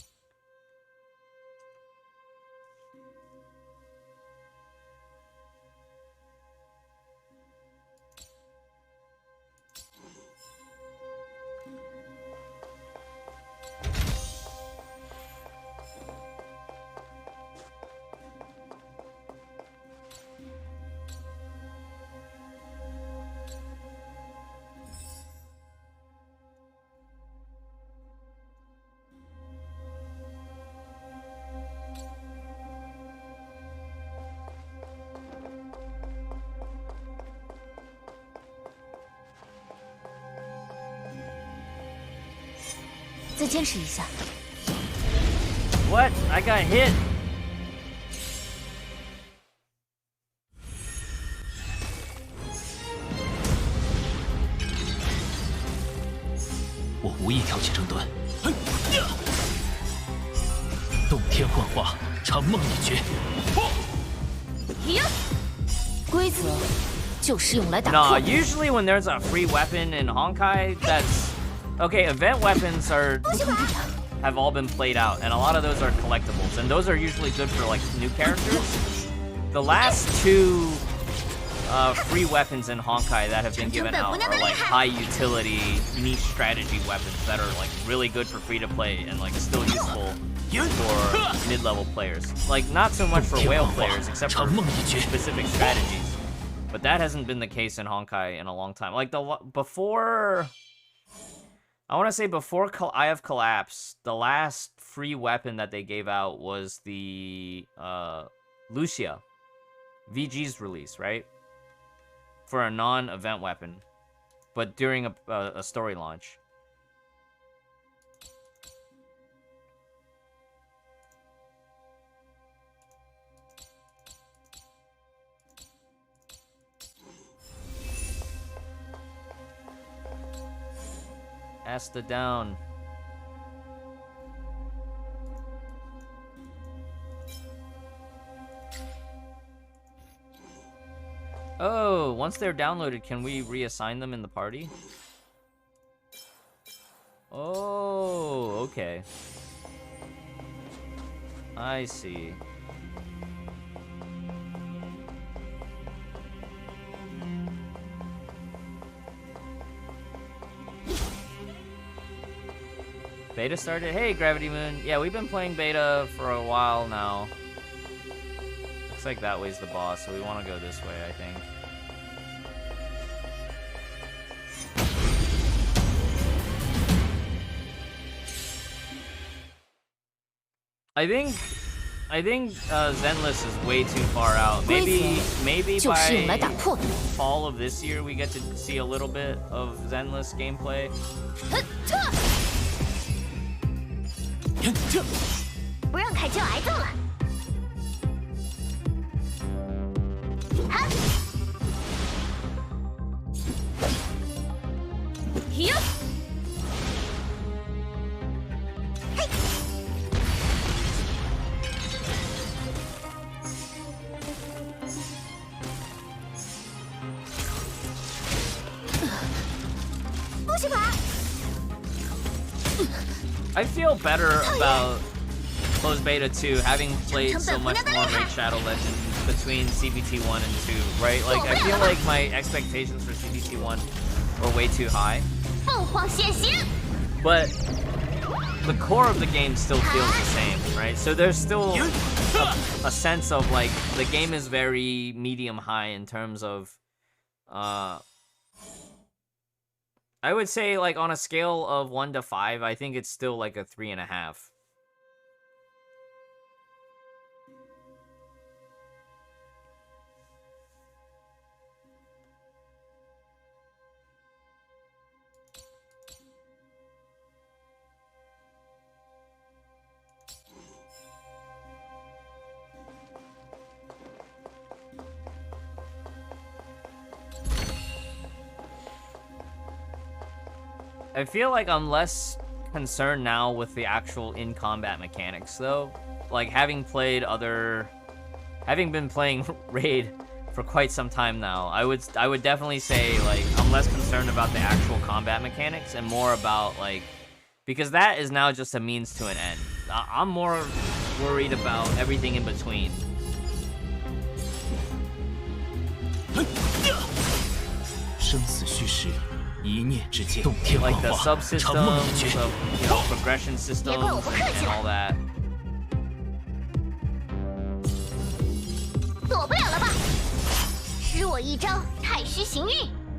What? I got hit. 我无意挑起争端。洞天幻化，长梦一绝。规则就是用来打破。 Nah, usually when there's a free weapon in Honkai, that's okay. Event weapons have all been played out, and a lot of those are collectibles, and those are usually good for like new characters. The last 2 free weapons in Honkai that have been given out are like high utility niche strategy weapons that are like really good for free to play and like still useful for mid-level players. Like not so much for whale players except for specific strategies. But that hasn't been the case in Honkai in a long time. Like before Eye of Collapse, the last free weapon that they gave out was the Lucia, VG's release, right? For a non-event weapon, but during a story launch. Asta down. Oh, once they're downloaded, can we reassign them in the party? Oh, okay. I see. Beta started? Hey, Gravity Moon. Yeah, we've been playing beta for a while now. Looks like that way's the boss, so we want to go this way, I think. I think Zenless is way too far out. Maybe by fall of this year we get to see a little bit of Zenless gameplay. 不让开就挨揍了。哈！哟！嘿！不许跑！ I feel better about Closed Beta 2, having played so much more Raid Shadow Legends between CBT 1 and 2, right? Like, I feel like my expectations for CBT 1 were way too high. But the core of the game still feels the same, right? So there's still a sense of, like, the game is very medium-high in terms of, I would say, like, on a scale of 1 to 5, I think it's still, like, a 3.5. I feel like I'm less concerned now with the actual in-combat mechanics, though. Like, having been playing Raid for quite some time now, I would definitely say, like, I'm less concerned about the actual combat mechanics and more about, like, because that is now just a means to an end. I'm more worried about everything in between. Like the subsystems of, you know, progression systems and all that.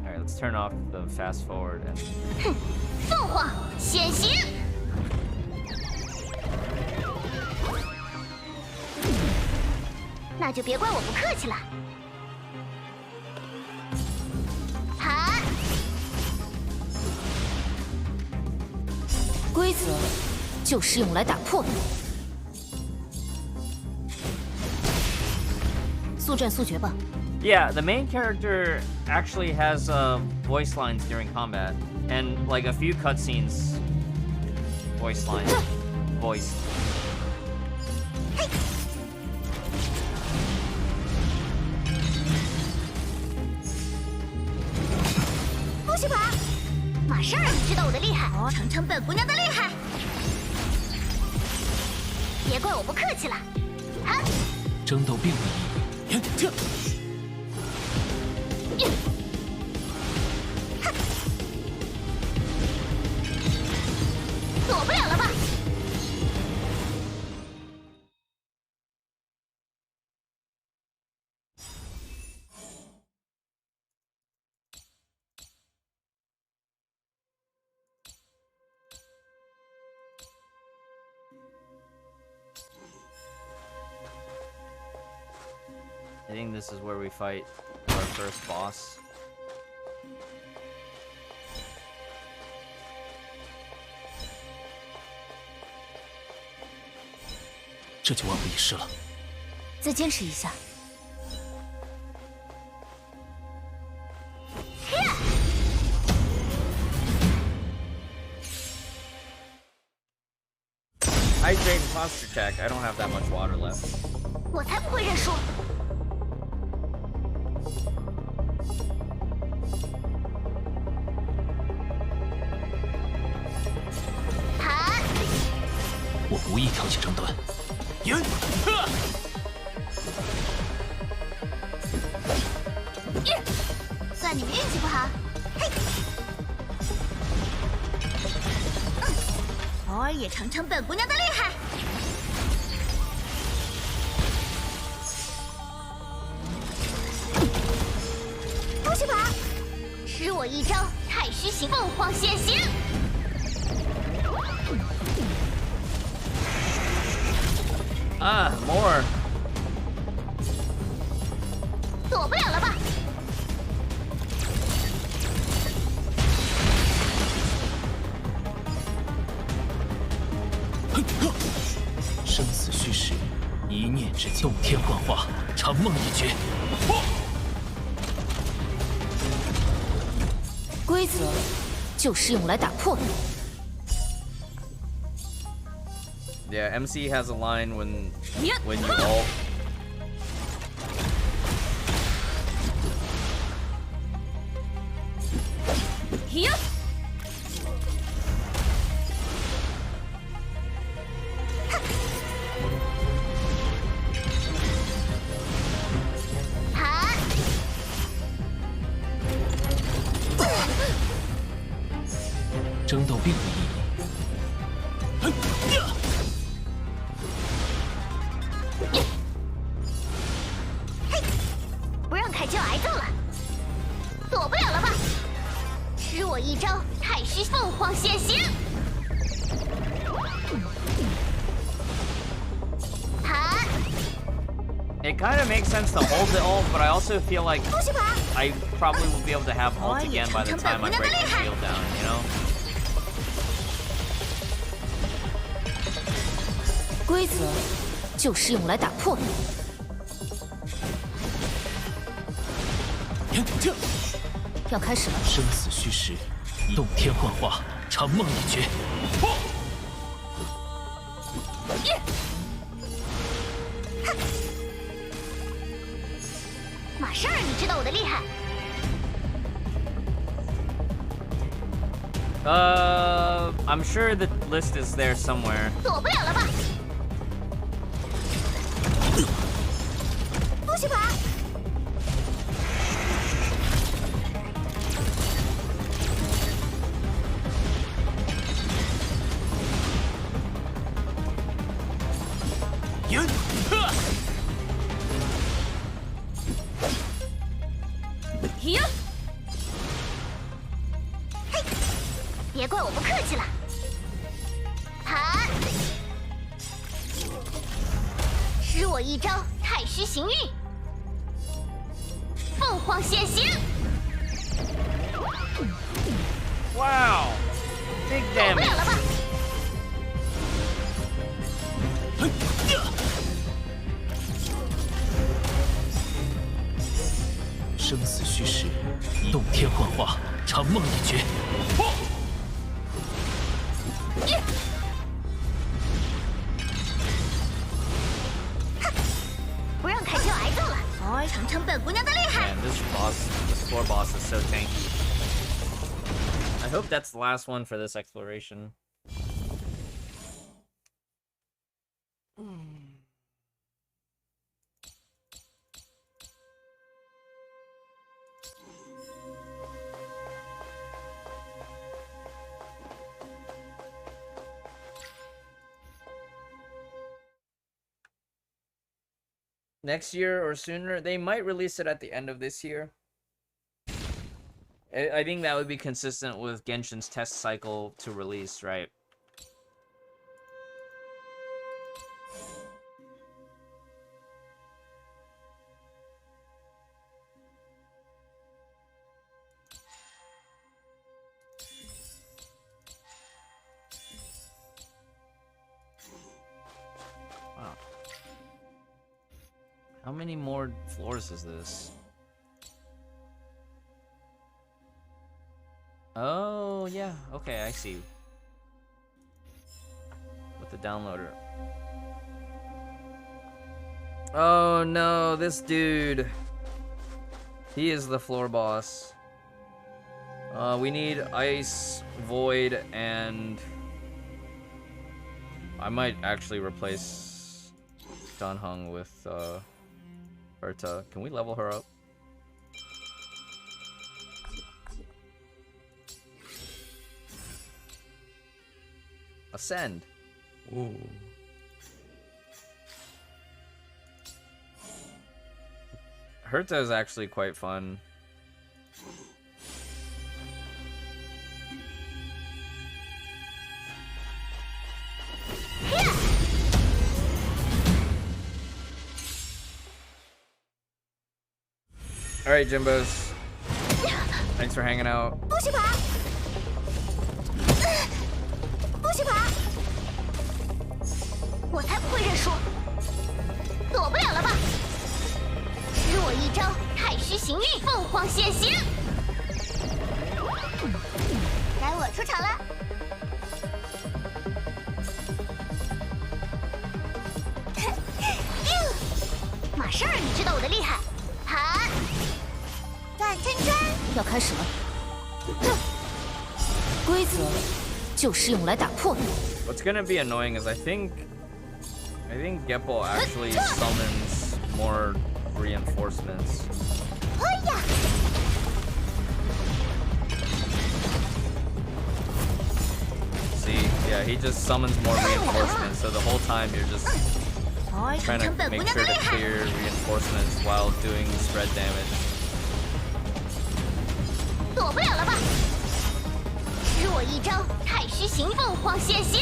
Alright, let's turn off the fast forward and...规则就是用来打破的。速战速决吧。Yeah, the main character actually has voice lines during combat, and like a few cutscenes, voice lines, voice. 不许跑！马上让你知道我的厉害，尝尝本姑娘的厉害。别怪我不客气了。哈！争斗并无意义。躲不了了吧？ I think this is where we fight our first boss. “这就万无一失了。”再坚持一下。Hydrate and posture check. I don't have that much water left. 我才不会认输！弹！我无意挑起争端。算你们运气不好。嘿！偶尔也尝尝本姑娘的厉害。 不许跑！吃我一招太虚形凤凰显形！Ah, more. 躲不了了吧？生死虚实，一念之间，洞天幻化，长梦一绝。 规则就是用来打破的。 Yeah, MC has a line when you ult. Here. 另一意义。不让开就挨揍了，躲不了了吧？吃我一招太虚凤凰显形！弹！ It kind of makes sense to hold the ult, but I also feel like I probably will be able to have ult again by the time I break the shield down, you know? 规则就是用来打破的。要开始了。生死虚实，洞天幻化，长梦一绝。马上让你知道我的厉害。I'm sure the list is there somewhere. 躲不了了吧？不许跑！别怪我不客气了。弹！吃我一招太虚行运，凤凰显形。Wow, big 躲不了 damage. 了吧？生死虚实，洞天幻化，长梦一绝。不让开就挨揍了，尝尝本姑娘的厉害。 Man, this floor boss is so tanky. I hope that's the last one for this exploration. Next year or sooner, they might release it at the end of this year. I think that would be consistent with Genshin's test cycle to release, right? Wow. How many more floors is this? Oh, yeah. Okay, I see. With the downloader. Oh, no. This dude. He is the floor boss. We need ice, void, and... I might actually replace Danheng with, herta. Can we level her up? Ascend. Ooh. Herta is actually quite fun. Alright, Jimbos. Thanks for hanging out. 不许跑！不许跑！我才不会认输！躲不了了吧？吃我一招太虚行运，凤凰显形！该我出场了！马上让你知道我的厉害！弹！转圈圈！要开始了。规则就是用来打破的。 What's gonna be annoying is I think Geppo actually summons more reinforcements. Yeah, he just summons more reinforcements, so the whole time you're just trying to make sure to clear reinforcements while doing spread damage. 躲不了了吧？施我一招太虚形凤凰现形。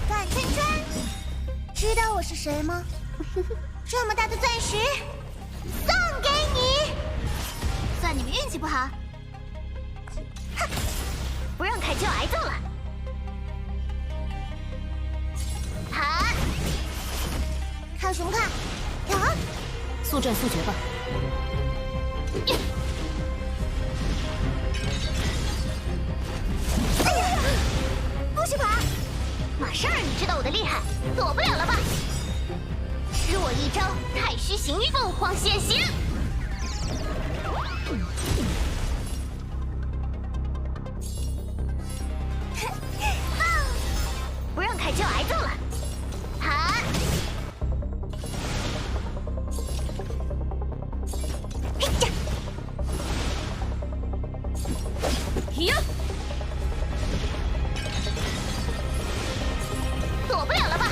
段春春，知道我是谁吗？这么大的钻石，送给你。算你们运气不好。哼，不让开就挨揍了。好，靠熊看，呀，速战速决吧。不许跑！马上让你知道我的厉害，躲不了了吧？施我一招太虚形凤凰现形。不让开就挨揍了。好。嘿呀！嘿呀！躲不了了吧？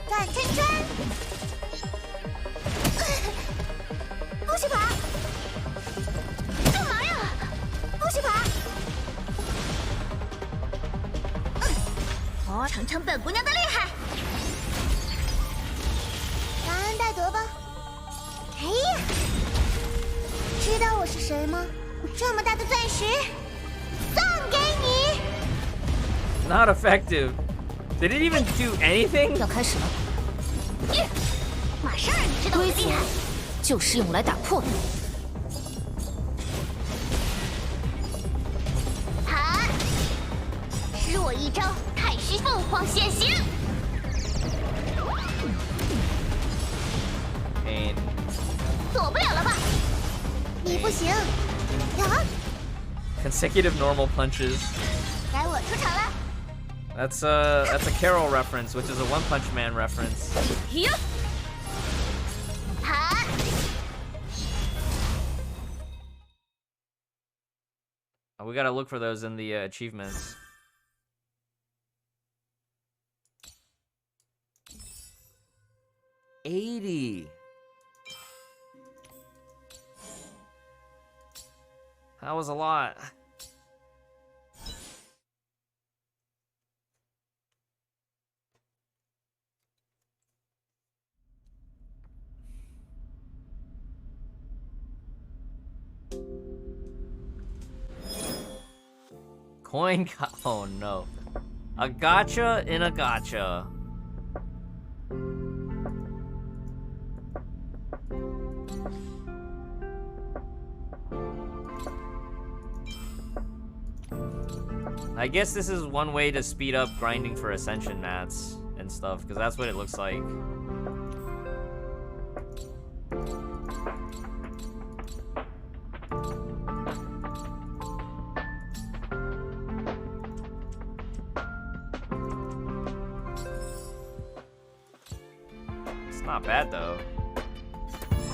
段春春，不许跑！干嘛呀？不许跑！尝尝本姑娘的厉害！感恩戴德吧。哎呀，知道我是谁吗？这么大的钻石，送给你。Not effective. Did it even do anything? 要开始了。马上让你知道我的厉害。就是用来打破的。好，施我一招太虚凤凰现形。躲不了了吧？你不行。呀！ Consecutive normal punches. 该我出场了。That's a Carol reference, which is a One Punch Man reference. 呀！好。We gotta look for those in the achievements. $80. That was a lot. Coin oh no. A gacha in a gacha. I guess this is one way to speed up grinding for ascension mats and stuff, because that's what it looks like. It's not bad though.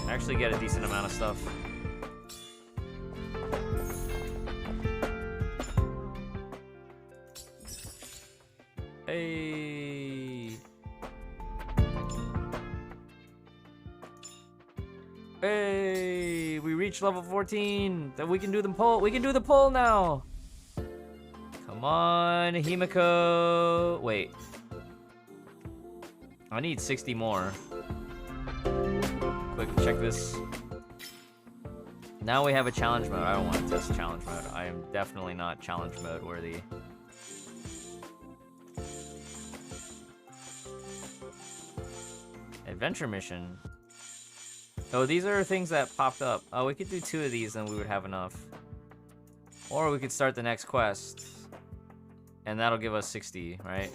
I actually get a decent amount of stuff. Hey. Hey, we reached level 14. Then we can do the pull. We can do the pull now. Come on, Himeko. Wait. I need 60 more. Quick, check this. Now we have a challenge mode. I don't want to test challenge mode. I am definitely not challenge mode worthy. Adventure mission. Oh, these are things that popped up. Oh, we could do 2 of these and we would have enough. Or we could start the next quest. And that'll give us 60, right?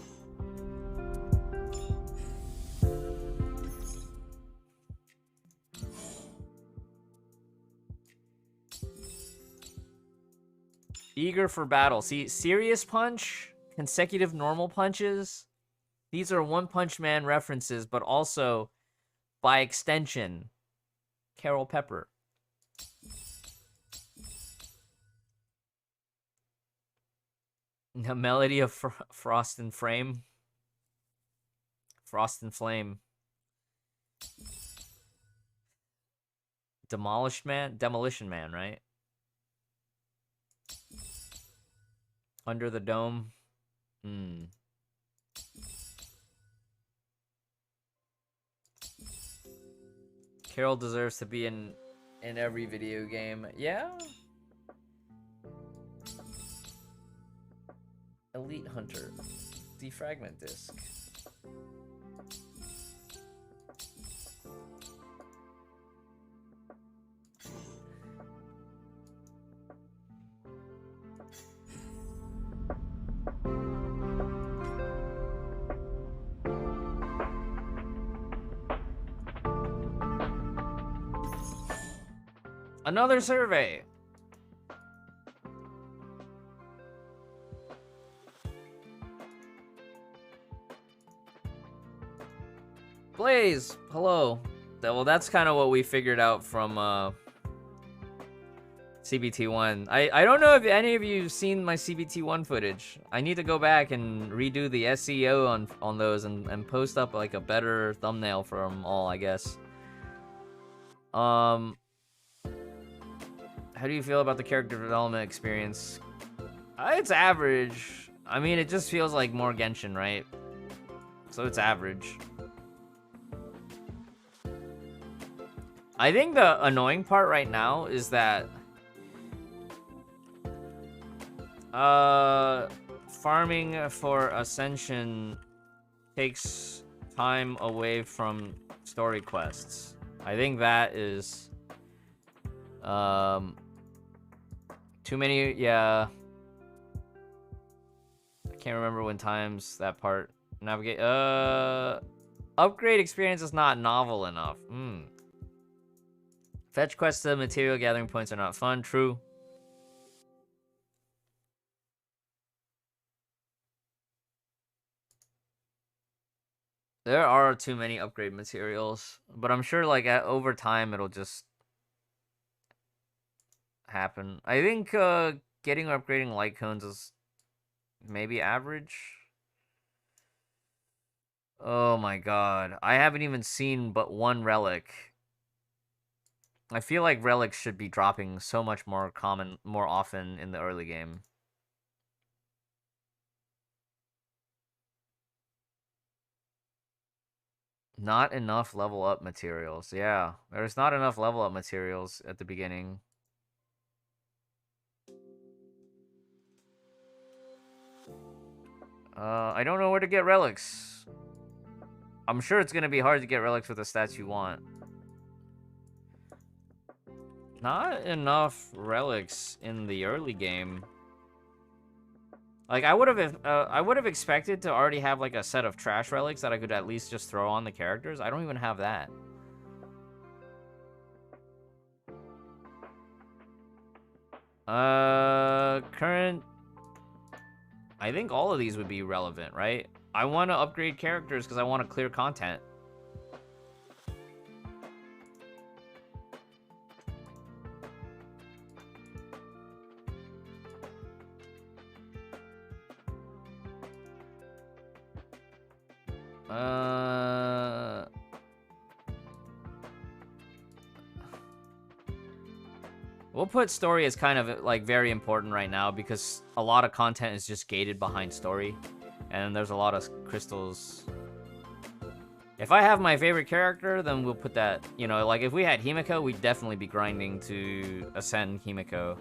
Eager for battle. See, serious punch, consecutive normal punches. These are One Punch Man references, but also, by extension, Carol Pepper. The melody of Frost and Frame. Frost and Flame. Demolition Man, right? Under the Dome. Carol deserves to be in every video game. Yeah. Elite Hunter. Defragment disc. Another survey. Blaze, hello. Well, that's kind of what we figured out from CBT1. I don't know if any of you have seen my CBT1 footage. I need to go back and redo the SEO on those and post up like a better thumbnail for them all, I guess. How do you feel about the character development experience? It's average. I mean, it just feels like more Genshin, right? So it's average. I think the annoying part right now is that farming for Ascension takes time away from story quests. I think that is too many. Yeah, I can't remember when times that part. Navigate. Upgrade experience is not novel enough. Fetch quests and material gathering points are not fun. True. There are too many upgrade materials, but I'm sure like over time it'll just happen. I think getting or upgrading light cones is maybe average. Oh my god, I haven't even seen but one relic. I feel like relics should be dropping so much more often in the early game. Not enough level up materials. Yeah, there's not enough level up materials at the beginning. I don't know where to get relics. I'm sure it's gonna be hard to get relics with the stats you want. Not enough relics in the early game. Like I would have expected to already have like a set of trash relics that I could at least just throw on the characters. I don't even have that. Current. I think all of these would be relevant, right? I want to upgrade characters because I want to clear content. We'll put story as kind of like very important right now because a lot of content is just gated behind story, and there's a lot of crystals. If I have my favorite character, then we'll put that, you know, like if we had Himeko, we'd definitely be grinding to ascend Himeko.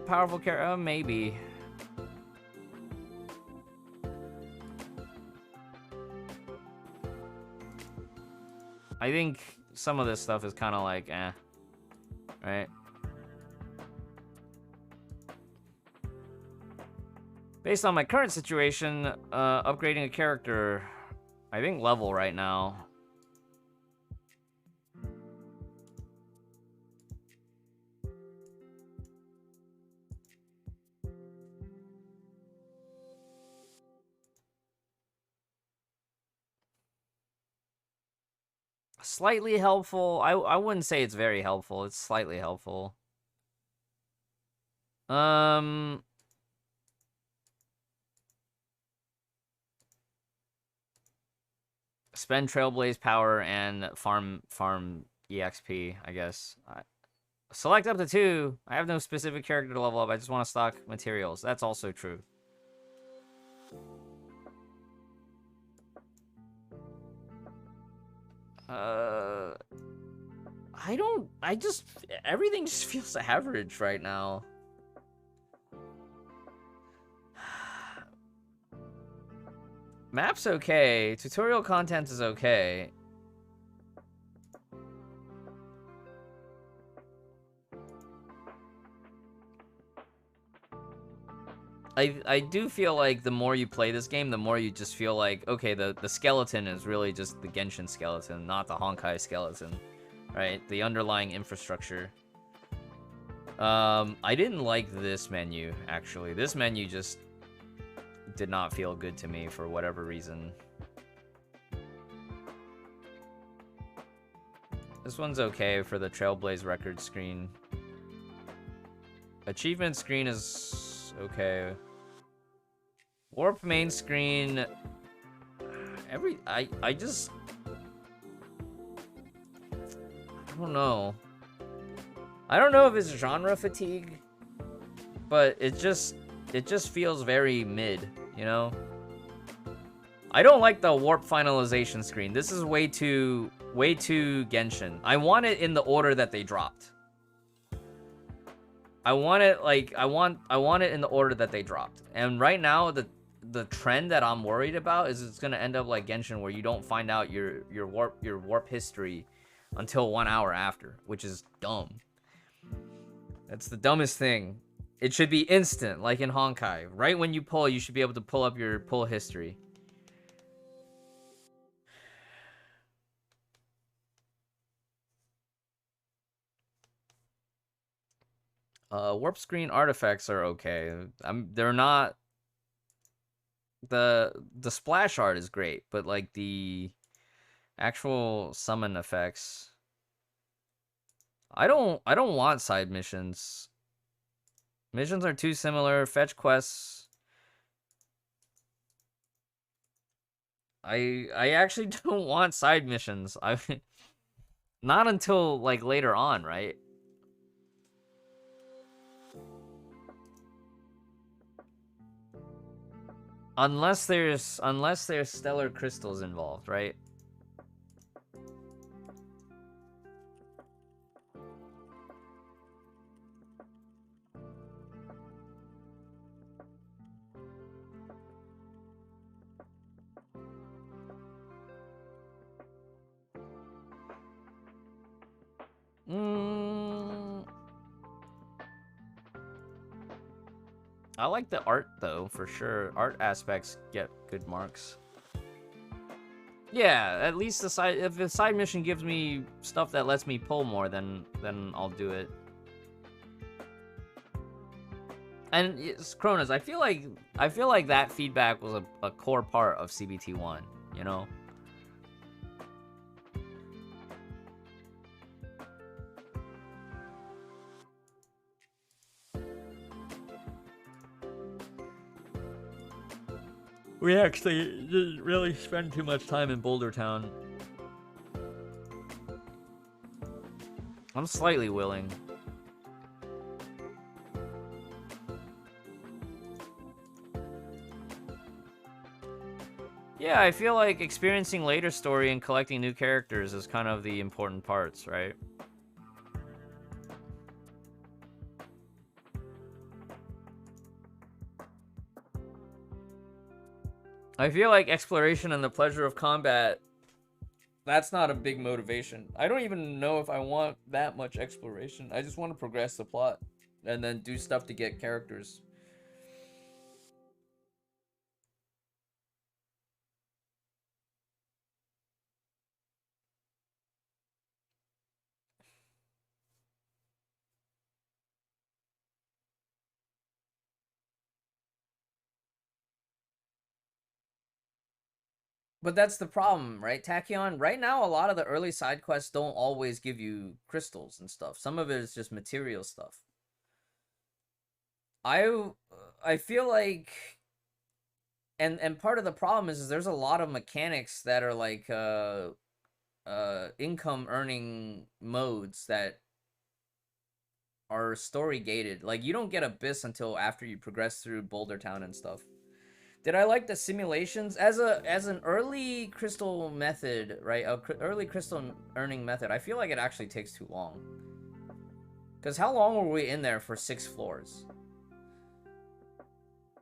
Powerful character, maybe. I think some of this stuff is kind of like, right? Based on my current situation, upgrading a character, I think level right now. Slightly helpful. I wouldn't say it's very helpful. It's slightly helpful. Spend Trailblaze power and farm EXP, I guess. Select up to 2. I have no specific character to level up. I just want to stock materials. That's also true. Everything just feels average right now. Map's okay. Tutorial content is okay. I do feel like the more you play this game, the more you just feel like, okay, the skeleton is really just the Genshin skeleton, not the Honkai skeleton, right? The underlying infrastructure. I didn't like this menu, actually. This menu just did not feel good to me for whatever reason. This one's okay for the Trailblaze record screen. Achievement screen is okay. Warp main screen. I don't know. I don't know if it's genre fatigue, but it just feels very mid, you know? I don't like the warp finalization screen. This is way too Genshin. I want it in the order that they dropped. I want it in the order that they dropped. And right now the trend that I'm worried about is it's going to end up like Genshin, where you don't find out your warp history until 1 hour after, which is dumb. That's the dumbest thing. It should be instant, like in Honkai. Right when you pull, you should be able to pull up your pull history. Warp screen artifacts are okay. They're not. The splash art is great, but like the actual summon effects, I don't want side missions. Missions are too similar. Fetch quests. I actually don't want side missions. Not until like later on, right? Unless there's stellar crystals involved, right? I like the art though, for sure. Art aspects get good marks. Yeah, at least if the side mission gives me stuff that lets me pull more, then I'll do it. And it's Kronos, I feel like that feedback was a core part of CBT1, you know? We actually didn't really spend too much time in Boulder Town. I'm slightly willing. Yeah, I feel like experiencing later story and collecting new characters is kind of the important parts, right? I feel like exploration and the pleasure of combat, that's not a big motivation. I don't even know if I want that much exploration. I just want to progress the plot and then do stuff to get characters. But that's the problem, right, Tachyon? Right now, a lot of the early side quests don't always give you crystals and stuff. Some of it is just material stuff. I feel like, and part of the problem is there's a lot of mechanics that are like income earning modes that are story gated. Like, you don't get Abyss until after you progress through Boulder Town and stuff. Did I like the simulations as an early crystal method, right? Early crystal earning method. I feel like it actually takes too long. Cause how long were we in there for 6 floors?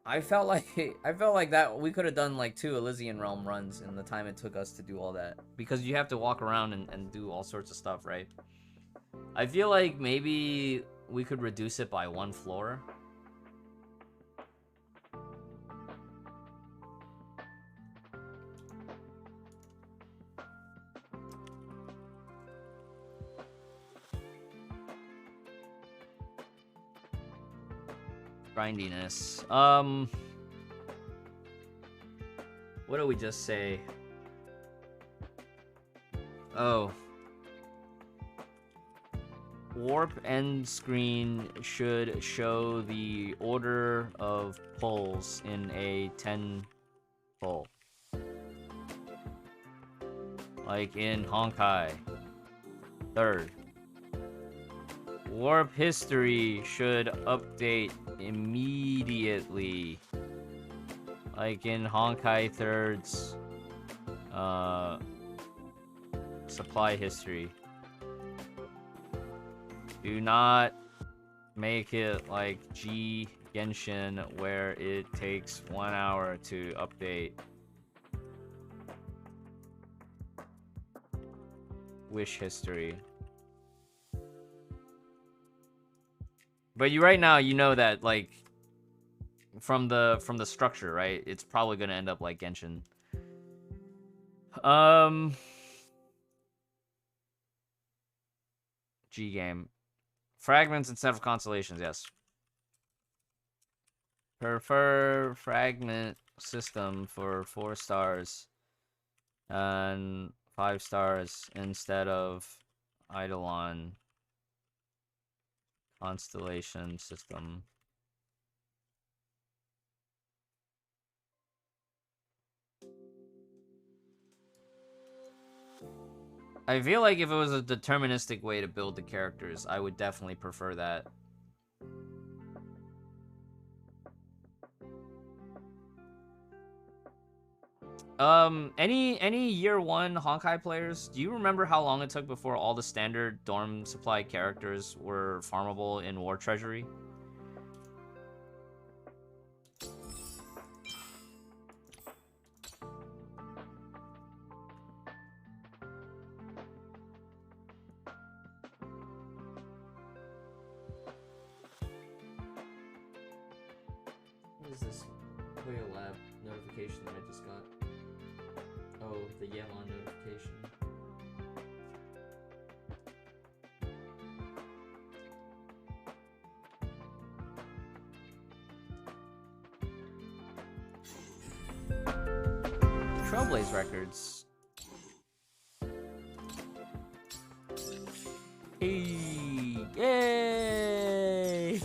I felt like that we could have done like 2 Elysian Realm runs in the time it took us to do all that. Because you have to walk around and do all sorts of stuff, right? I feel like maybe we could reduce it by 1 floor. Grindiness. What do we just say? Oh. Warp end screen should show the order of pulls in a 10 pull. Like in Honkai. 3rd. Warp history should update immediately. Like in Honkai 3rd's supply history. Do not make it like Genshin where it takes 1 hour to update. Wish history. But you right now, you know that like from the structure, right? It's probably gonna end up like Genshin. G game. Fragments instead of constellations, yes. Prefer fragment system for 4 stars and 5 stars instead of Eidolon constellation system. I feel like if it was a deterministic way to build the characters, I would definitely prefer that. Any year 1 Honkai players, do you remember how long it took before all the standard dorm supply characters were farmable in War Treasury? What is this Hoyo Lab notification that I just got? Oh, the Yelon notification. Trailblaze Records. Hey! Yay!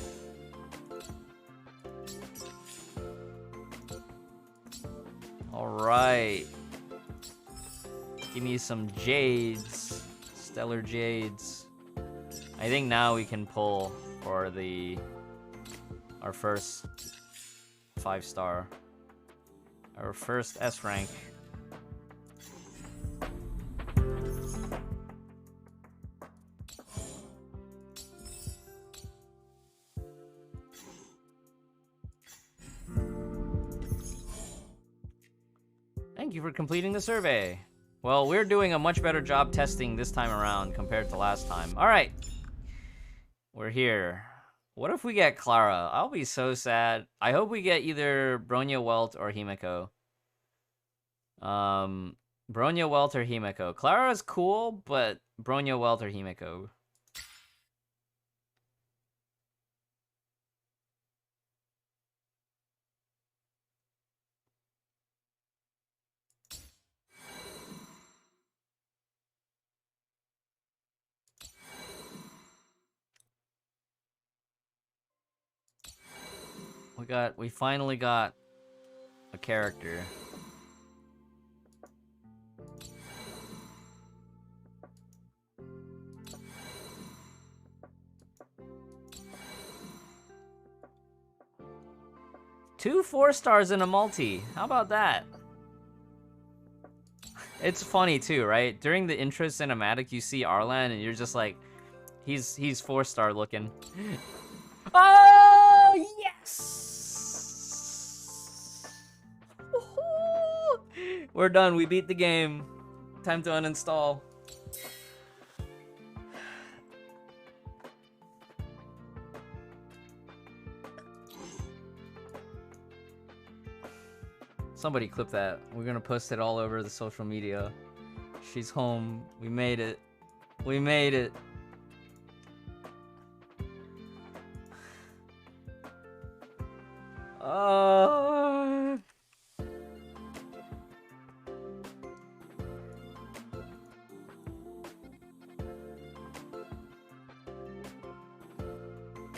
Alright. Give me some jades. Stellar jades. I think now we can pull for our first 5-star. Our first S rank. Thank you for completing the survey. Well, we're doing a much better job testing this time around compared to last time. Alright. We're here. What if we get Clara? I'll be so sad. I hope we get either Bronya Welt or Himeko. Bronya Welt or Himeko. Clara's cool, but Bronya Welt or Himeko. We finally got a character. Two 4-stars in a multi. How about that? It's funny too, right? During the intro cinematic, you see Arlan, and you're just like, he's 4-star looking. Oh yes! Woohoo! We're done. We beat the game. Time to uninstall. Somebody clip that. We're gonna post it all over the social media. She's home. We made it. We made it.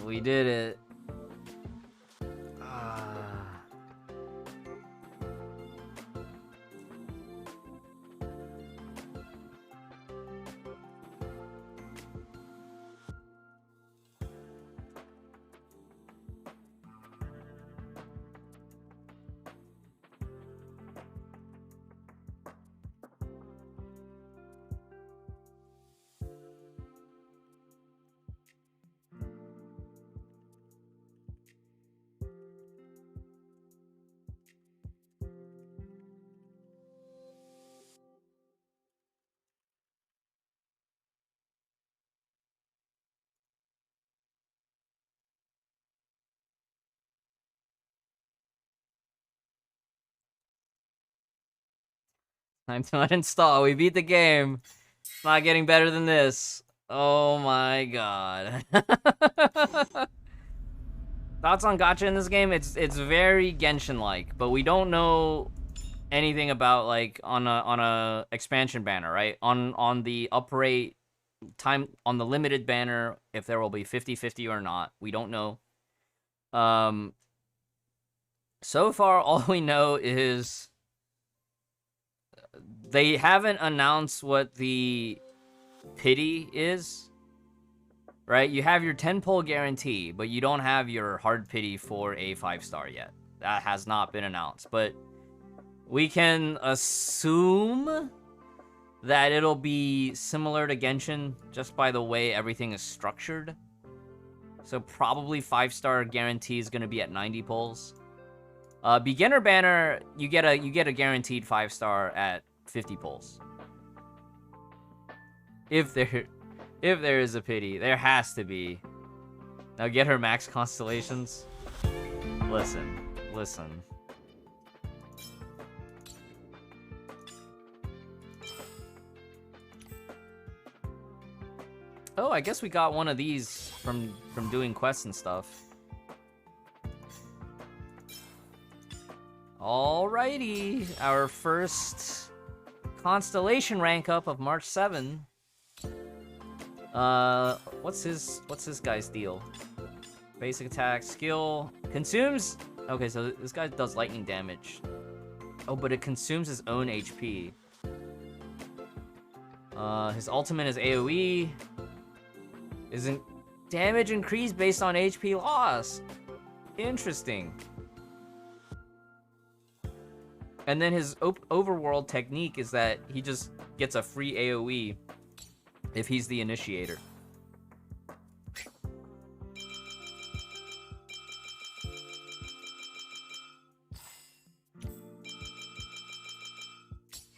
We did it. Time to uninstall. We beat the game. It's not getting better than this. Oh my god. Thoughts on gacha in this game? It's very Genshin-like, but we don't know anything about like on a expansion banner, right? On the uprate time on the limited banner, if there will be 50-50 or not, we don't know. So far, all we know is they haven't announced what the pity is, right? You have your 10-pull guarantee, but you don't have your hard pity for a 5-star yet. That has not been announced, but we can assume that it'll be similar to Genshin just by the way everything is structured. So probably 5-star guarantee is going to be at 90 pulls. Beginner banner, you get a guaranteed 5-star at 50 pulls. If there is a pity, there has to be. Now get her max constellations. Listen. Oh, I guess we got one of these from doing quests and stuff. Alrighty, our first constellation rank up of March 7. What's his guy's deal? Basic attack, skill, consumes. Okay, so this guy does lightning damage. Oh, but it consumes his own HP. His ultimate is AoE. Isn't damage increased based on HP loss? Interesting. And then his overworld technique is that he just gets a free AoE if he's the initiator.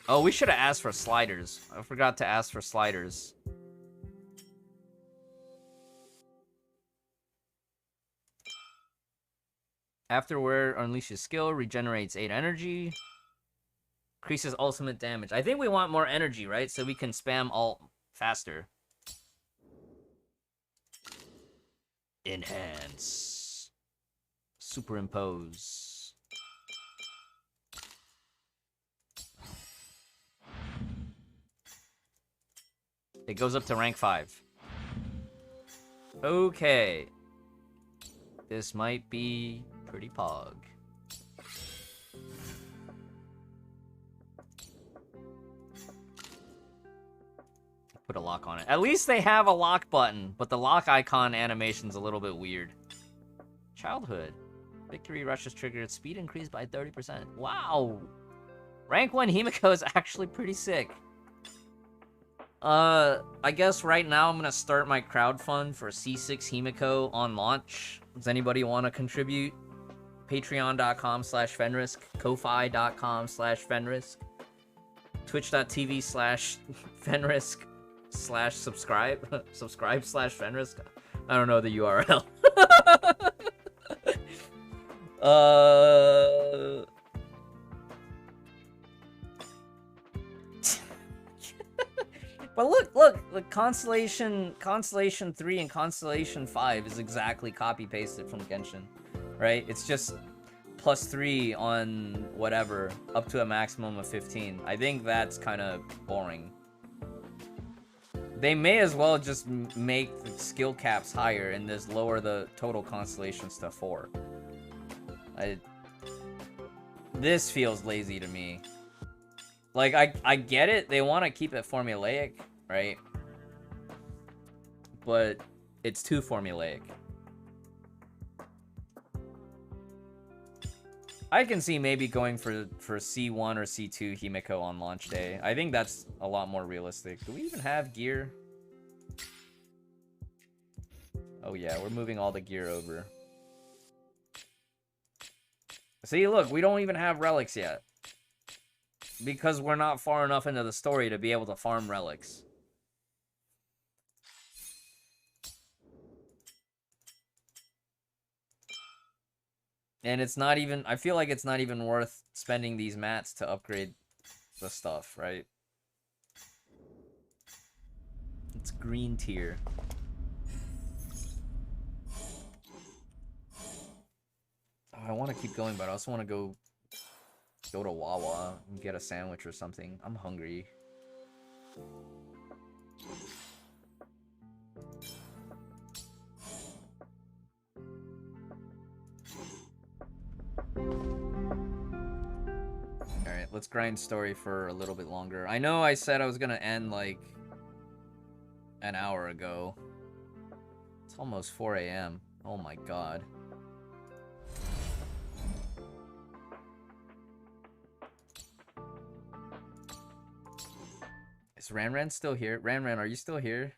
Oh, we should have asked for sliders. I forgot to ask for sliders. Afterward, unleashes skill, regenerates 8 energy. Increases ultimate damage. I think we want more energy, right? So we can spam alt faster. Enhance. Superimpose. It goes up to rank 5. Okay. This might be Pretty pug. Put a lock on it. At least they have a lock button, but the lock icon animation's a little bit weird. Childhood. Victory rushes triggered. Speed increased by 30%. Wow! Rank 1 Himeko is actually pretty sick. I guess right now I'm gonna start my crowdfund for C6 Himeko on launch. Does anybody want to contribute? Patreon.com/Fenrisk, Ko-Fi.com/Fenrisk, Twitch.tv/Fenrisk/subscribe, subscribe/Fenrisk. I don't know the URL. But look, the Constellation 3 and Constellation 5 is exactly copy-pasted from Genshin, right? It's just +3 on whatever, up to a maximum of 15. I think that's kind of boring. They may as well just make the skill caps higher and just lower the total Constellations to 4. This feels lazy to me. Like, I get it, they want to keep it formulaic, right? But it's too formulaic. I can see maybe going for C1 or C2 Himeko on launch day. I think that's a lot more realistic. Do we even have gear? Oh yeah, we're moving all the gear over. See, look, we don't even have relics yet. Because we're not far enough into the story to be able to farm relics. And it's not even, I feel like it's not even worth spending these mats to upgrade the stuff, right? It's green tier. Oh, I want to keep going, but I also want to go to Wawa and get a sandwich or something. I'm hungry. Alright, let's grind story for a little bit longer. I know I said I was gonna end like an hour ago. It's almost 4 a.m. Oh my god. Is Ranran still here? Ranran, are you still here?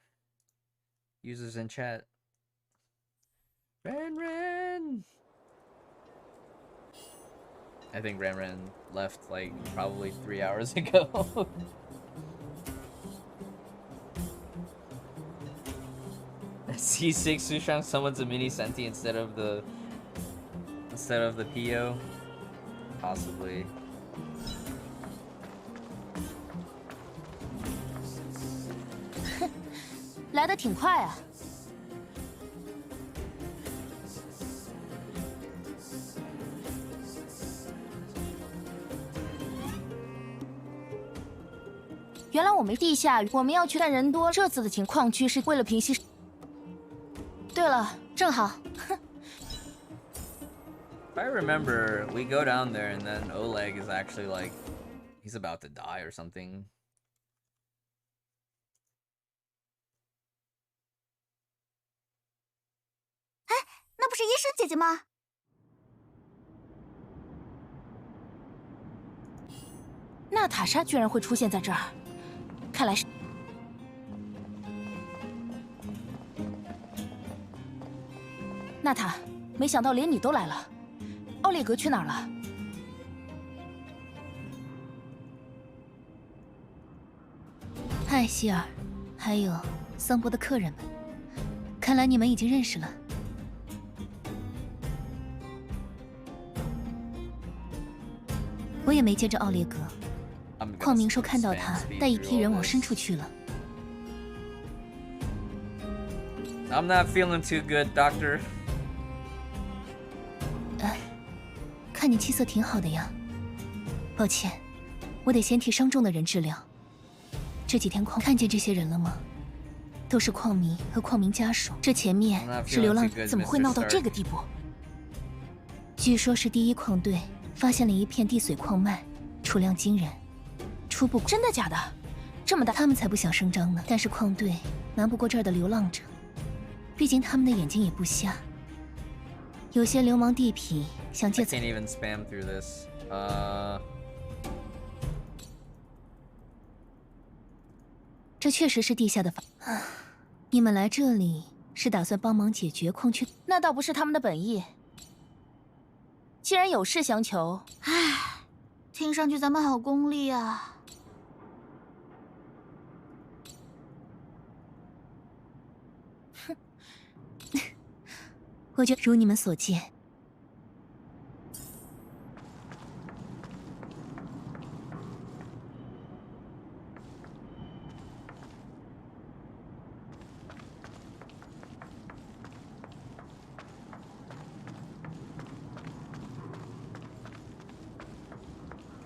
Users in chat. Ranran! I think Ranran left like probably 3 hours ago. C6 Sushan summons a mini Senti instead of the PO. Possibly. 来得挺快啊！原来我们地下，我们要去看人多。这次的情况区是为了平息。对了，正好。If I remember, we go down there and then Oleg is actually like, he's about to die or something. 那不是医生姐姐吗？娜塔莎居然会出现在这儿，看来是……娜塔，没想到连你都来了。奥列格去哪儿了？嗨，希尔，还有桑博的客人们，看来你们已经认识了。 我也没见着奥列格。邝明说看到他带一批人往深处去了。I'm not feeling too good, Doctor. 看你气色挺好的呀。抱歉，我得先替伤重的人治疗。这几天看见这些人了吗？都是矿迷和矿民家属。这前面是流浪，怎么会闹到这个地步？据说是第一矿队发现了一片地髓矿脉，储量惊人。初步真的假的？这么大，他们才不想声张呢。但是矿队瞒不过这儿的流浪者，毕竟他们的眼睛也不瞎。有些流氓地痞想借此。 Can't even spam through this. 这确实是地下的法。你们来这里是打算帮忙解决矿区？那倒不是他们的本意。既然有事相求，唉，听上去咱们好功利啊。哼，我觉如你们所见。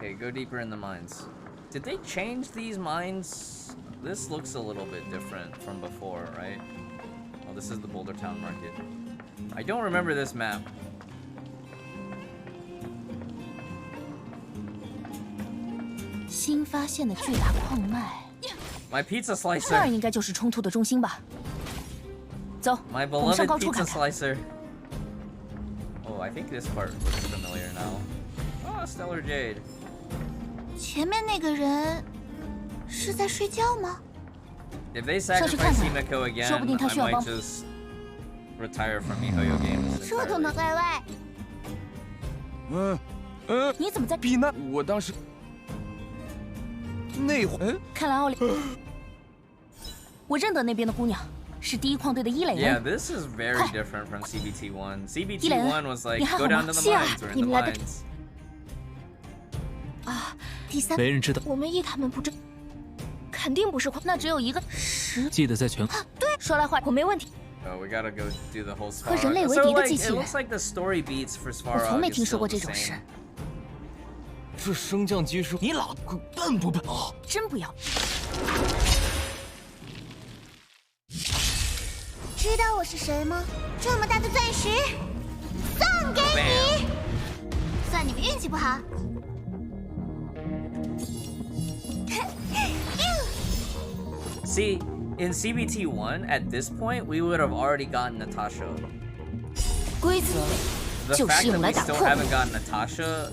Okay, go deeper in the mines. Did they change these mines? This looks a little bit different from before, right? Oh, this is the Boulder Town Market. I don't remember this map. 新发现的巨大矿脉。My pizza slicer. 这儿应该就是冲突的中心吧？走， My 我们上 beloved 高处 pizza 看看。 slicer. Oh, I think this part looks familiar now. Oh, Stellar Jade. 前面那个人是在睡觉吗？ If they sacrifice Himeko again, 说不定他 I 需要 might 帮。 just retire from mihoyo games. 这都能外外。你怎么在？比那我当时那会看来奥利，我认得那边的姑娘，是第一矿队的伊蕾 Yeah, 恩。 this is very different from CBT1. CBT1 Ilan, was like, 你还好 go 吗？ down to the 希尔， mines, we're in 你 the 们来的。 mines. 啊，第三，没人知道。我们一他们不知，肯定不是矿，那只有一个。记得在全。对，说来话，我没问题。 Oh, we gotta go do the whole 和 Sparrow. 人类为 So 敌的 like, 机器 it 人。 looks like the story beats for 我 Sparrow 从没 is 听说 still 过 the 这种事 same.，这升降机是你老笨不笨？哦，真不要。知道我是谁吗？这么大的钻石，送给你，算你们运气不好。See, in CBT1, at this point, we would have already gotten Natasha. 规则 The 就 fact 是 that 用 we 来打 still 破。 haven't gotten Natasha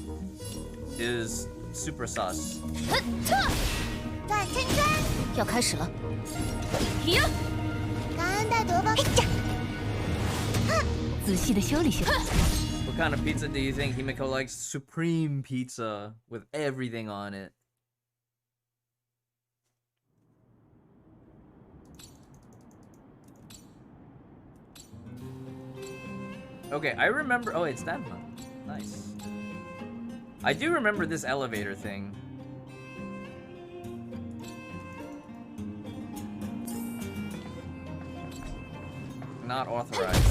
is super sus. 转圈圈，要开始了。感恩戴德邦。仔细的修理修理。 What kind of pizza do you think Himeko likes? Supreme pizza with everything on it. Okay, I remember. Oh, it's that one. Nice. I do remember this elevator thing. Not authorized.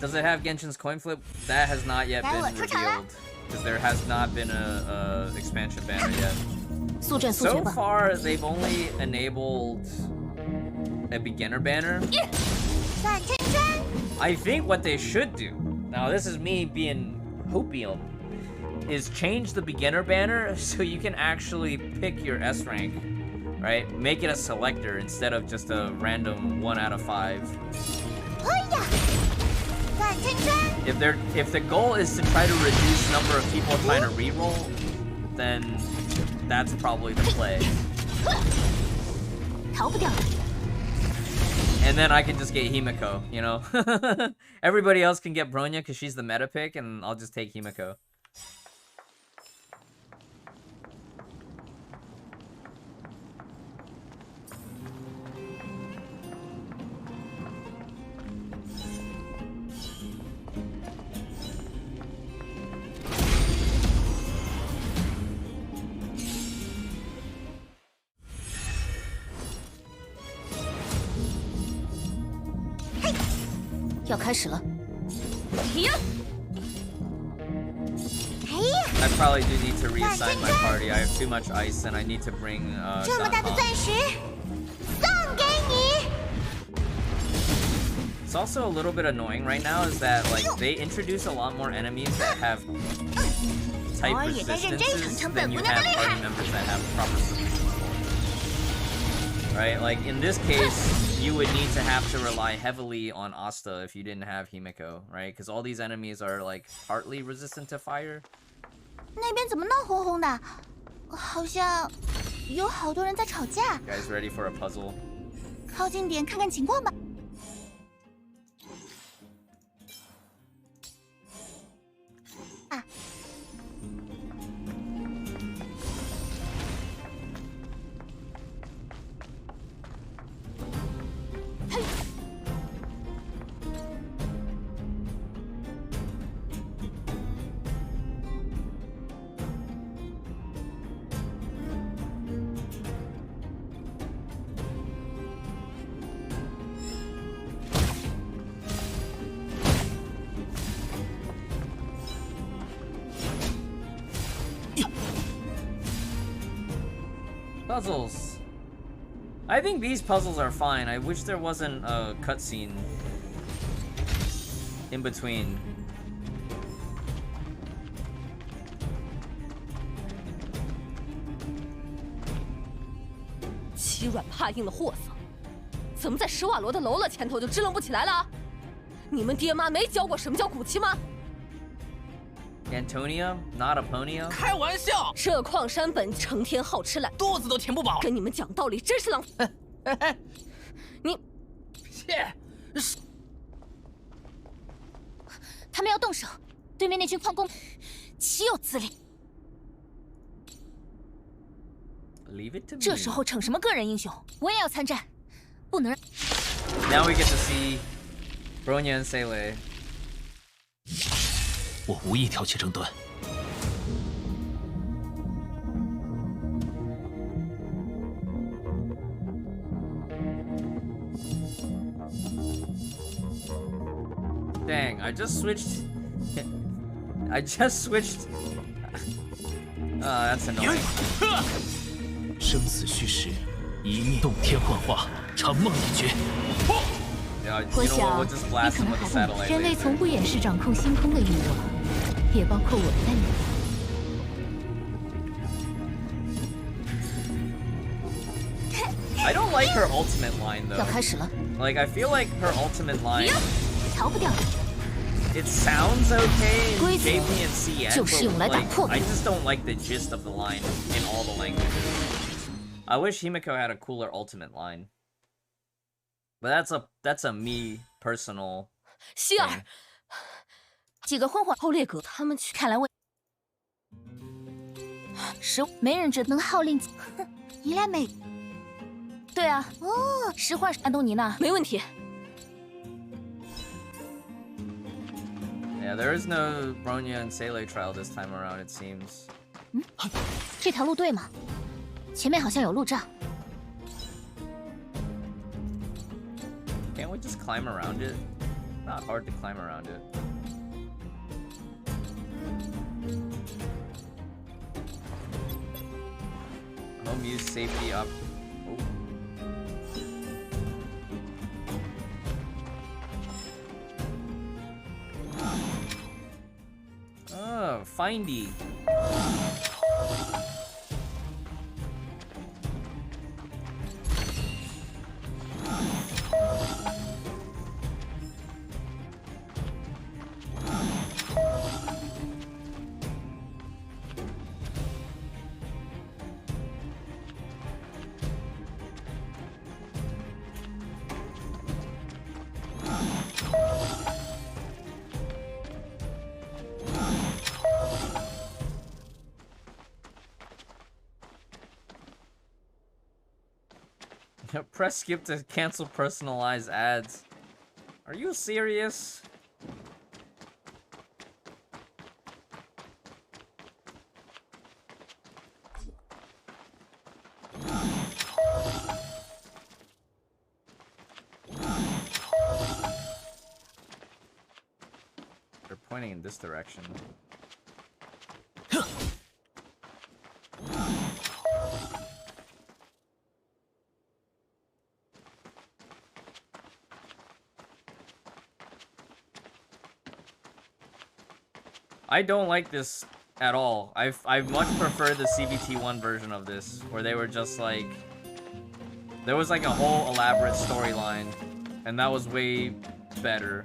Does it have Genshin's coin flip? That has not yet been revealed. Because there has not been a expansion banner yet. So far, they've only enabled a beginner banner. I think what they should do, now this is me being hopium, is change the beginner banner so you can actually pick your S rank, right? Make it a selector instead of just a random 1 out of 5. If the goal is to try to reduce the number of people trying to reroll, then that's probably the play. And then I can just get Himeko, you know? Everybody else can get Bronya because she's the meta pick, and I'll just take Himeko. Hey! 要开始了。哎呀！ I probably do need to reassign my party. I have too much ice, and I need to bring 这么大的 Danha. 钻石，送给你。 It's also a little bit annoying right now is that like they introduce a lot more enemies that have type resistances than you have party members that have proper support. Right? Like in this case, you would need to have to rely heavily on Asta if you didn't have Himeko, right? Because all these enemies are like partly resistant to fire. 那边怎么闹哄哄的？好像有好多人在吵架。 You guys ready for a puzzle? 靠近点看看情况吧。 Puzzles. I think these puzzles are fine. I wish there wasn't a cutscene in between.欺软怕硬的货色，怎么在史瓦罗的喽啰前头就支棱不起来了？你们爹妈没教过什么叫骨气吗？ Antonia, not Aponia. 开玩笑，这矿山本成天好吃懒，肚子都填不饱。跟你们讲道理真是浪费。你，切，他们要动手，对面那群矿工岂有此理！ Leave it to me. 这时候逞什么个人英雄？我也要参战，不能让。 Now we get to see Bronya and Sele. 我无意挑起争端。Dang, I just switched. I just switched. That's annoying. 生死虚实，一念动天幻化，长梦一绝。 Yeah, 我 you know 想 what? We'll just 你 blast 可 him 能 with 还 the 不明， satellite 人类 laser. 从不掩饰掌控星空的欲望，也包括我在内。 I don't like her ultimate line 要 though. 开始了， Like I feel like her ultimate line. 逃不掉的。 It sounds okay in 规则 JP and CN, 就是用 but 来打 like 破的。 I just don't like the gist of the line in all the languages. I wish Himeko had a cooler ultimate line. But that's a me personal. 希尔， thing. 几个混混欧列格他们去，看来为没人能号令。伊莱美，对啊，哦，实话，安东尼娜，没问题。 Yeah, there is no Bronya and Sele trial this time around, it seems. 这条路对吗？前面好像有路障。 Can't we just climb around it? Not hard to climb around it. Home use safety up. Oh, findy. Press skip to cancel personalized ads. Are you serious? They're pointing in this direction. I don't like this at all. I much prefer the CBT1 version of this, where they were just like, there was like a whole elaborate storyline, and that was way better.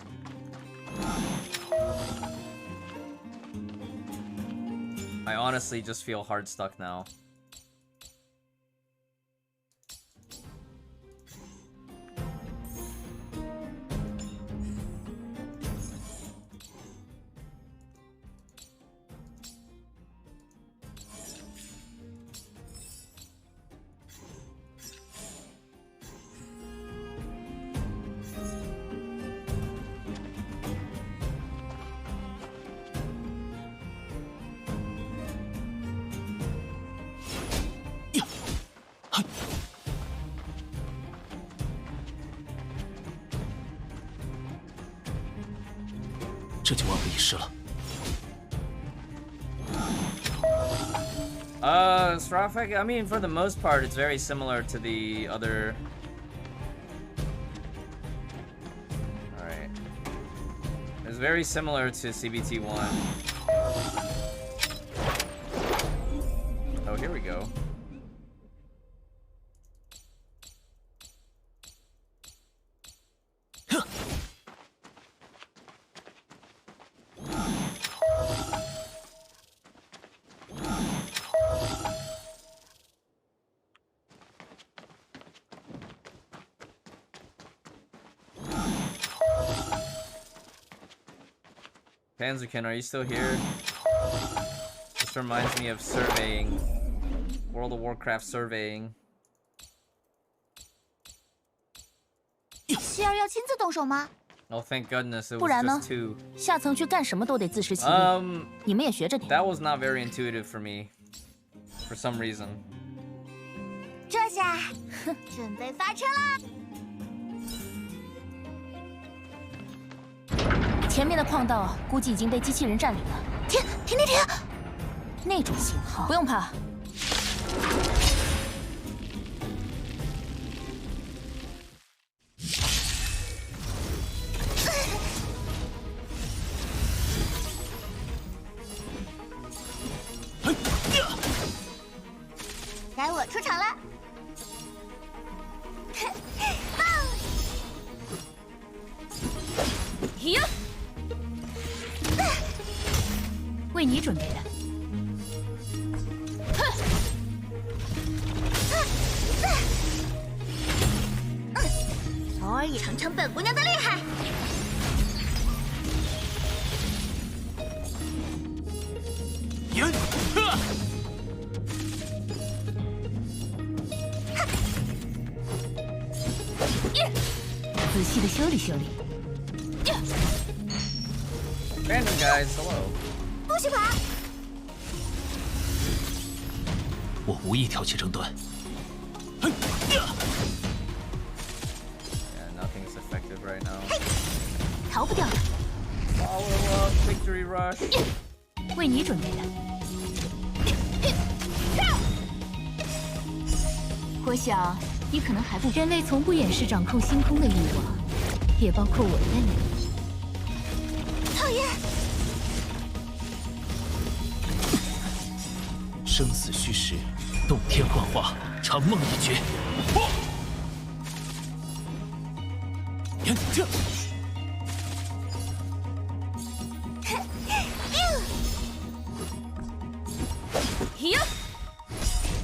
I honestly just feel hard stuck now. Strafek, I mean, for the most part, it's very similar to the other... Alright. It's very similar to CBT1. Oh, here we go. Panzuken, are you still here? This reminds me of surveying. World of Warcraft surveying. 希儿要亲自动手吗？ Oh, thank goodness, it 不 was 然呢 just two. 下层去干什么都得自食其力。你们也学着点。 That was not very intuitive for me, for some reason. 这下，准备发车啦！ 前面的矿道估计已经被机器人占领了。停！那种信号不用怕。该我出场了。棒！呀！ 为你准备的。偶尔也尝尝本姑娘的厉害。仔细的修理修理。 Random guys, hello. 不许跑！我无意挑起争端。Yeah, nothing's effective right now. 逃不掉了。Follow up, victory rush. 为你准备的。我想你可能还不。人类从不掩饰掌控星空的欲望，也包括我的能力。讨厌！ 生死虚实，洞天幻化，长梦一绝。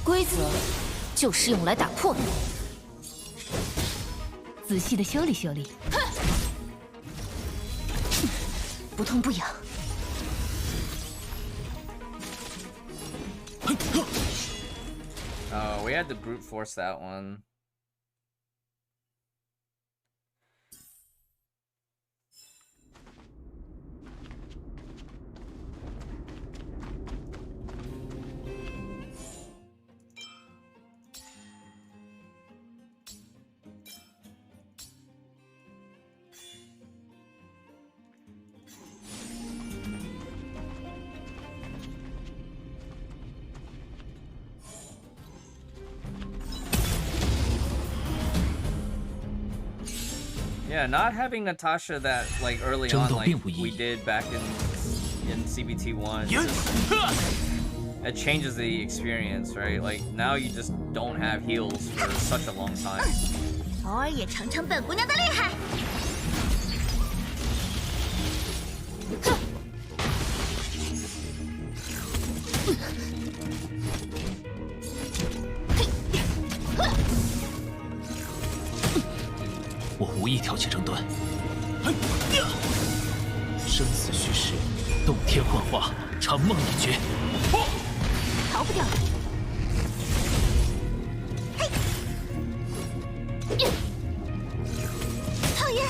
规则就是用来打破的。仔细的修理修理，不痛不痒。 Oh, we had to brute force that one. Yeah, not having Natasha that like early on like we did back in in CBT1. It changes the experience, right? Like now you just don't have heals for such a long time. 偶尔也尝尝本姑娘的厉害。我无意挑起争端。生死虚实，洞天幻化，长梦一绝。逃不掉了。讨厌！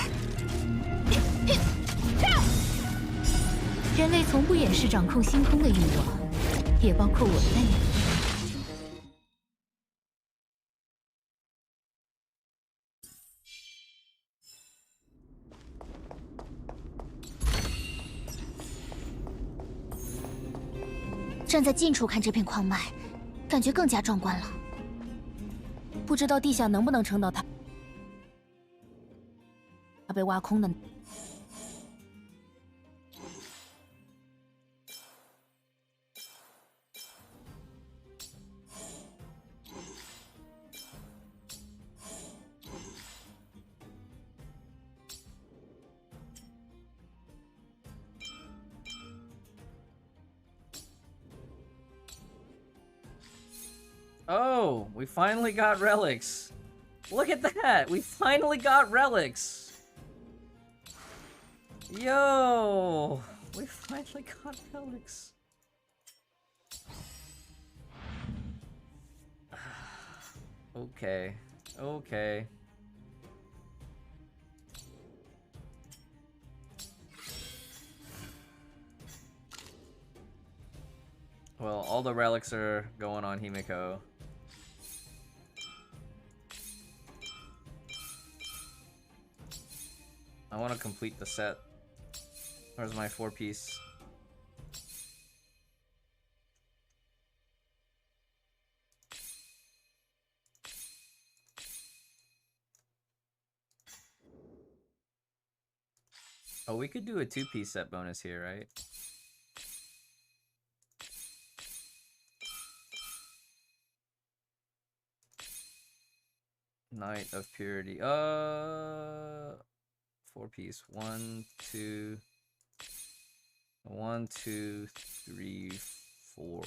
人类从不掩饰掌控星空的欲望，也包括我在内。站在近处看这片矿脉，感觉更加壮观了。不知道地下能不能撑到它被挖空的。Oh, we finally got relics. Look at that. We finally got relics. Yo, we finally got relics. Okay. Okay. Well, all the relics are going on Himeko. I want to complete the set. Where's my 4-piece? Oh, we could do a 2-piece set bonus here, right? Night of Purity. 4-piece. 1, 2, 1, 2, 3, 4.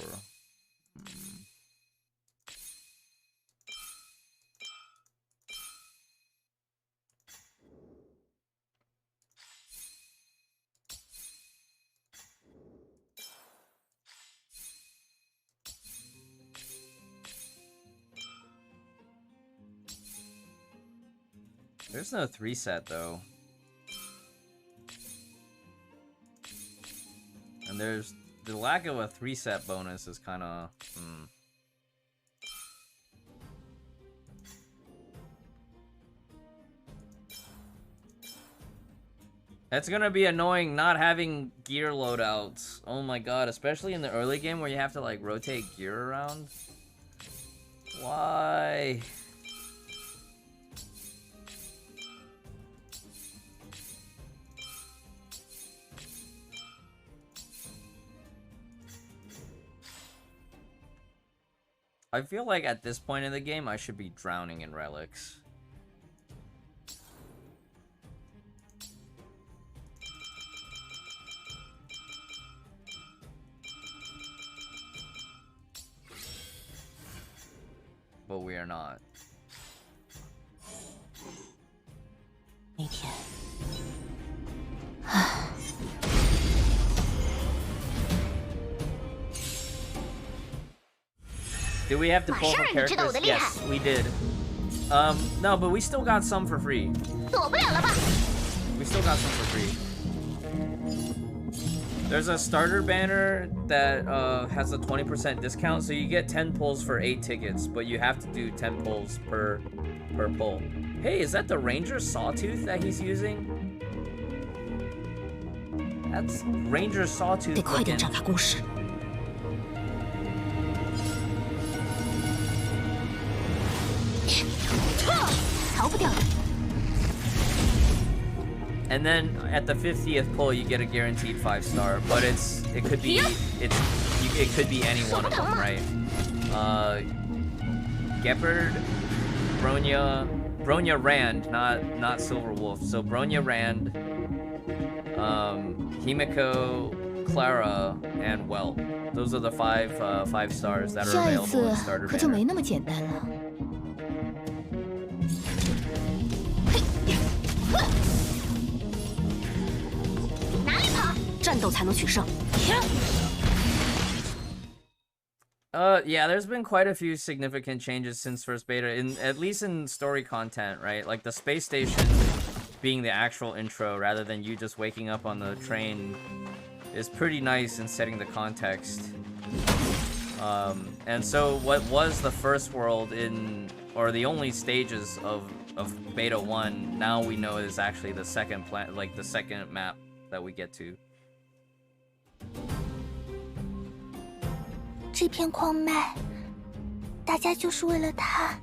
There's no 3 set though. And there's the lack of a 3 set bonus is kind of It's gonna be annoying not having gear loadouts. Oh my god, especially in the early game where you have to like rotate gear around. Why? I feel like at this point in the game, I should be drowning in relics. But we are not. 那天， Did we have to pull for characters? Yes, we did. No, but we still got some for free. We still got some for free. There's a starter banner that has a 20% discount, so you get 10 pulls for 8 tickets, but you have to do 10 pulls per pull. Hey, is that the Ranger Sawtooth that he's using? That's Ranger Sawtooth looking. 逃不掉了。and then at the 50th pull you get a guaranteed 5-star, but it could be it could be any one of them, right? Gepard, Bronya Rand, not Silver Wolf. So Bronya Rand, Himeko, Clara, and Well. Those are the 5 stars that are 下一 available 次 in starter 可就 banner. 没那么简单了。哪里跑？战斗才能取胜。 Yeah, there's been quite a few significant changes since first beta, at least in story content, right? Like the space station being the actual intro rather than you just waking up on the train is pretty nice in setting the context. And so what was the first world or the only stages of beta 1, now we know is actually the second the second map that we get to. 这片矿脉，大家就是为了它。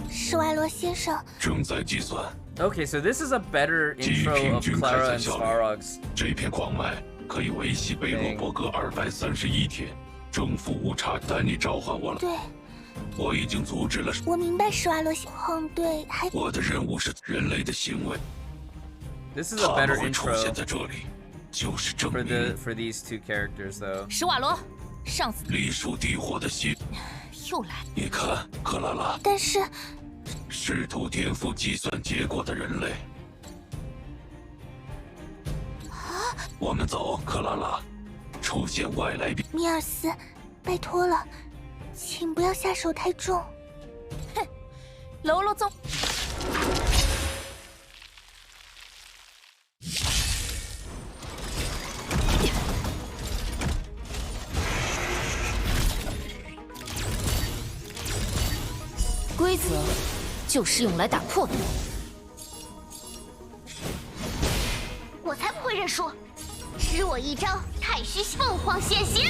施瓦罗先生，正在计算。 Okay, so this is a better intro of Clara and Svarog's. 这片矿脉可以维系贝洛伯格231天，正负无差。但你召唤我了。对。我已经阻止了。我明白施瓦罗矿队还。我的任务是人类的行为。 This is a better intro 在这里，就是证明 for these two characters though. 施瓦罗，上次梨树地火的心。又来。你看，克拉拉。但是。 试图颠覆计算结果的人类。我们走，克拉拉。出现外来兵。米尔斯，拜托了，请不要下手太重。哼，喽啰宗。规则。 就是用来打破的。我才不会认输！施我一招太虚凤凰显形！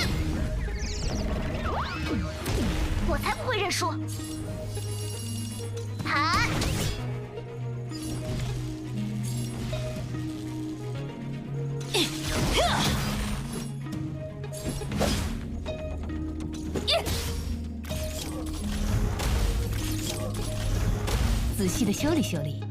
我才不会认输！啊！仔细的修理修理。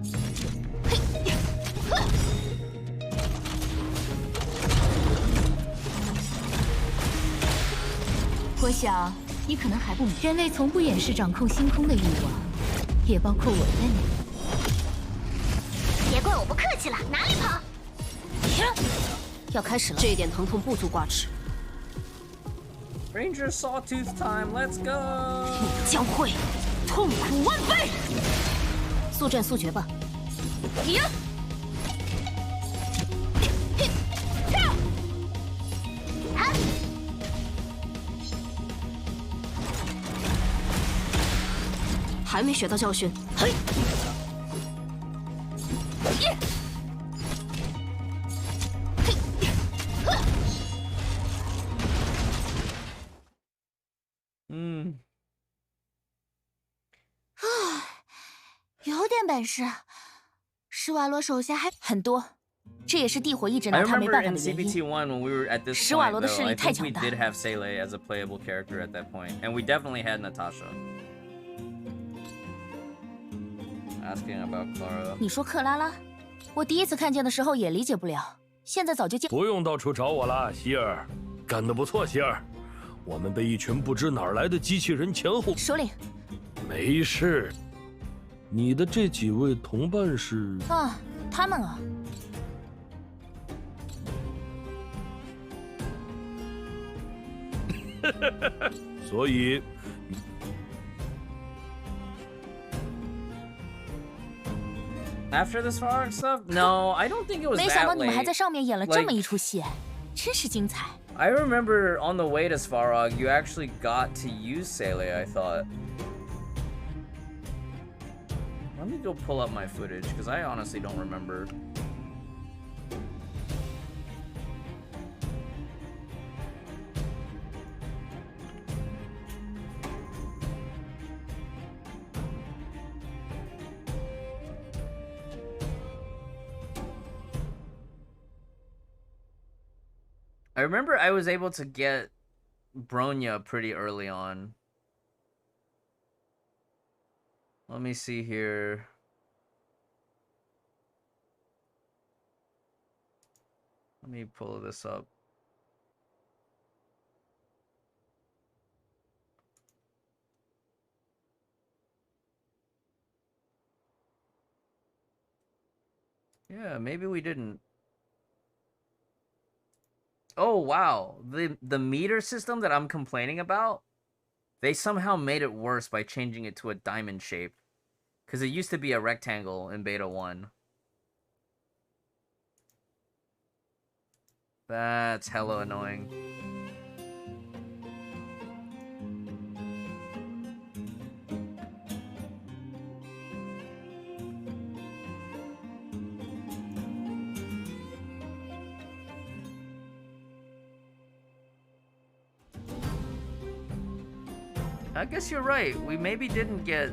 我想你可能还不明白，人类从不掩饰掌控星空的欲望，也包括我在内。别怪我不客气了，哪里跑？要开始了，这一点疼痛不足挂齿。 Ranger Sawtooth time, let's go! 你将会痛苦万倍。速战速决吧。呀！还没学到教训。嘿！有点本事，施瓦罗手下还很多，这也是地火一直拿他没办法的原因。施瓦罗的势力太强大。We did have Seele as a playable character at that point, and we definitely had Natasha. Asking about Clara. 你说克拉拉，我第一次看见的时候也理解不了，现在早就见。不用到处找我了，希尔，干得不错，希尔。我们被一群不知哪儿来的机器人前后。首领，没事。 你的这几位同伴是？啊，他们啊。所以。After this Svarog stuff? No, I don't think it was that late. 没想到你们还在上面演了这么一出戏，真是精彩。I remember on the way to Svarog, you actually got to use Seele, I thought. Let me go pull up my footage, because I honestly don't remember. I remember I was able to get Bronya pretty early on. Let me see here. Let me pull this up. Yeah, maybe we didn't. Oh, wow. The meter system that I'm complaining about, they somehow made it worse by changing it to a diamond shape. Because it used to be a rectangle in Beta 1. That's hella annoying. I guess you're right. We maybe didn't get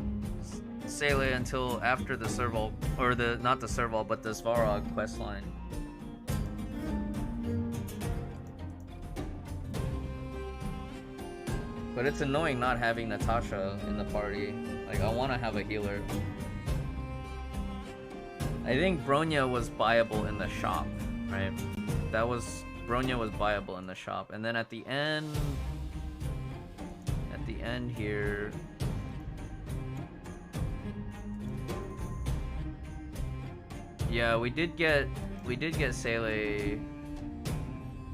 Seele until after the serval, or not the serval, but the Svarog questline. But it's annoying not having Natasha in the party. Like, I want to have a healer. I think Bronya was buyable in the shop, right? Bronya was buyable in the shop. And then at the end here, yeah, we did get Seele.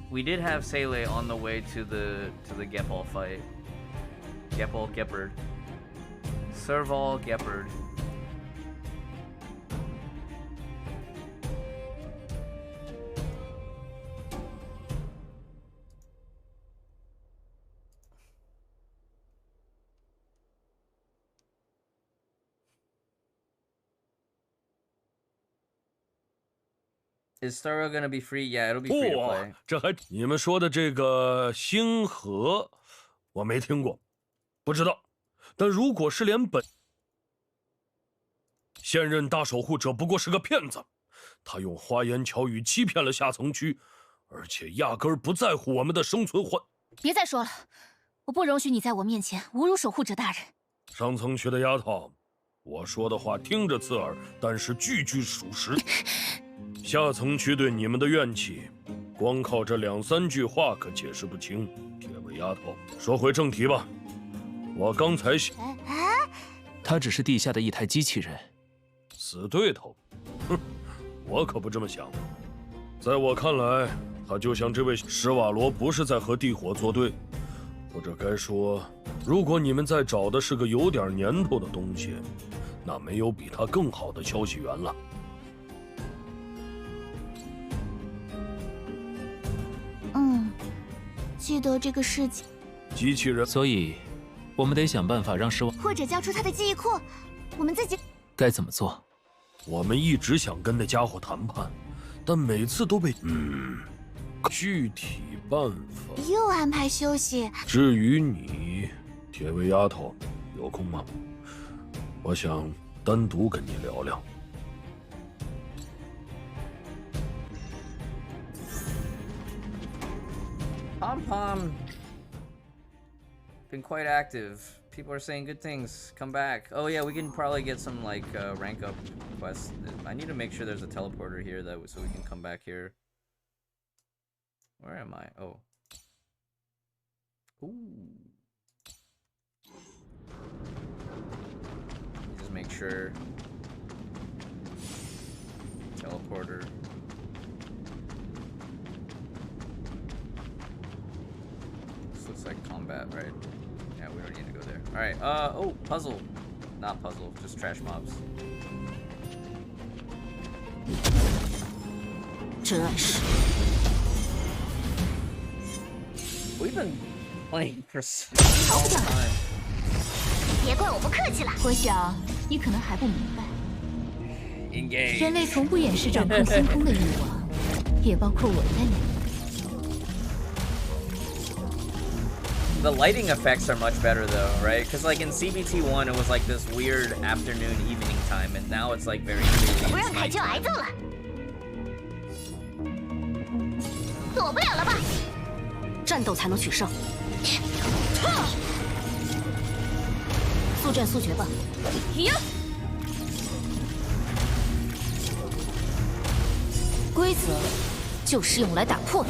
We did have Seele on the way to the Gepal fight. Gepard. Serval Gepard. Is Starro gonna be free? Yeah, it'll be free to play. 这还你们说的这个星河，我没听过，不知道。但如果是连本现任大守护者不过是个骗子，他用花言巧语欺骗了下层区，而且压根儿不在乎我们的生存环。别再说了，我不容许你在我面前侮辱守护者大人。上层区的丫头，我说的话听着刺耳，但是句句属实。下层区对你们的怨气，光靠这2、3句话可解释不清。铁尾丫头，说回正题吧。我刚才想，他只是地下的一台机器人，死对头。哼，我可不这么想。在我看来，他就像这位史瓦罗不是在和地火作对，或者该说，如果你们在找的是个有点年头的东西，那没有比他更好的消息源了。记得这个事情。机器人，所以我们得想办法让失望，或者交出他的记忆库，我们自己该怎么做？我们一直想跟那家伙谈判，但每次都被具体办法又安排休息。至于你，铁尾丫头，有空吗？我想单独跟你聊聊。Pom been quite active. People are saying good things. Come back. Oh yeah, we can probably get some like rank up quests. I need to make sure there's a teleporter here so we can come back here. Where am I? Oh. Ooh. Just make sure. Teleporter. Looks like combat, right? Yeah, we don't need to go there. Alright, oh, puzzle. Not puzzle, just trash mobs. We've been playing for so long time. 别怪我不客气了。我想你可能还不明白， Engage. 人类从不掩饰掌控星空的欲望，也包括我在内。 The lighting effects are much better though, right? Because like in CBT1 it was like this weird afternoon evening time, and now it's like very clearly 不让 it's 凯就挨 nighttime. 揍了，躲不了了吧？战斗才能取胜。速战速决吧！呀！规则就是用来打破的。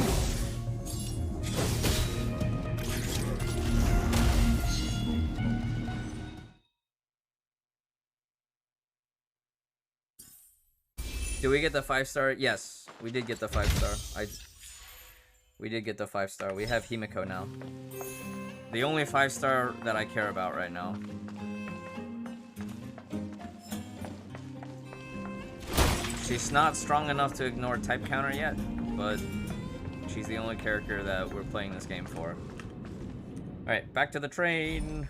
Did we get the 5-star? Yes, we did get the 5-star. We did get the 5-star. We have Himeko now. The only 5-star that I care about right now. She's not strong enough to ignore type counter yet, but she's the only character that we're playing this game for. Alright, back to the train.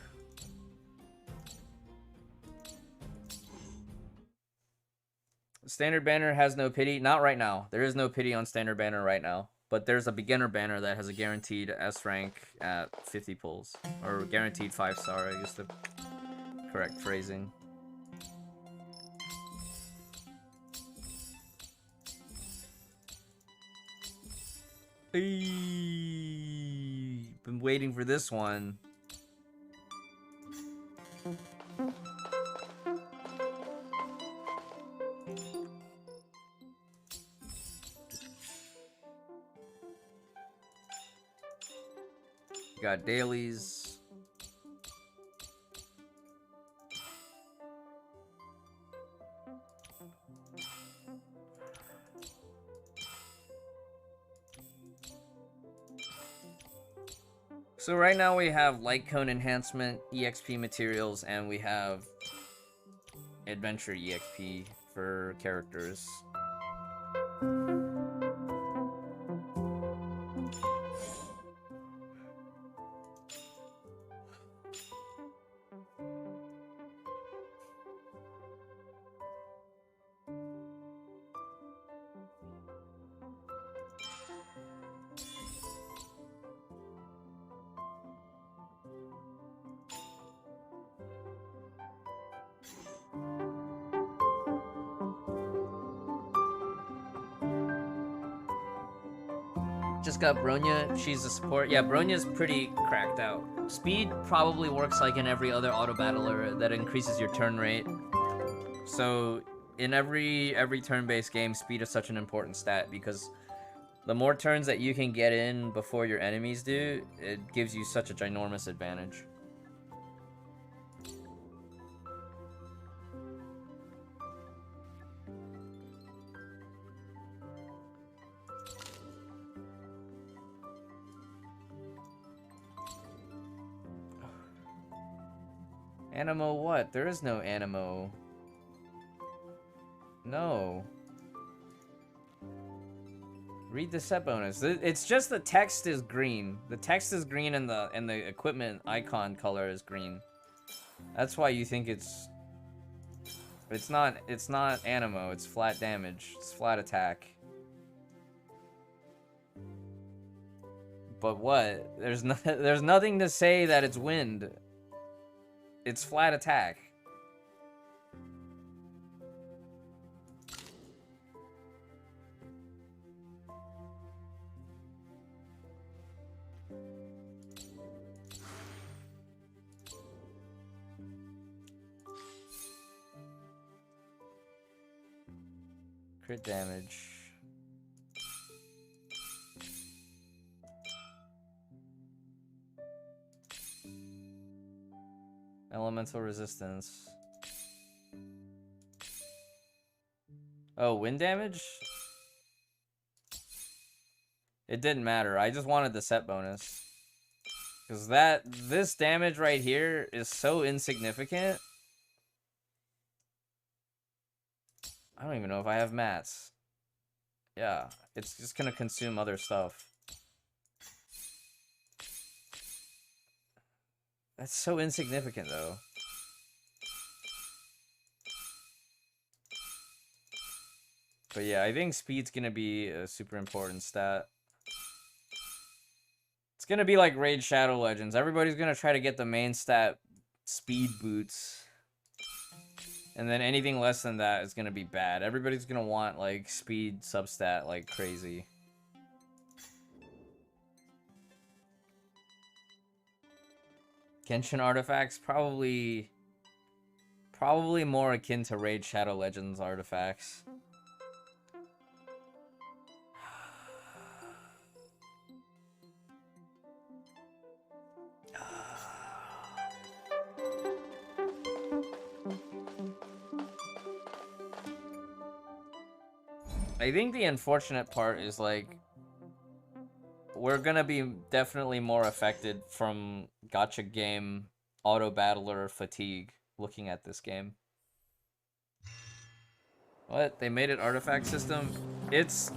Standard banner has no pity. Not right now. There is no pity on standard banner right now. But there's a beginner banner that has a guaranteed S rank at 50 pulls. Or guaranteed 5-star, I guess the correct phrasing. Been waiting for this one. Got dailies. So right now we have light cone enhancement, EXP materials, and we have adventure EXP for characters. Just got Bronya, she's a support. Yeah, Bronya's pretty cracked out. Speed probably works like in every other auto battler that increases your turn rate. So in every turn-based game, speed is such an important stat because the more turns that you can get in before your enemies do, it gives you such a ginormous advantage. Animo what? There is no Animo. No. Read the set bonus. It's just the text is green. The text is green and the equipment icon color is green. That's why you think it's not Animo, it's flat damage. It's flat attack. But what? There's nothing to say that it's wind. It's flat attack. Crit damage. Elemental resistance. Oh, wind damage? It didn't matter. I just wanted the set bonus. Because this damage right here is so insignificant. I don't even know if I have mats. Yeah, it's just gonna consume other stuff. That's so insignificant, though. But yeah, I think speed's gonna be a super important stat. It's gonna be like Raid Shadow Legends. Everybody's gonna try to get the main stat speed boots. And then anything less than that is gonna be bad. Everybody's gonna want, like, speed substat like crazy. Genshin artifacts probably more akin to Raid Shadow Legends artifacts. I think the unfortunate part is, like, we're gonna be definitely more affected from gacha game auto battler fatigue looking at this game. What? They made it artifact system? It's...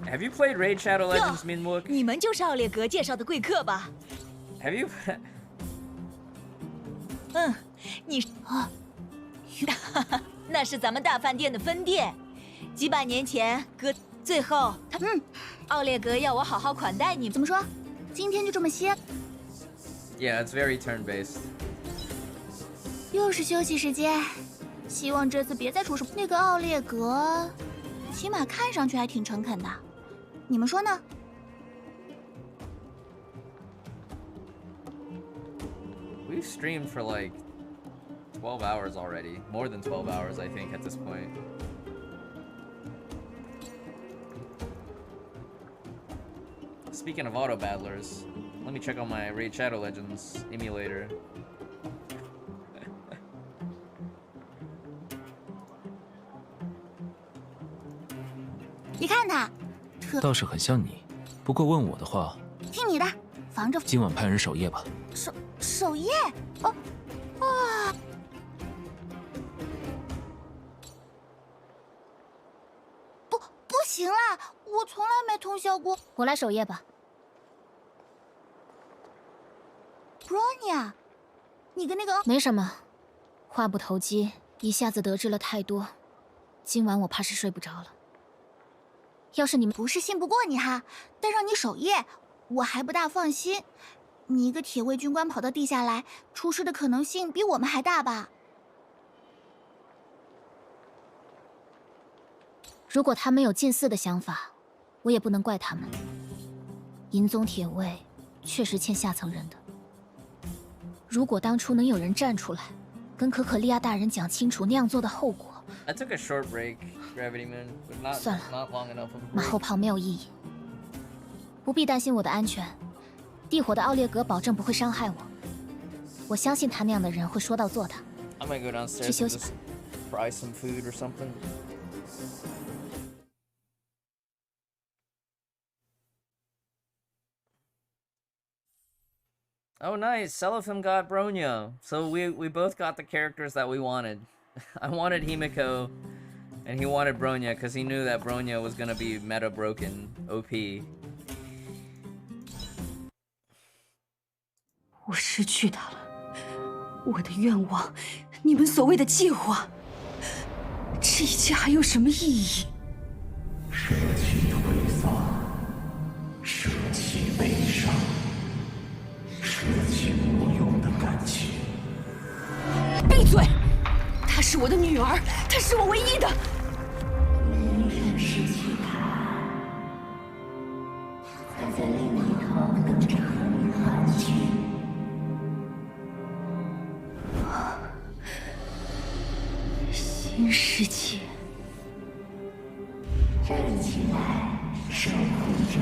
Have you played Raid Shadow Legends, Minwook? 你们就是奥列格介绍的贵客吧？ Have you... 你啊，那是咱们大饭店的分店。几百年前，最后他奥列格要我好好款待你。怎么说？今天就这么歇？ Yeah, it's very turn-based. 又是休息时间，希望这次别再出什么。那个奥列格，起码看上去还挺诚恳的，你们说呢？ We've streamed for like 12 hours already. More than 12 hours, I think, at this point. Speaking of auto battlers, let me check on my Raid Shadow Legends emulator. 你看他，倒是很像你。不过问我的话，听你的，防着。今晚派人守夜吧。守夜？哦，哇！不行啦，我从来没通宵过。我来守夜吧。bronya， 你跟那个……没什么，话不投机，一下子得知了太多，今晚我怕是睡不着了。要是你们不是信不过你哈，但让你守夜，我还不大放心。你一个铁卫军官跑到地下来，出事的可能性比我们还大吧？如果他们有近似的想法，我也不能怪他们。银宗铁卫确实欠下层人的。如果当初能有人站出来，跟可可利亚大人讲清楚那样做的后果。I took a short break, Gravity Moon, but not 算了， not long enough of a 马 break. 后炮没有意义。不必担心我的安全，地火的奥列格保证不会伤害我。我相信他那样的人会说到做到。 I might go 去 downstairs 休 and 息吧 just fry some food or something. Oh, nice. Seraphim got Bronya. So we both got the characters that we wanted. I wanted Himeko, and he wanted Bronya because he knew that Bronya was gonna be meta broken, OP. 我失去他了，我的愿望，你们所谓的计划，这一切还有什么意义？舍弃颓丧，舍弃悲伤，舍弃无用的感情。闭嘴！她是我的女儿，她是我唯一的。你只是期盼，还在另一头等着和你团聚。 新世界，站起来，守护者，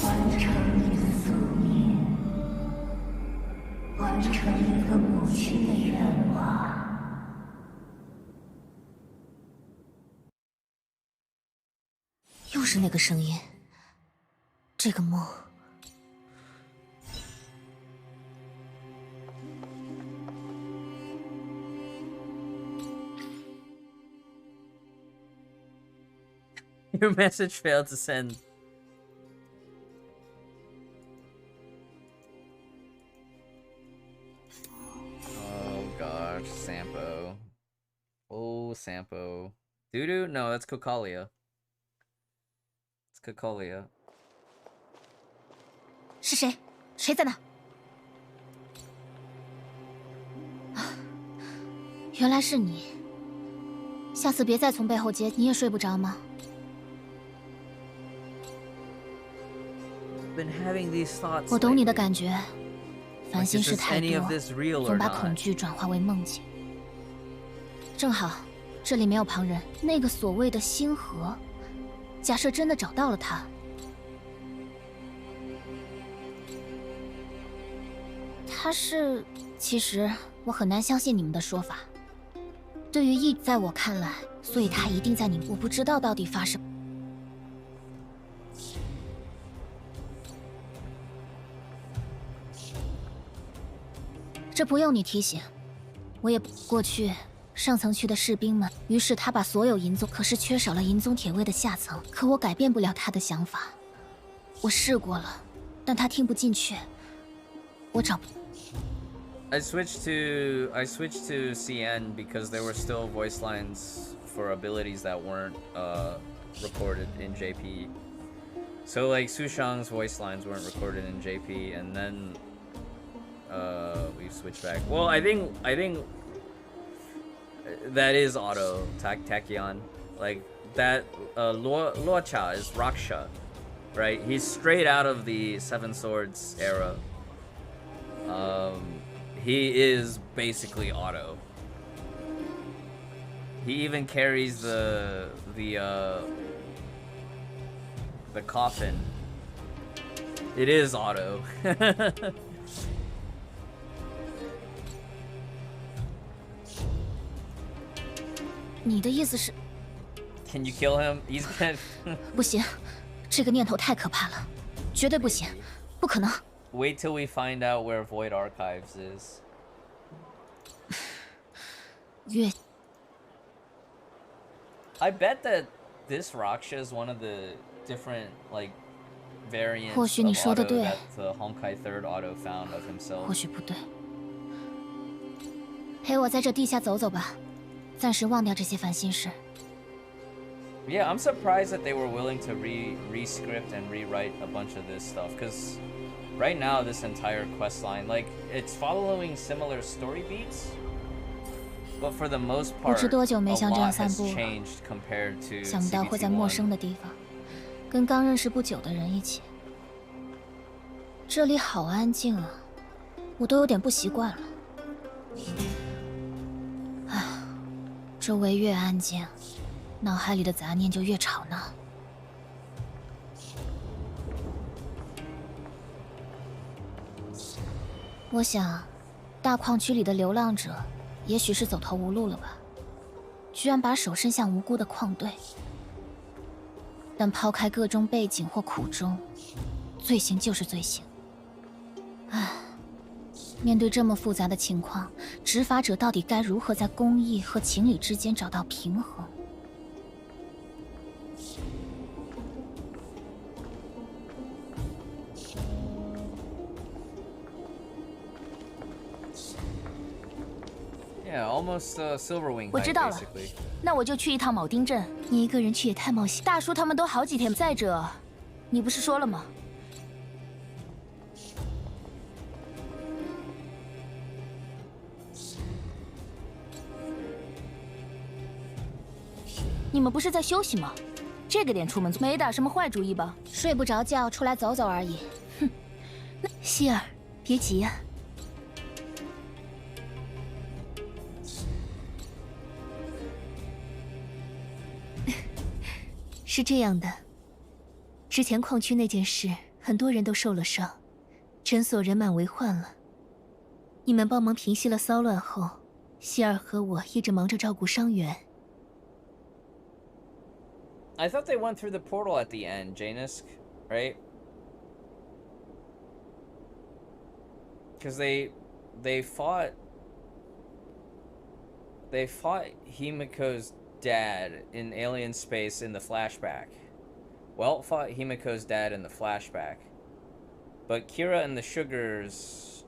完成你的宿命，完成一个母亲的愿望。又是那个声音，这个梦。 Your message failed to send. Oh gosh, Sampo. Oh, Sampo. Doo-doo? No, that's Cocalia. It's Cocalia. 是谁？谁在那？原来是你。下次别再从背后接，你也睡不着吗？ been having these thoughts. 我懂你的感觉， Like, 烦心 is 事 this 太 any 多 of this real， 总 or 把 not？ 恐惧转化为梦境。正好，这里没有旁人。那个所谓的星河，假设真的找到了它，它是……其实我很难相信你们的说法。对于意，在我看来，所以它一定在你们。我不知道到底发生。这不用你提醒，我也过去上层区的士兵们。于是他把所有银宗，可是缺少了银宗铁卫的下层。可我改变不了他的想法，我试过了，但他听不进去。我找不。 I switched to CN because there were still voice lines for abilities that weren't recorded in JP. So like Su Shang's voice lines weren't recorded in JP, and then we switched back. Well, I think that is auto Tachyon. Like that Luocha is Raksha, right? He's straight out of the Seven Swords era. He is basically auto. He even carries the coffin. It is auto. Can you kill him? He's dead. 不行，这个念头太可怕了，绝对不行，不可能。 Wait till we find out where Void Archives is. I bet that this Raksha is one of the different like variants of auto that the Honkai Third Auto found of himself. 或许不对。陪我在这地下走走吧，暂时忘掉这些烦心事。 Yeah, I'm surprised that they were willing to re-script and rewrite a bunch of this stuff, because right now this entire quest line, like, it's following similar story beats, but for the most part, a lot has changed compared to 想不到会在陌生的地方，跟刚认识不久的人一起。这里好安静啊，我都有点不习惯了。唉，周围越安静，脑海里的杂念就越吵闹。我想，大矿区里的流浪者，也许是走投无路了吧，居然把手伸向无辜的矿队。但抛开各种背景或苦衷，罪行就是罪行。唉，面对这么复杂的情况，执法者到底该如何在公义和情理之间找到平衡？ Yeah, almost Silverwing. 我知道了，那我就去一趟铆钉镇。你一个人去也太冒险。大叔他们都好几天。再者，你不是说了吗？你们不是在休息吗？这个点出门没打什么坏主意吧？睡不着觉，出来走走而已。哼，希尔，别急呀。 是这样的，之前矿区那件事，很多人都受了伤，诊所人满为患了。你们帮忙平息了骚乱后，希尔和我一直忙着照顾伤员。I thought they went through the portal at the end, Janisk, right? Because they fought Himeko's dad in alien space in the flashback. Welt fought Himeko's dad in the flashback. But Kira and the Sugars,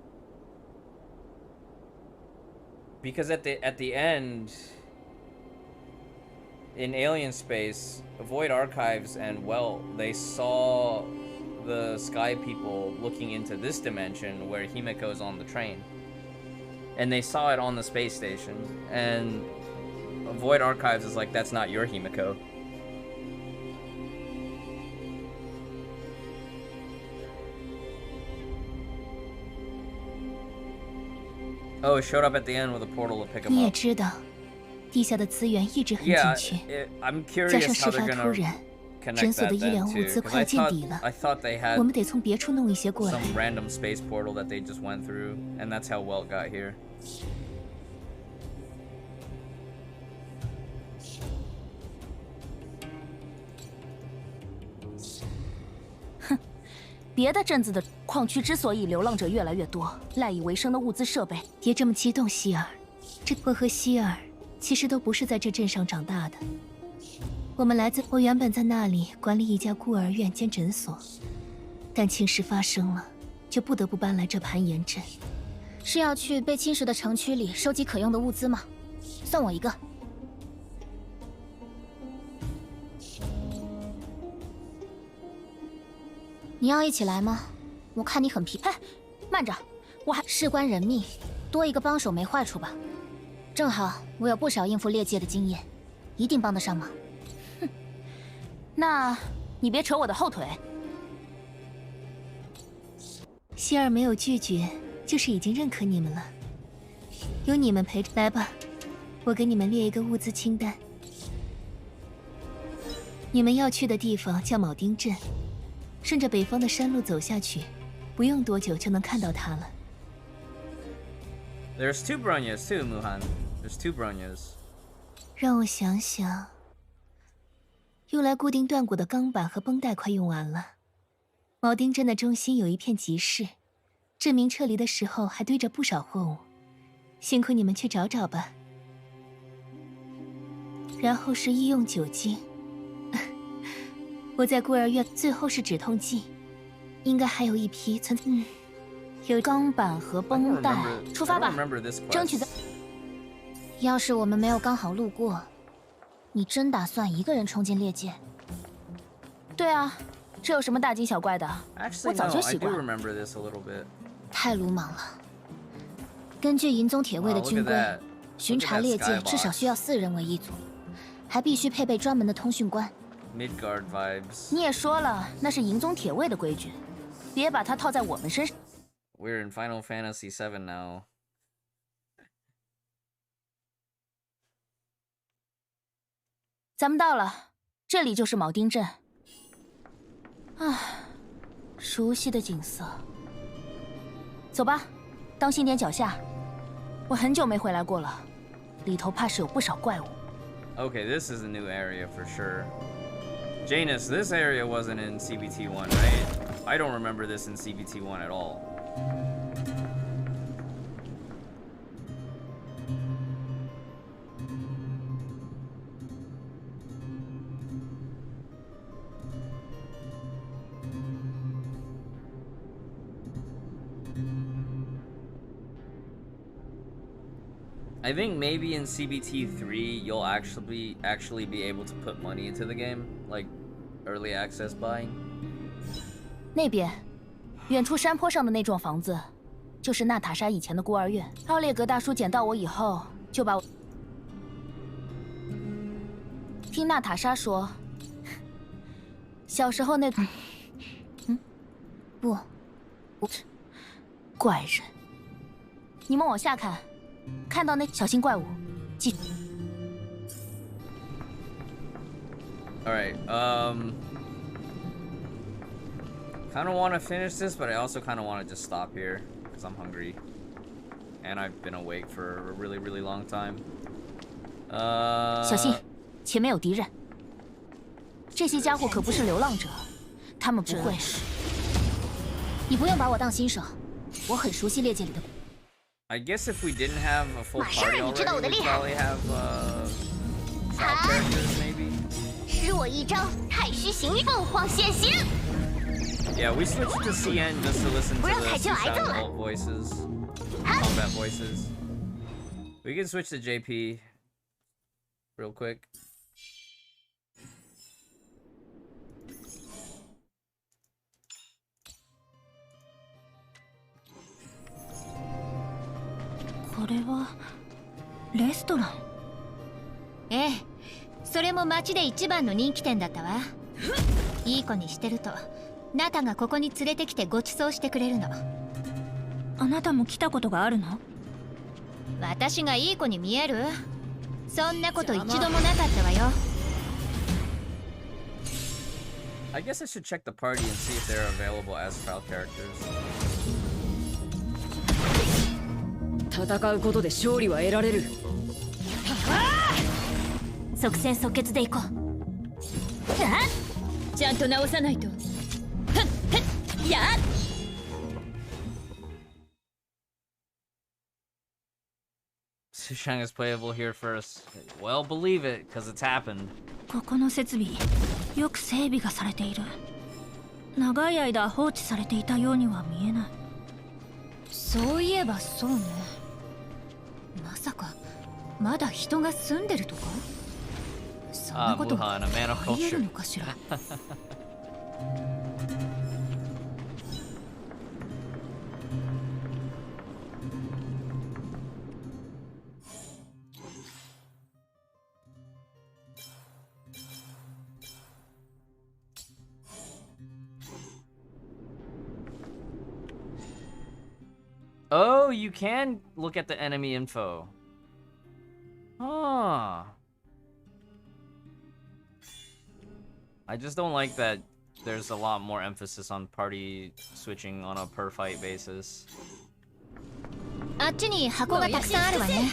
because at the end in alien space, Void Archives and Welt, they saw the Sky people looking into this dimension where Himeko's on the train. And they saw it on the space station, and Void Archives is like, that's not your Himeko. Oh, it showed up at the end with a portal to pick him 你也 up. 知道，地下的资源一直很紧 Yeah, 缺， I'm 加上 curious 事 how they're 发突 gonna 然， connect 诊所的 that 医疗 then 物 too. 资 Because 快见底了， I thought they had 我们得从别处弄一些过来。 some random space portal that they just went through, and that's how Welt got here. 别的镇子的矿区之所以流浪者越来越多，赖以为生的物资设备。别这么激动，希尔。我和希尔其实都不是在这镇上长大的。我们来自……我原本在那里管理一家孤儿院兼诊所，但侵蚀发生了，就不得不搬来这盘岩镇。是要去被侵蚀的城区里收集可用的物资吗？算我一个。你要一起来吗？我看你很疲。哎，慢着，我还事关人命，多一个帮手没坏处吧？正好我有不少应付猎界的经验，一定帮得上忙。哼，那你别扯我的后腿。希尔没有拒绝，就是已经认可你们了。有你们陪着，来吧，我给你们列一个物资清单。你们要去的地方叫铆钉镇。 顺着北方的山路走下去，不用多久就能看到它了。There's 2 bronyas too, Muhan. There's 2 bronyas. 让我想想，用来固定断骨的钢板和绷带快用完了。铆钉镇的中心有一片集市，镇民撤离的时候还堆着不少货物，辛苦你们去找找吧。然后是医用酒精。 我在孤儿院，最后是止痛剂，应该还有一批存。有钢板和绷带，出发吧，争取在。要是我们没有刚好路过，你真打算一个人冲进猎界？对啊，这有什么大惊小怪的？我早就习惯。太鲁莽了。根据银宗铁卫的军规，巡查猎界至少需要4人为一组，还必须配备专门的通讯官。 Midgard vibes. 你也说了，那是银宗铁卫的规矩，别把它套在我们身上。We're in Final Fantasy VII now. 咱们到了，这里就是铆钉镇。唉，熟悉的景色。走吧，当心点脚下。我很久没回来过了，里头怕是有不少怪物。 Okay, this is a new area for sure. Janus, this area wasn't in CBT1, right? I don't remember this in CBT1 at all. I think maybe in CBT3 you'll actually be able to put money into the game, like early access buying. 那边，远处山坡上的那幢房子，就是娜塔莎以前的孤儿院。奥列格大叔捡到我以后，就把我。听娜塔莎说，小时候那……不，怪人。你们往下看。 看到那小心怪物，记。All right. Kind of want to finish this, but I also kind of want to just stop here because I'm hungry, and I've been awake for a really, really long time. 小心，前面有敌人。这些家伙可不是流浪者，他们不会。你不用把我当新手，我很熟悉猎界里的。 I guess if we didn't have a full party already, we'd probably have side characters maybe. 施我一招太虚行运，凤凰现形。 Yeah, we switched to CN just to listen to the Sushan alt voices, combat voices. We can switch to JP real quick. Restaurant? ええ、それも町で一番の人気店だったわ。いい子にしてると、ナタがここに連れてきてご馳走してくれるの。あなたも来たことがあるの？私がいい子に見える？そんなこと一度もなかったわよ。 I guess I should check the party and see if they're available as trial characters. 戦うことで勝利は得られる。即戦即決でいこう。ちゃんと直さないと。やっ Sushang is playable here first. Well, believe it, because it's happened. ここの設備よく整備がされている。長い間放置されていたようには見えない。そういえばそうね。まさかまだ人が住んでるとか？そんなことがありえるのかしら。Oh, you can look at the enemy info. Huh. I just don't like that there's a lot more emphasis on party switching on a per fight basis. あっちに箱がたくさんあるわね。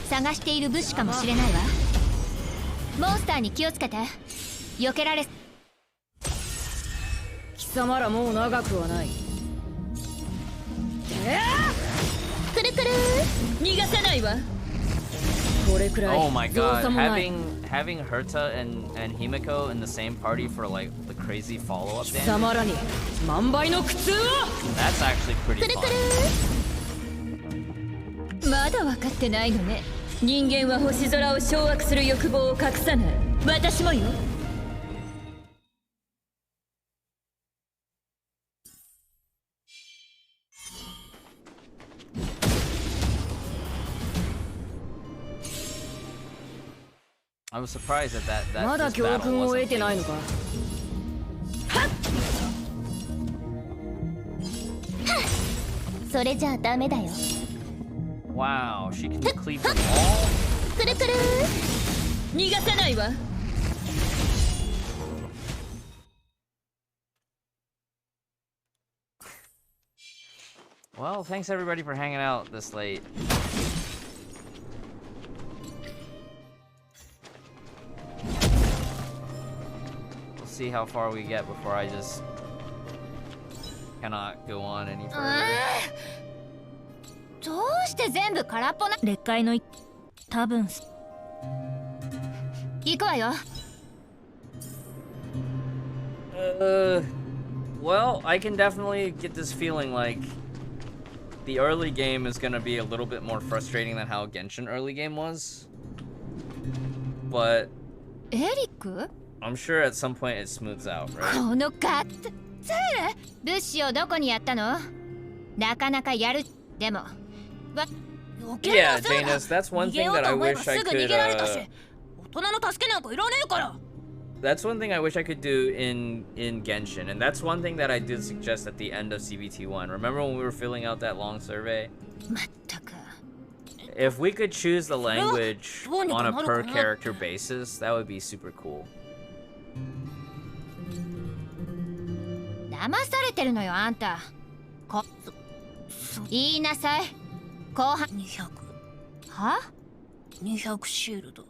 探している物資かもしれないわ。モンスターに気をつけて。避けられ。貴様らもう長くはない。くるくる逃がさないわ。これくらい。 Oh my god, having herta and Himeko in the same party for like the crazy follow-up damage. 貴様らに万倍の苦痛を。 That's actually pretty fun. まだ分かってないのね。人間は星空を掌握する欲望を隠さない。私もよ。 I was surprised that this まだ教 battle 訓を wasn't 得てないのか。 それじゃあダメだよ。 Wow, she can cleave them all. くるくる逃がさないわ。 Well, thanks everybody for hanging out this late. We'll see how far we get before I just cannot go on any further. どうして全部空っぽな。劣化の多分。行くわよ。Well, I can definitely get this feeling like the early game is gonna be a little bit more frustrating than how Genshin early game was. But エリック？ I'm sure at some point it smooths out, right? このガッツ。セール？物資をどこにやったの？なかなかやる。でも。Yeah, Janus, that's one thing that I wish I could. 大人の助けなんかいらねえから。 That's one thing I wish I could do in Genshin, and that's one thing that I did suggest at the end of CBT1. Remember when we were filling out that long survey? If we could choose the language on a per character basis, that would be super cool. 騙されてるのよあんた。言いなさい。後半200。は？200シールド。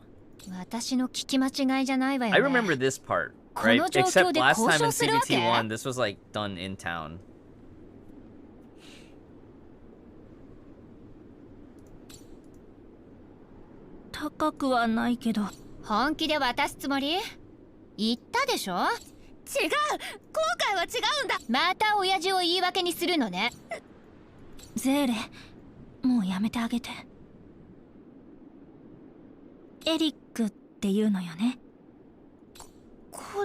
私の聞き間違いじゃないわよね。 I remember this part, right? Except last time in CBT1, this was like done in town. 高くはないけど。本気で渡すつもり？言ったでしょ？違う。今回は違うんだ。また親父を言い訳にするのね。ゼーレ、もうやめてあげて。エリックっていうのよね。こ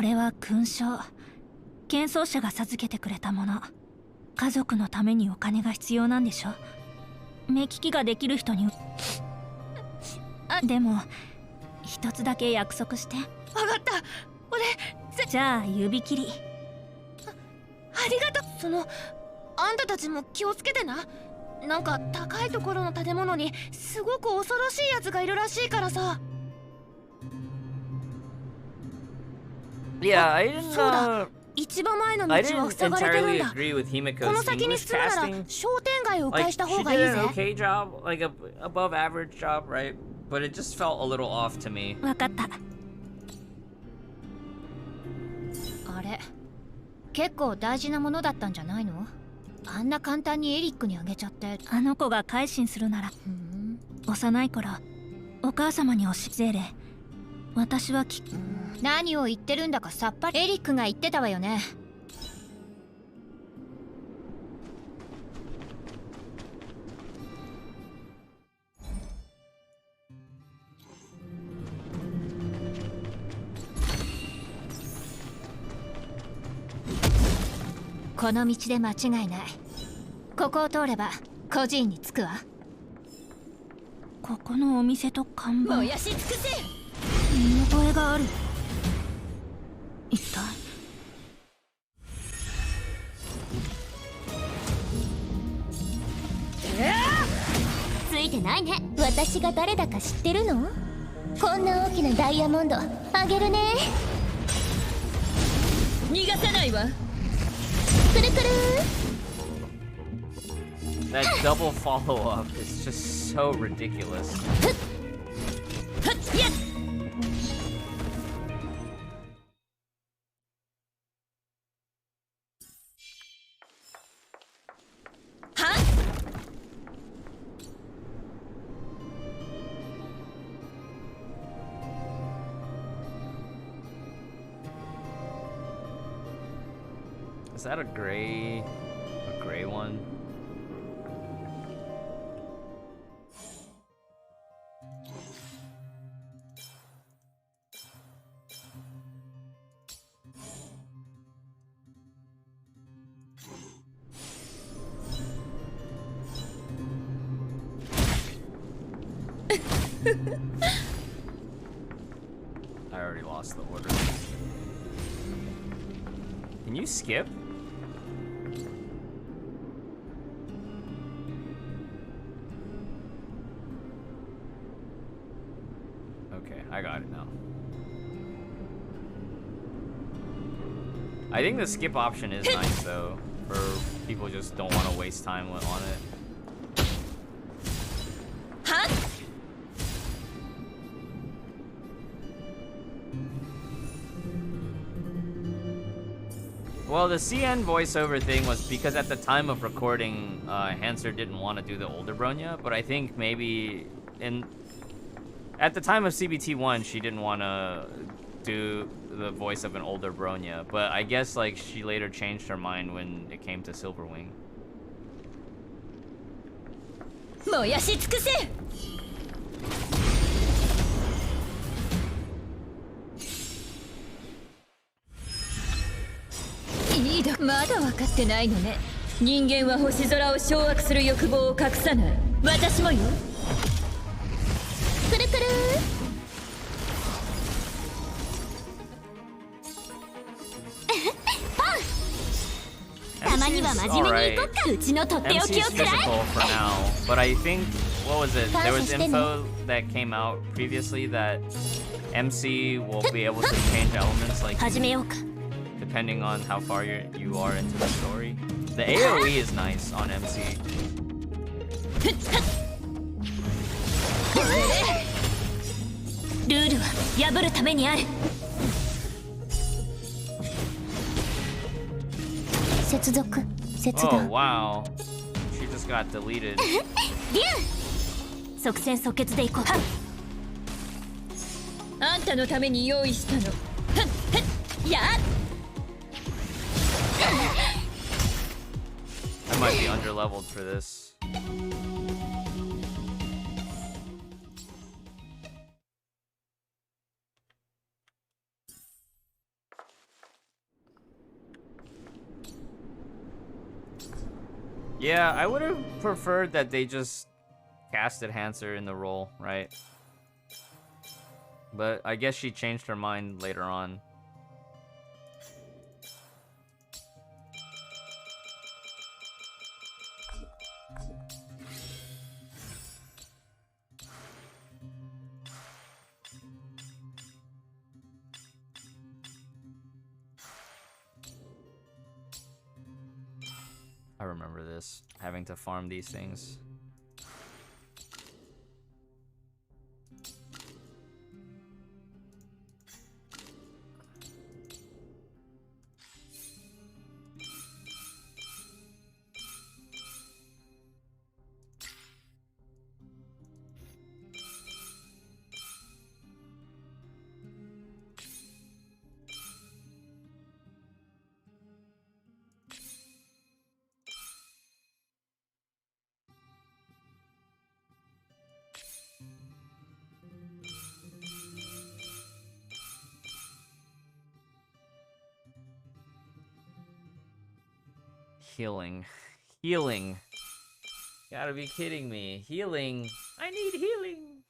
れは勲章。剣奏者が授けてくれたもの。家族のためにお金が必要なんでしょ。目利きができる人に。でも一つだけ約束して。わかった。じゃあ指切り。ありがとう。あんたたちも気をつけてな。なんか高いところの建物にすごく恐ろしいやつがいるらしいからさ。 Yeah, I didn't そうだ。一番前の道 I は didn't 塞がれてるん entirely だ。 agree with この Himeko's 先に English 進むなら casting. 商店街を迂 Like, 回した she 方がいい did ぜ。 an okay job, like a above average job, right? But it just felt a little off to me. わかった。あれ、結構大事なものだったんじゃないの？あんな簡単にエリックにあげちゃって。あの子が改心するなら、幼い頃お母様に教えゼーレ、私は何を言ってるんだかさっぱり。エリックが言ってたわよね。この道で間違いない。ここを通れば孤児院に着くわ。ここのお店と看板、燃やし尽くせ。見覚えがある。一体ついてないね。私が誰だか知ってるの？こんな大きなダイヤモンドあげるね。逃がさないわ。くるくる。 That double follow-up is just so ridiculous. Is that a gray one? I already lost the order. Can you skip? Okay, I got it now. I think the skip option is nice though, for people who just don't want to waste time on it. Huh? Well, the CN voiceover thing was because at the time of recording, Hanser didn't want to do the older Bronya, but I think maybe at the time of CBT1, she didn't want to do the voice of an older Bronya, but I guess like she later changed her mind when it came to Silverwing. 燃やし尽くせ。いいだ、まだ分かってないのね。人間は星空を掌握する欲望を隠さない。私もよ。くるくる。たまには真面目に行こっか。うちのとっておきを MC's くら physical for now, but I think, what was it? There was 感謝してね。 info that came out previously that MC will be able to change elements like 始めようか。 depending on how far you are into the story. The AoE is nice on MC. ルールは破るためにある。接続、切 Oh 断。 wow, she just got deleted. 竜。即戦即決でいこう。あんたのために用意したの。やっ。 I might be underleveled for this. Yeah, I would have preferred that they just casted Hanser in the role, right? But I guess she changed her mind later on. I remember this, having to farm these things. Healing. Healing. Gotta be kidding me. Healing. I need healing.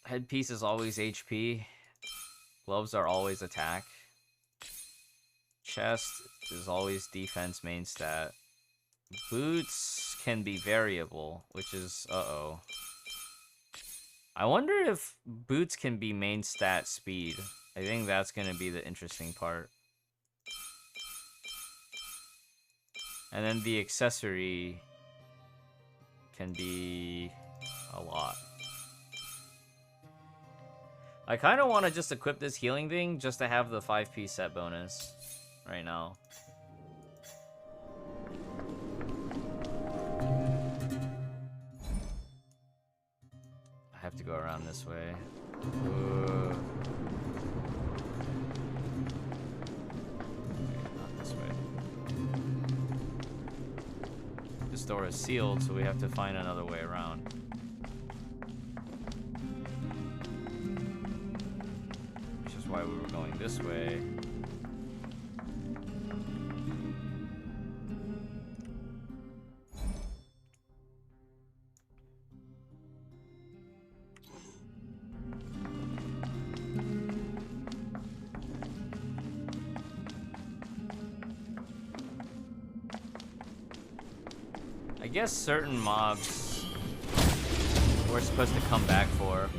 Headpiece is always HP. Gloves are always attack. Chest is always defense main stat. Boots can be variable, which is uh-oh. I wonder if boots can be main stat speed. I think that's gonna be the interesting part. And then the accessory can be a lot. I kind of want to just equip this healing thing just to have the 5-piece set bonus right now. I have to go around this way. Ooh. Not this way. This door is sealed, so we have to find another way around. Which is why we were going this way. I guess certain mobs we're supposed to come back for.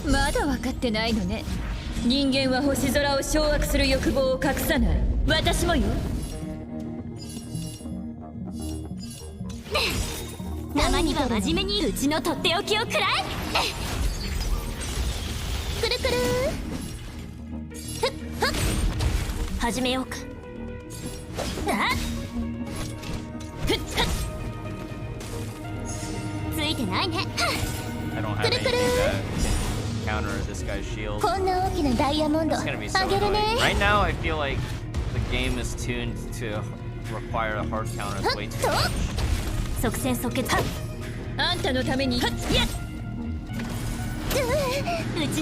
まだ分かってないのね。人間は星空を掌握する欲望を隠さない。私もよ。たまには真面目にうちのとっておきをくらえ。くるくる。始めようか。あっ。ついてないね。I don't have anything that can counter this guy's shield. It's gonna be so annoying. Right now, I feel like the game is tuned to require a hard counter way too much. 即戦即決。あんたのために。うち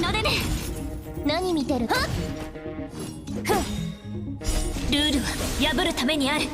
の出ね。何見てる？ルールは破るためにある。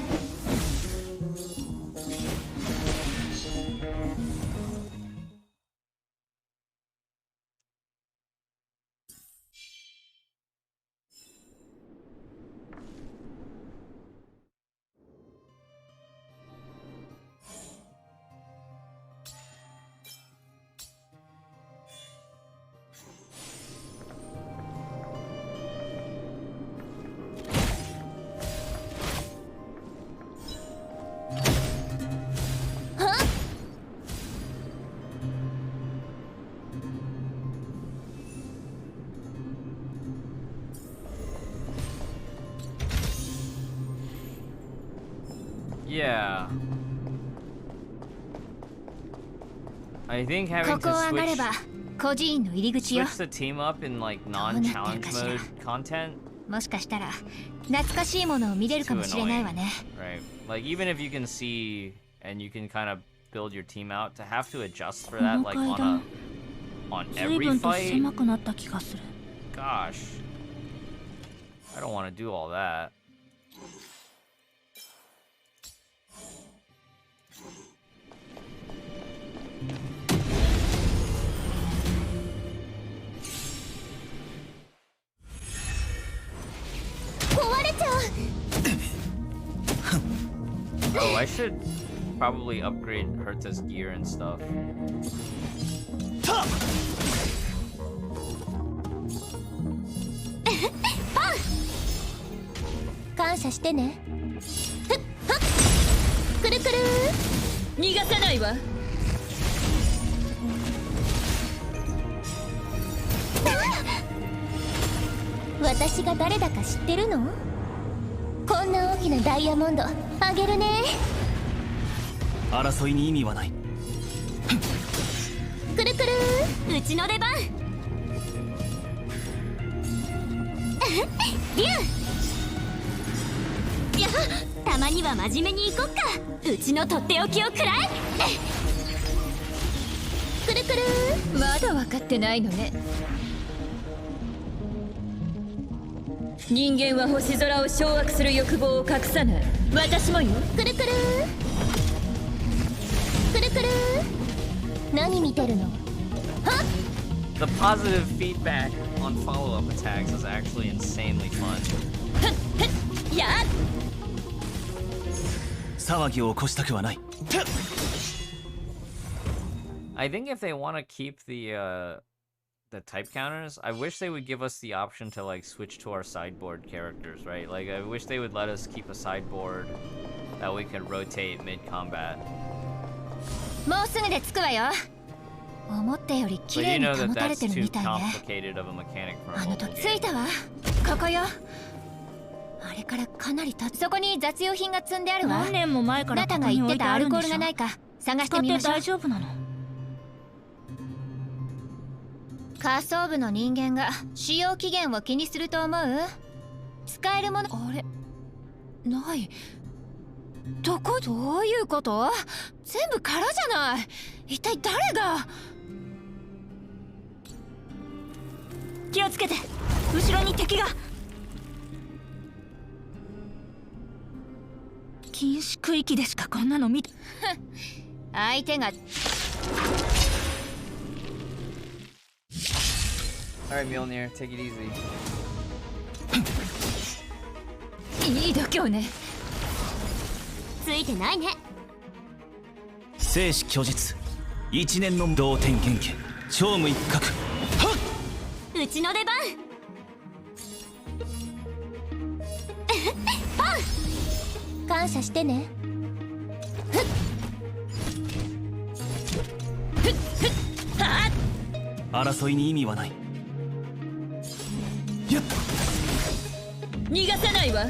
Yeah. I think having to switch the team up in like non-challenge mode content. もしかしたら懐かしいものを見れるかもしれないわね。Right. Like even if you can see and you can kind of build your team out, to have to adjust for that like on every fight. Gosh. I don't want to do all that. I should probably upgrade Herta's gear and stuff. パン感謝してね。ふっはっくるくる逃がさないわ。私が誰だか知ってるの？こんな大きなダイヤモンドあげるね。争いに意味はない。くるくるうちの出番。リュウやたまには真面目に行こっか。うちのとっておきをくらえ。くるくるまだ分かってないのね。人間は星空を掌握する欲望を隠さない。私もよ。くるくるくるくる何見てるの？はっ The positive feedback on follow-up attacks is actually insanely fun. やっ騒ぎを起こしたくはない。I think if they want to keep the type counters, I wish they would give us the option to like switch to our sideboard characters, right? Like I wish they would let us keep a sideboard that we can rotate mid-combat. もうすぐで着くわよ。思ったより綺 But 麗 you に know 保 that たれ that's てる too みたいね。 complicated of a mechanic for あ a の mobile 時 game. 着いたわ。ここよ。あれからかなり経つ。そこに雑用品が積んであるわ。何年も前からあなたが言ってたアルコールがないか探してみましょう。大丈夫なの？仮想部の人間が使用期限を気にすると思う？使えるものあれない。どういうこと？全部空じゃない。一体誰が？気をつけて、後ろに敵が。禁止区域でしかこんなの見て相手が。Alright, Mjolnir, take it easy. いい度胸ね。ついてないね。生死虚実、一年の同点元気、超無一角。うちの出番。パン感謝してね。ふっふっふっはっ争いに意味はない。逃がさないわ。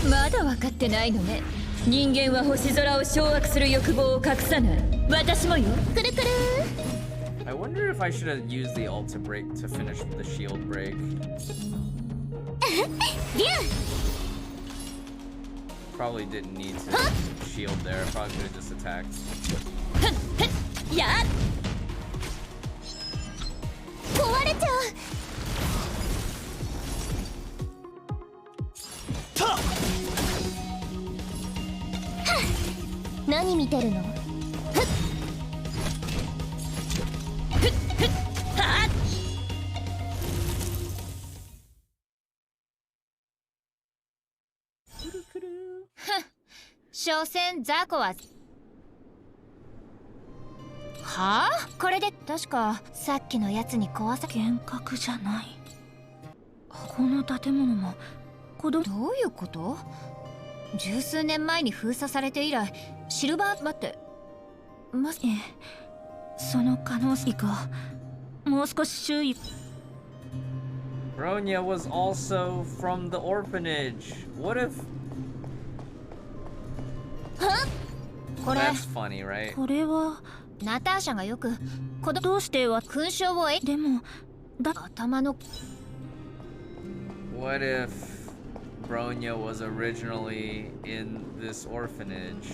まだ分かってないのね。人間は星空を掌握する欲望を隠さない。私もよ。くるくる I wonder if I should have used the ult to break to finish the shield break. リュウ Probably didn't need to shield there. Probably could have just attacked. やっ壊れちゃう。何見てるの？ふっふっふっはっ所詮雑魚ははあ？これで確かさっきのやつに壊さ幻覚じゃない。この建物もどういうこと？十数年前に封鎖されて以来シルバー待ってその可能性がもう少し周囲。 Bronya was also from the orphanage. What if? これ That's funny, right? これはナターシャがよくどうしては勲章をでも頭の What if Bronya was originally in this orphanage?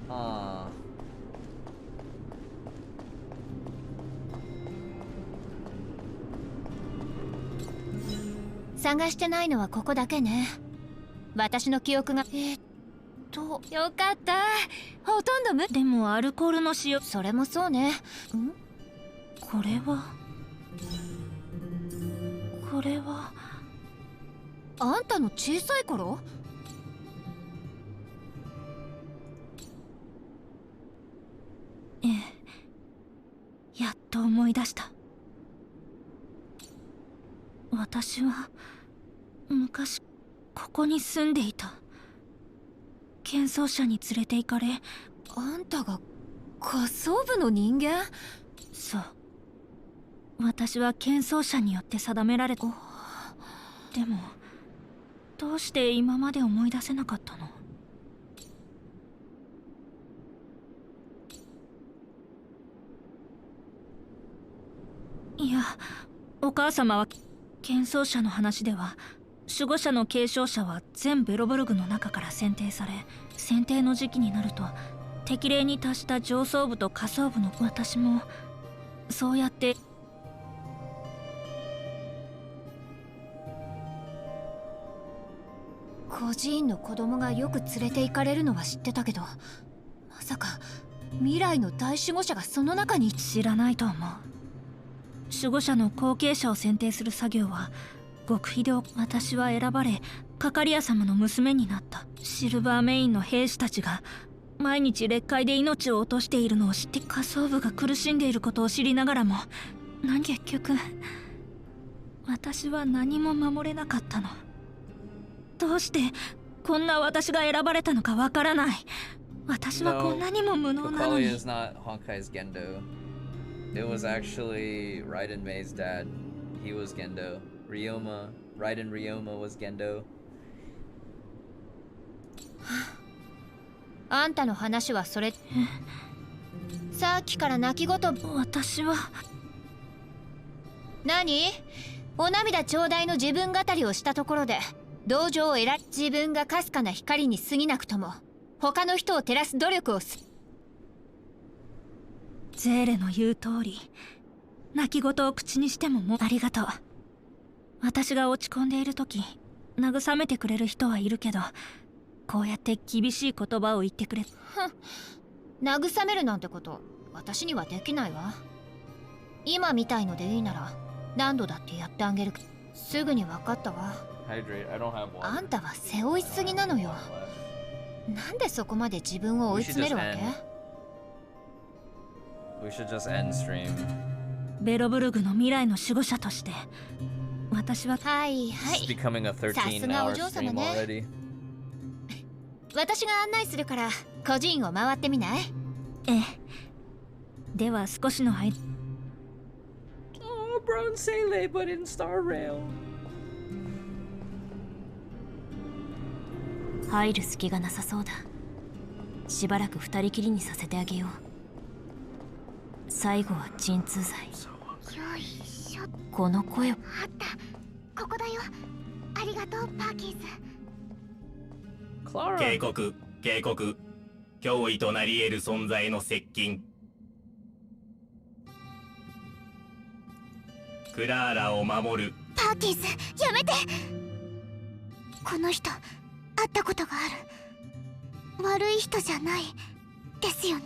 Huh. 探してないのはここだけね。私の記憶がよかった。ほとんどでもアルコールの使用。それもそうね。これはあんたの小さい頃？やっと思い出した。私は昔ここに住んでいた。喧騒者に連れて行かれ。あんたが仮想部の人間？そう。私は喧騒者によって定められた。でもどうして今まで思い出せなかったの？いや、お母様は喧騒者の話では守護者の継承者は全ベロブルグの中から選定され、選定の時期になると適齢に達した上層部と下層部の私もそうやって孤児院の子供がよく連れて行かれるのは知ってたけど、まさか未来の大守護者がその中に。知らないと思う。守護者の後継者を選定する作業は極秘で私は選ばれ、カカリア様の娘になった。シルバーメインの兵士たちが毎日劣界で命を落としているのを知って、下層部が苦しんでいることを知りながらも結局私は何も守れなかったの。どうしてこんな私が選ばれたのかわからない。私はこんなにも無能なのに。 Kokali is not Honkai's Gendo. It was actually Raiden Mei's dad. He was Gendo. Raiden Ryoma was Gendo. あんたの話はそれ。さっきから泣き言。私は。何？お涙ちょうだいの自分語りをしたところで同情を自分がかすかな光に過ぎなくとも他の人を照らす努力をゼーレの言う通り、泣き言を口にしてもありがとう。私が落ち込んでいる時慰めてくれる人はいるけど、こうやって厳しい言葉を言ってくれ。慰めるなんてこと私にはできないわ。今みたいのでいいなら何度だってやってあげる。すぐに分かったわ。あんたは背負いすぎなのよ。なんでそこまで自分を追い詰めるわけ？ We should just end stream. ベロブルグの未来の守護者として私は。はいはい。It's becoming a 13-hour stream already. 私が案内するから孤児院を回ってみない？ええ。では少しの間。Oh, Brown Sailor, but in Star Rail. 入る隙がなさそうだ。しばらく二人きりにさせてあげよう。最後は鎮痛剤。よいしょ。この声。あった。ここだよ。ありがとう、パーキンス。警告、警告。脅威となり得る存在の接近。クラーラを守る。パーキンス、やめて。この人会ったことがある。悪い人じゃないですよね。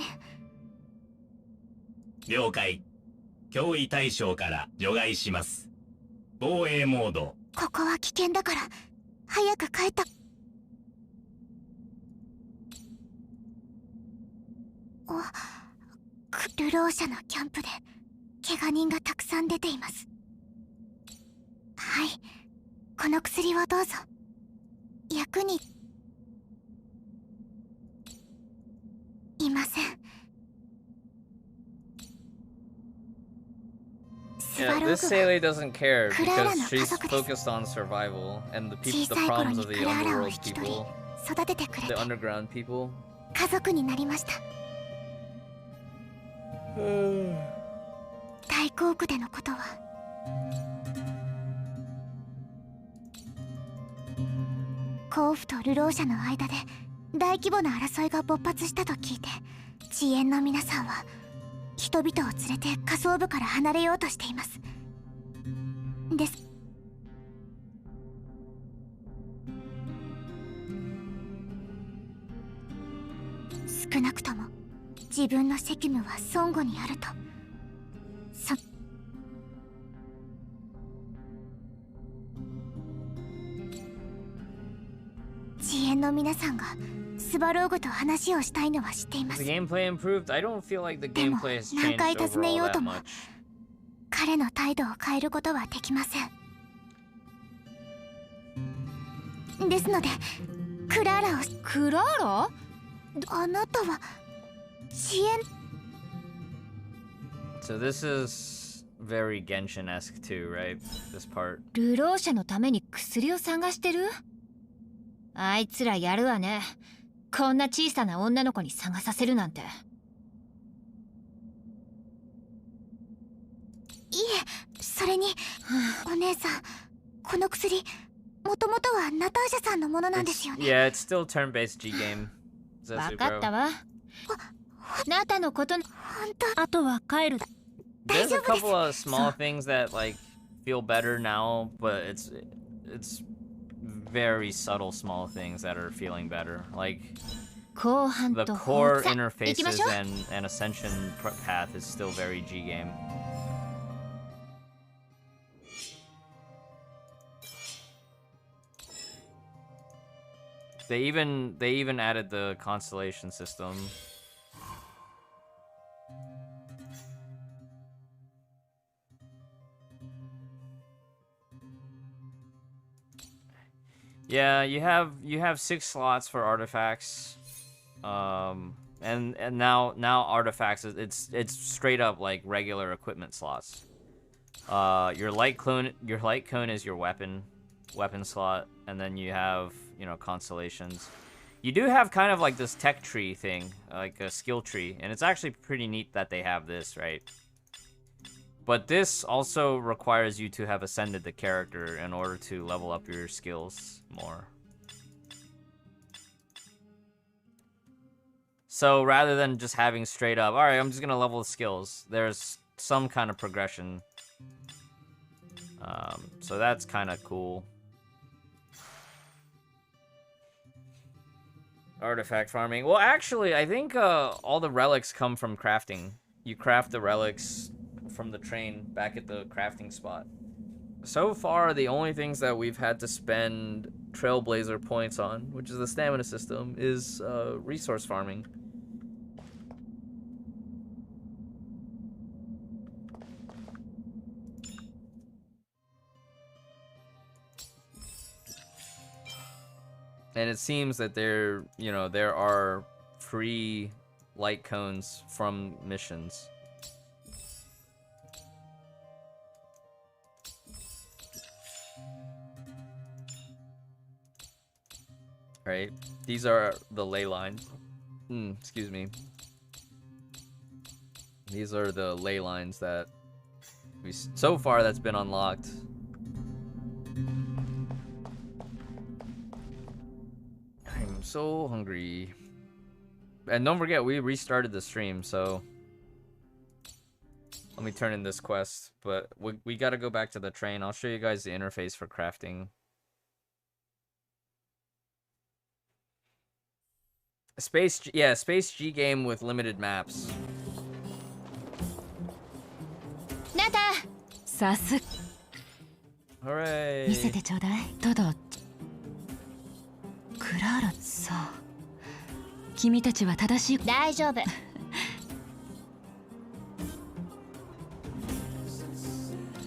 了解。脅威対象から除外します。防衛モード。ここは危険だから早く帰った。流浪者のキャンプで怪我人がたくさん出ています。はい、この薬をどうぞ。役にいません。Yeah, this Sailor doesn't care because she's focused on survival and the problems of the underworld people, the underground people. 家族になりました。大航区でのことは甲府と流浪者の間で大規模な争いが勃発したと聞いて、遅延の皆さんは人々を連れて下層部から離れようとしています。です。少なくとも自分の責務は孫悟にあると。遅延の皆さんがスバローグと話をしたいのは知っています。 The gameplay improved? I don't feel like the gameplay has 何 changed 回尋ね overall よう that とも much. 彼の態度を変えることはできません。ですのでクラーラを。クラーラ？あなたは支援。 So this is very Genshin-esque too, right? This part. 流浪者のために薬を探してる？あいつらやるわね。こんな小さな女の子に探させるなんて。いえ、それにお姉さん、この薬もともとはナターシャさんのものなんですよね。 Yeah, it's still turn-based G game. わかったわ。ナタのこと、あとは帰る。 There's a couple of small things that like feel better now, but it's very subtle small things that are feeling better. Like the core interfaces and ascension path is still very G game. They even added the constellation system. Yeah, you have 6 slots for artifacts, and now artifacts it's straight up like regular equipment slots. Your light cone is your weapon slot, and then you have, you know, constellations. You do have kind of like this tech tree thing, like a skill tree, and it's actually pretty neat that they have this, right? But this also requires you to have ascended the character in order to level up your skills more. So rather than just having straight up, alright, I'm just gonna level the skills, there's some kind of progression. So that's kind of cool. Artifact farming. Well, actually, I think all the relics come from crafting. You craft the relics from the train back at the crafting spot. So far, the only things that we've had to spend Trailblazer points on, which is the stamina system, is resource farming. And it seems that there are free light cones from missions. Right? These are the ley lines. Excuse me. These are the ley lines that so far that's been unlocked. I'm so hungry. And don't forget, we restarted the stream, so let me turn in this quest. But we gotta go back to the train. I'll show you guys the interface for crafting. Space G game with limited maps. Nata! Hooray! 見せてちょうだい。ただ、クラーラさ、君たちは正しい。大丈夫。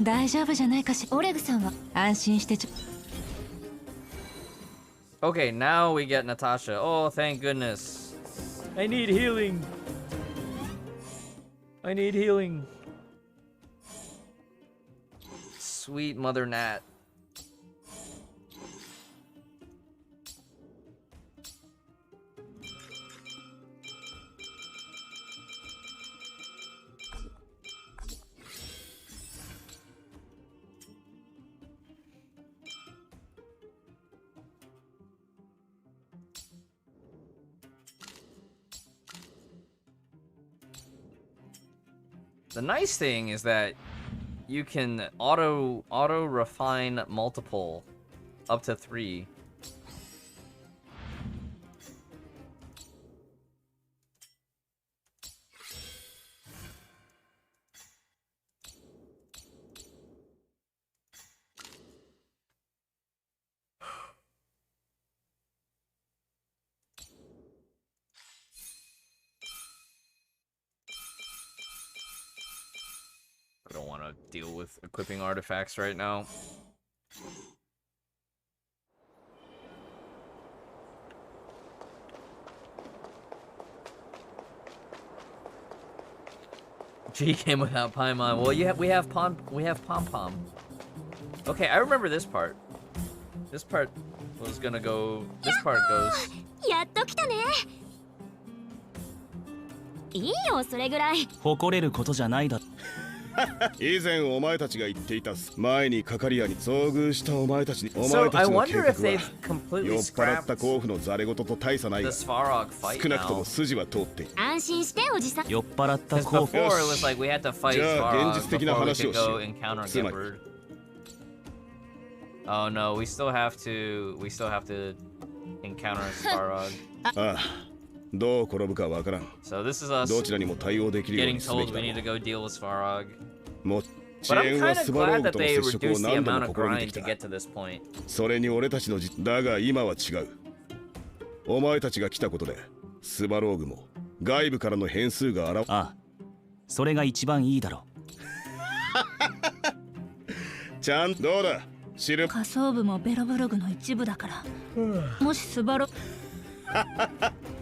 大丈夫じゃないかし。オレグさんは安心してちょ。Okay, now we get Natasha. Oh, thank goodness. I need healing. I need healing. Sweet Mother Nat. The nice thing is that you can auto refine multiple up to 3. want to deal with equipping artifacts right now. G came without Paimon. Well, we have Pom Pom. Okay, I remember this part. This part was gonna go. This part goes. やっと来たね。いいよそれぐらい。誇れることじゃないだ。以前お前たちが言っていた前にカカリアに遭遇したお前たちにお前 So た I ちの計 wonder 画 if they've は completely 酔っ払った scrapped 甲府のザレ言と大差ないが the Svarog fight 少なくと now. も筋は通っている。安心しておじさん。酔っ払った Because 甲府。 before it was like we had to fight じゃあ Svarog 現実的な before we 話 could をしよ go う。 encounter つまり Gifford. Oh no, we still have to encounter Svarog. ああ、どう転ぶかわからん。 So this is us どちらにも対応できるよう getting にすべ told きだ we ろ need to go deal with Svarog. う。も But I'm 遅延は kind ス of バロ glad ーグ that との they 接触を reduced the 何度 amount も of 試みて grind き to た。 get to this point. それに俺たちのだが今は違う。お前たちが来たことでスバローグも外部からの変数が現れ。ああ、それが一番いいだろう。ちゃんどうだ知る。仮想部もベロブログの一部だから。もしスバロ。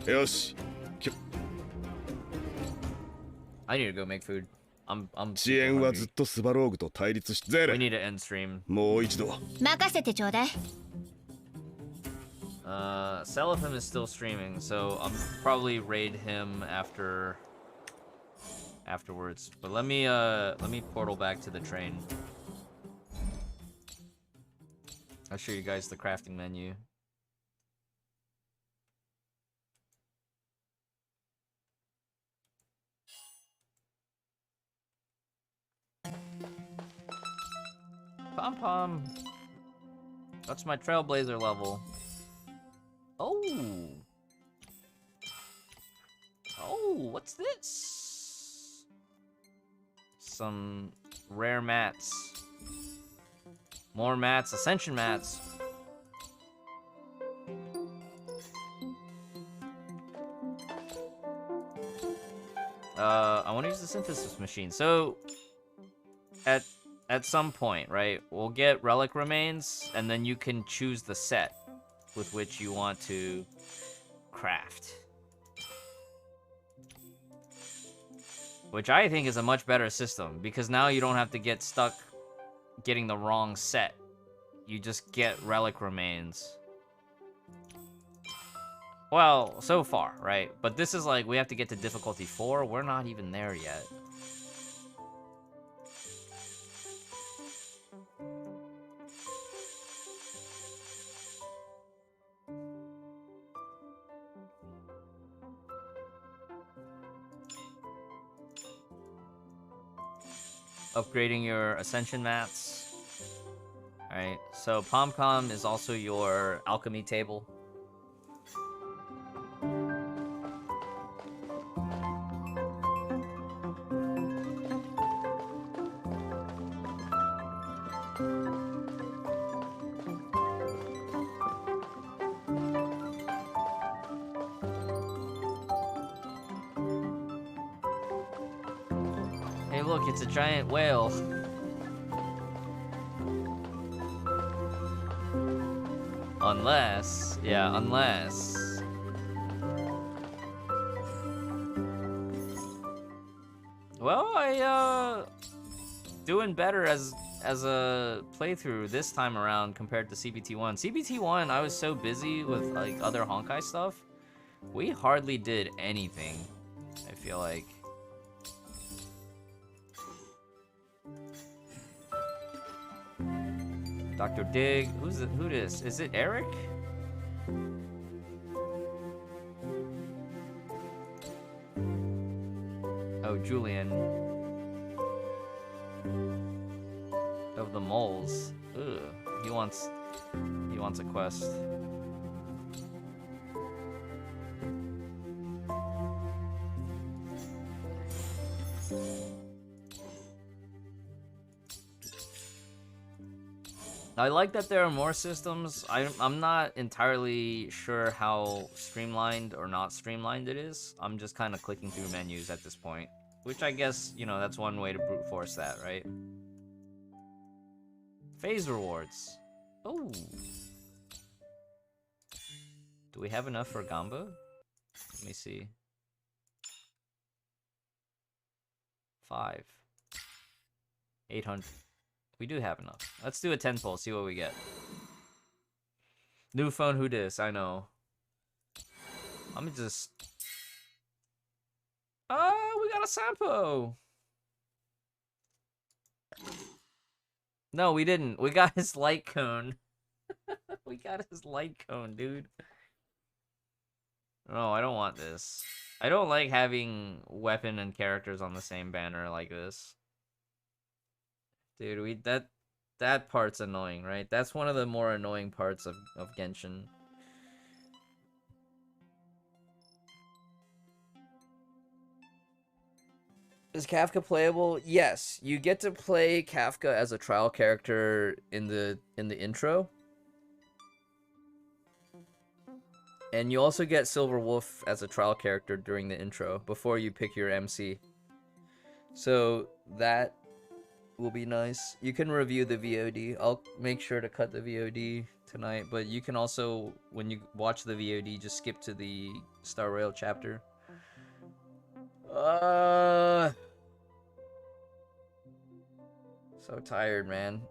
よし。 I need to go make food. I'm 遅延はずっとスバローグと対立してゼ We レ。 need to end stream. もう一度。任せてちょうだい。Seraphim is still streaming, so I'm probably raid him afterwards. But let me portal back to the train. I'll show you guys the crafting menu. Pom Pom. That's my Trailblazer level. Oh. Oh, what's this? Some rare mats. More mats, ascension mats. I want to use the synthesis machine. So, at some point, right, we'll get relic remains, and then you can choose the set with which you want to craft. Which I think is a much better system, because now you don't have to get stuck getting the wrong set. You just get relic remains. Well, so far, right? But this is like, we have to get to difficulty 4. We're not even there yet. Upgrading your ascension mats. Alright, so Pom Pom is also your alchemy table. Hey look, it's a giant whale. Unless, yeah, unless. Well, doing better as a playthrough this time around compared to CBT1. CBT1, I was so busy with like other Honkai stuff. We hardly did anything, I feel like. Dr. Dig, who this? Is it Eric? Oh, Julian. Of the moles. Ugh. He wants a quest. I like that there are more systems. I'm not entirely sure how streamlined or not streamlined it is. I'm just kind of clicking through menus at this point. Which I guess, you know, that's one way to brute force that, right? Phase rewards. Oh. Do we have enough for Gamba? Let me see. 5. 800. We do have enough. Let's do a 10 pull, see what we get. New phone, who dis? I know. I'm just... Oh, we got a Sampo! No, we didn't. We got his light cone. We got his light cone, dude. No, I don't want this. I don't like having weapon and characters on the same banner like this. Dude, that part's annoying, right? That's one of the more annoying parts of Genshin. Is Kafka playable? Yes, you get to play Kafka as a trial character in the intro. And you also get Silver Wolf as a trial character during the intro before you pick your MC. So that will be nice. You can review the VOD. I'll make sure to cut the VOD tonight, but you can also, when you watch the VOD, just skip to the Star Rail chapter. So tired, man.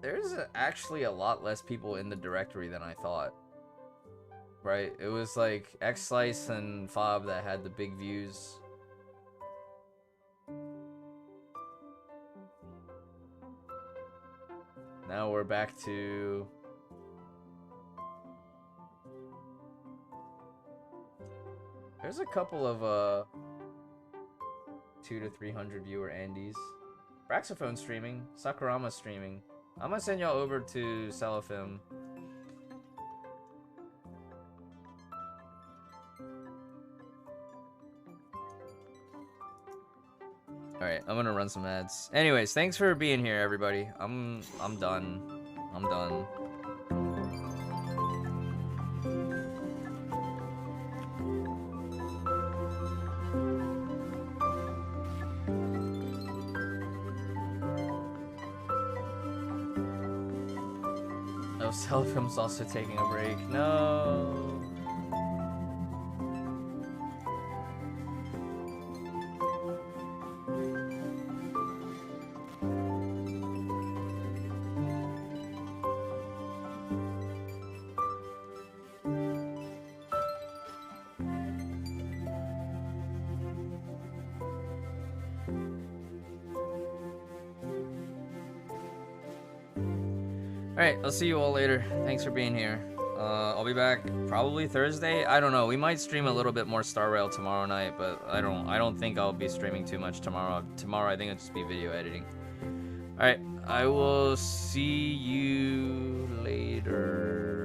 There's actually a lot less people in the directory than I thought. Right? It was like X-Slice and Fob that had the big views. Now we're back to... There's a couple of 200 to 300 viewer Andes. Braxophone streaming. Sakurama streaming. I'm gonna send y'all over to Cellophim. Alright, I'm gonna run some ads. Anyways, thanks for being here, everybody. I'm done. I'm done. Oh, Cellophim's also taking a break. No. Alright, I'll see you all later. Thanks for being here. I'll be back probably Thursday. I don't know. We might stream a little bit more Star Rail tomorrow night, but I don't think I'll be streaming too much tomorrow. Tomorrow I think it'll just be video editing. Alright, I will see you later.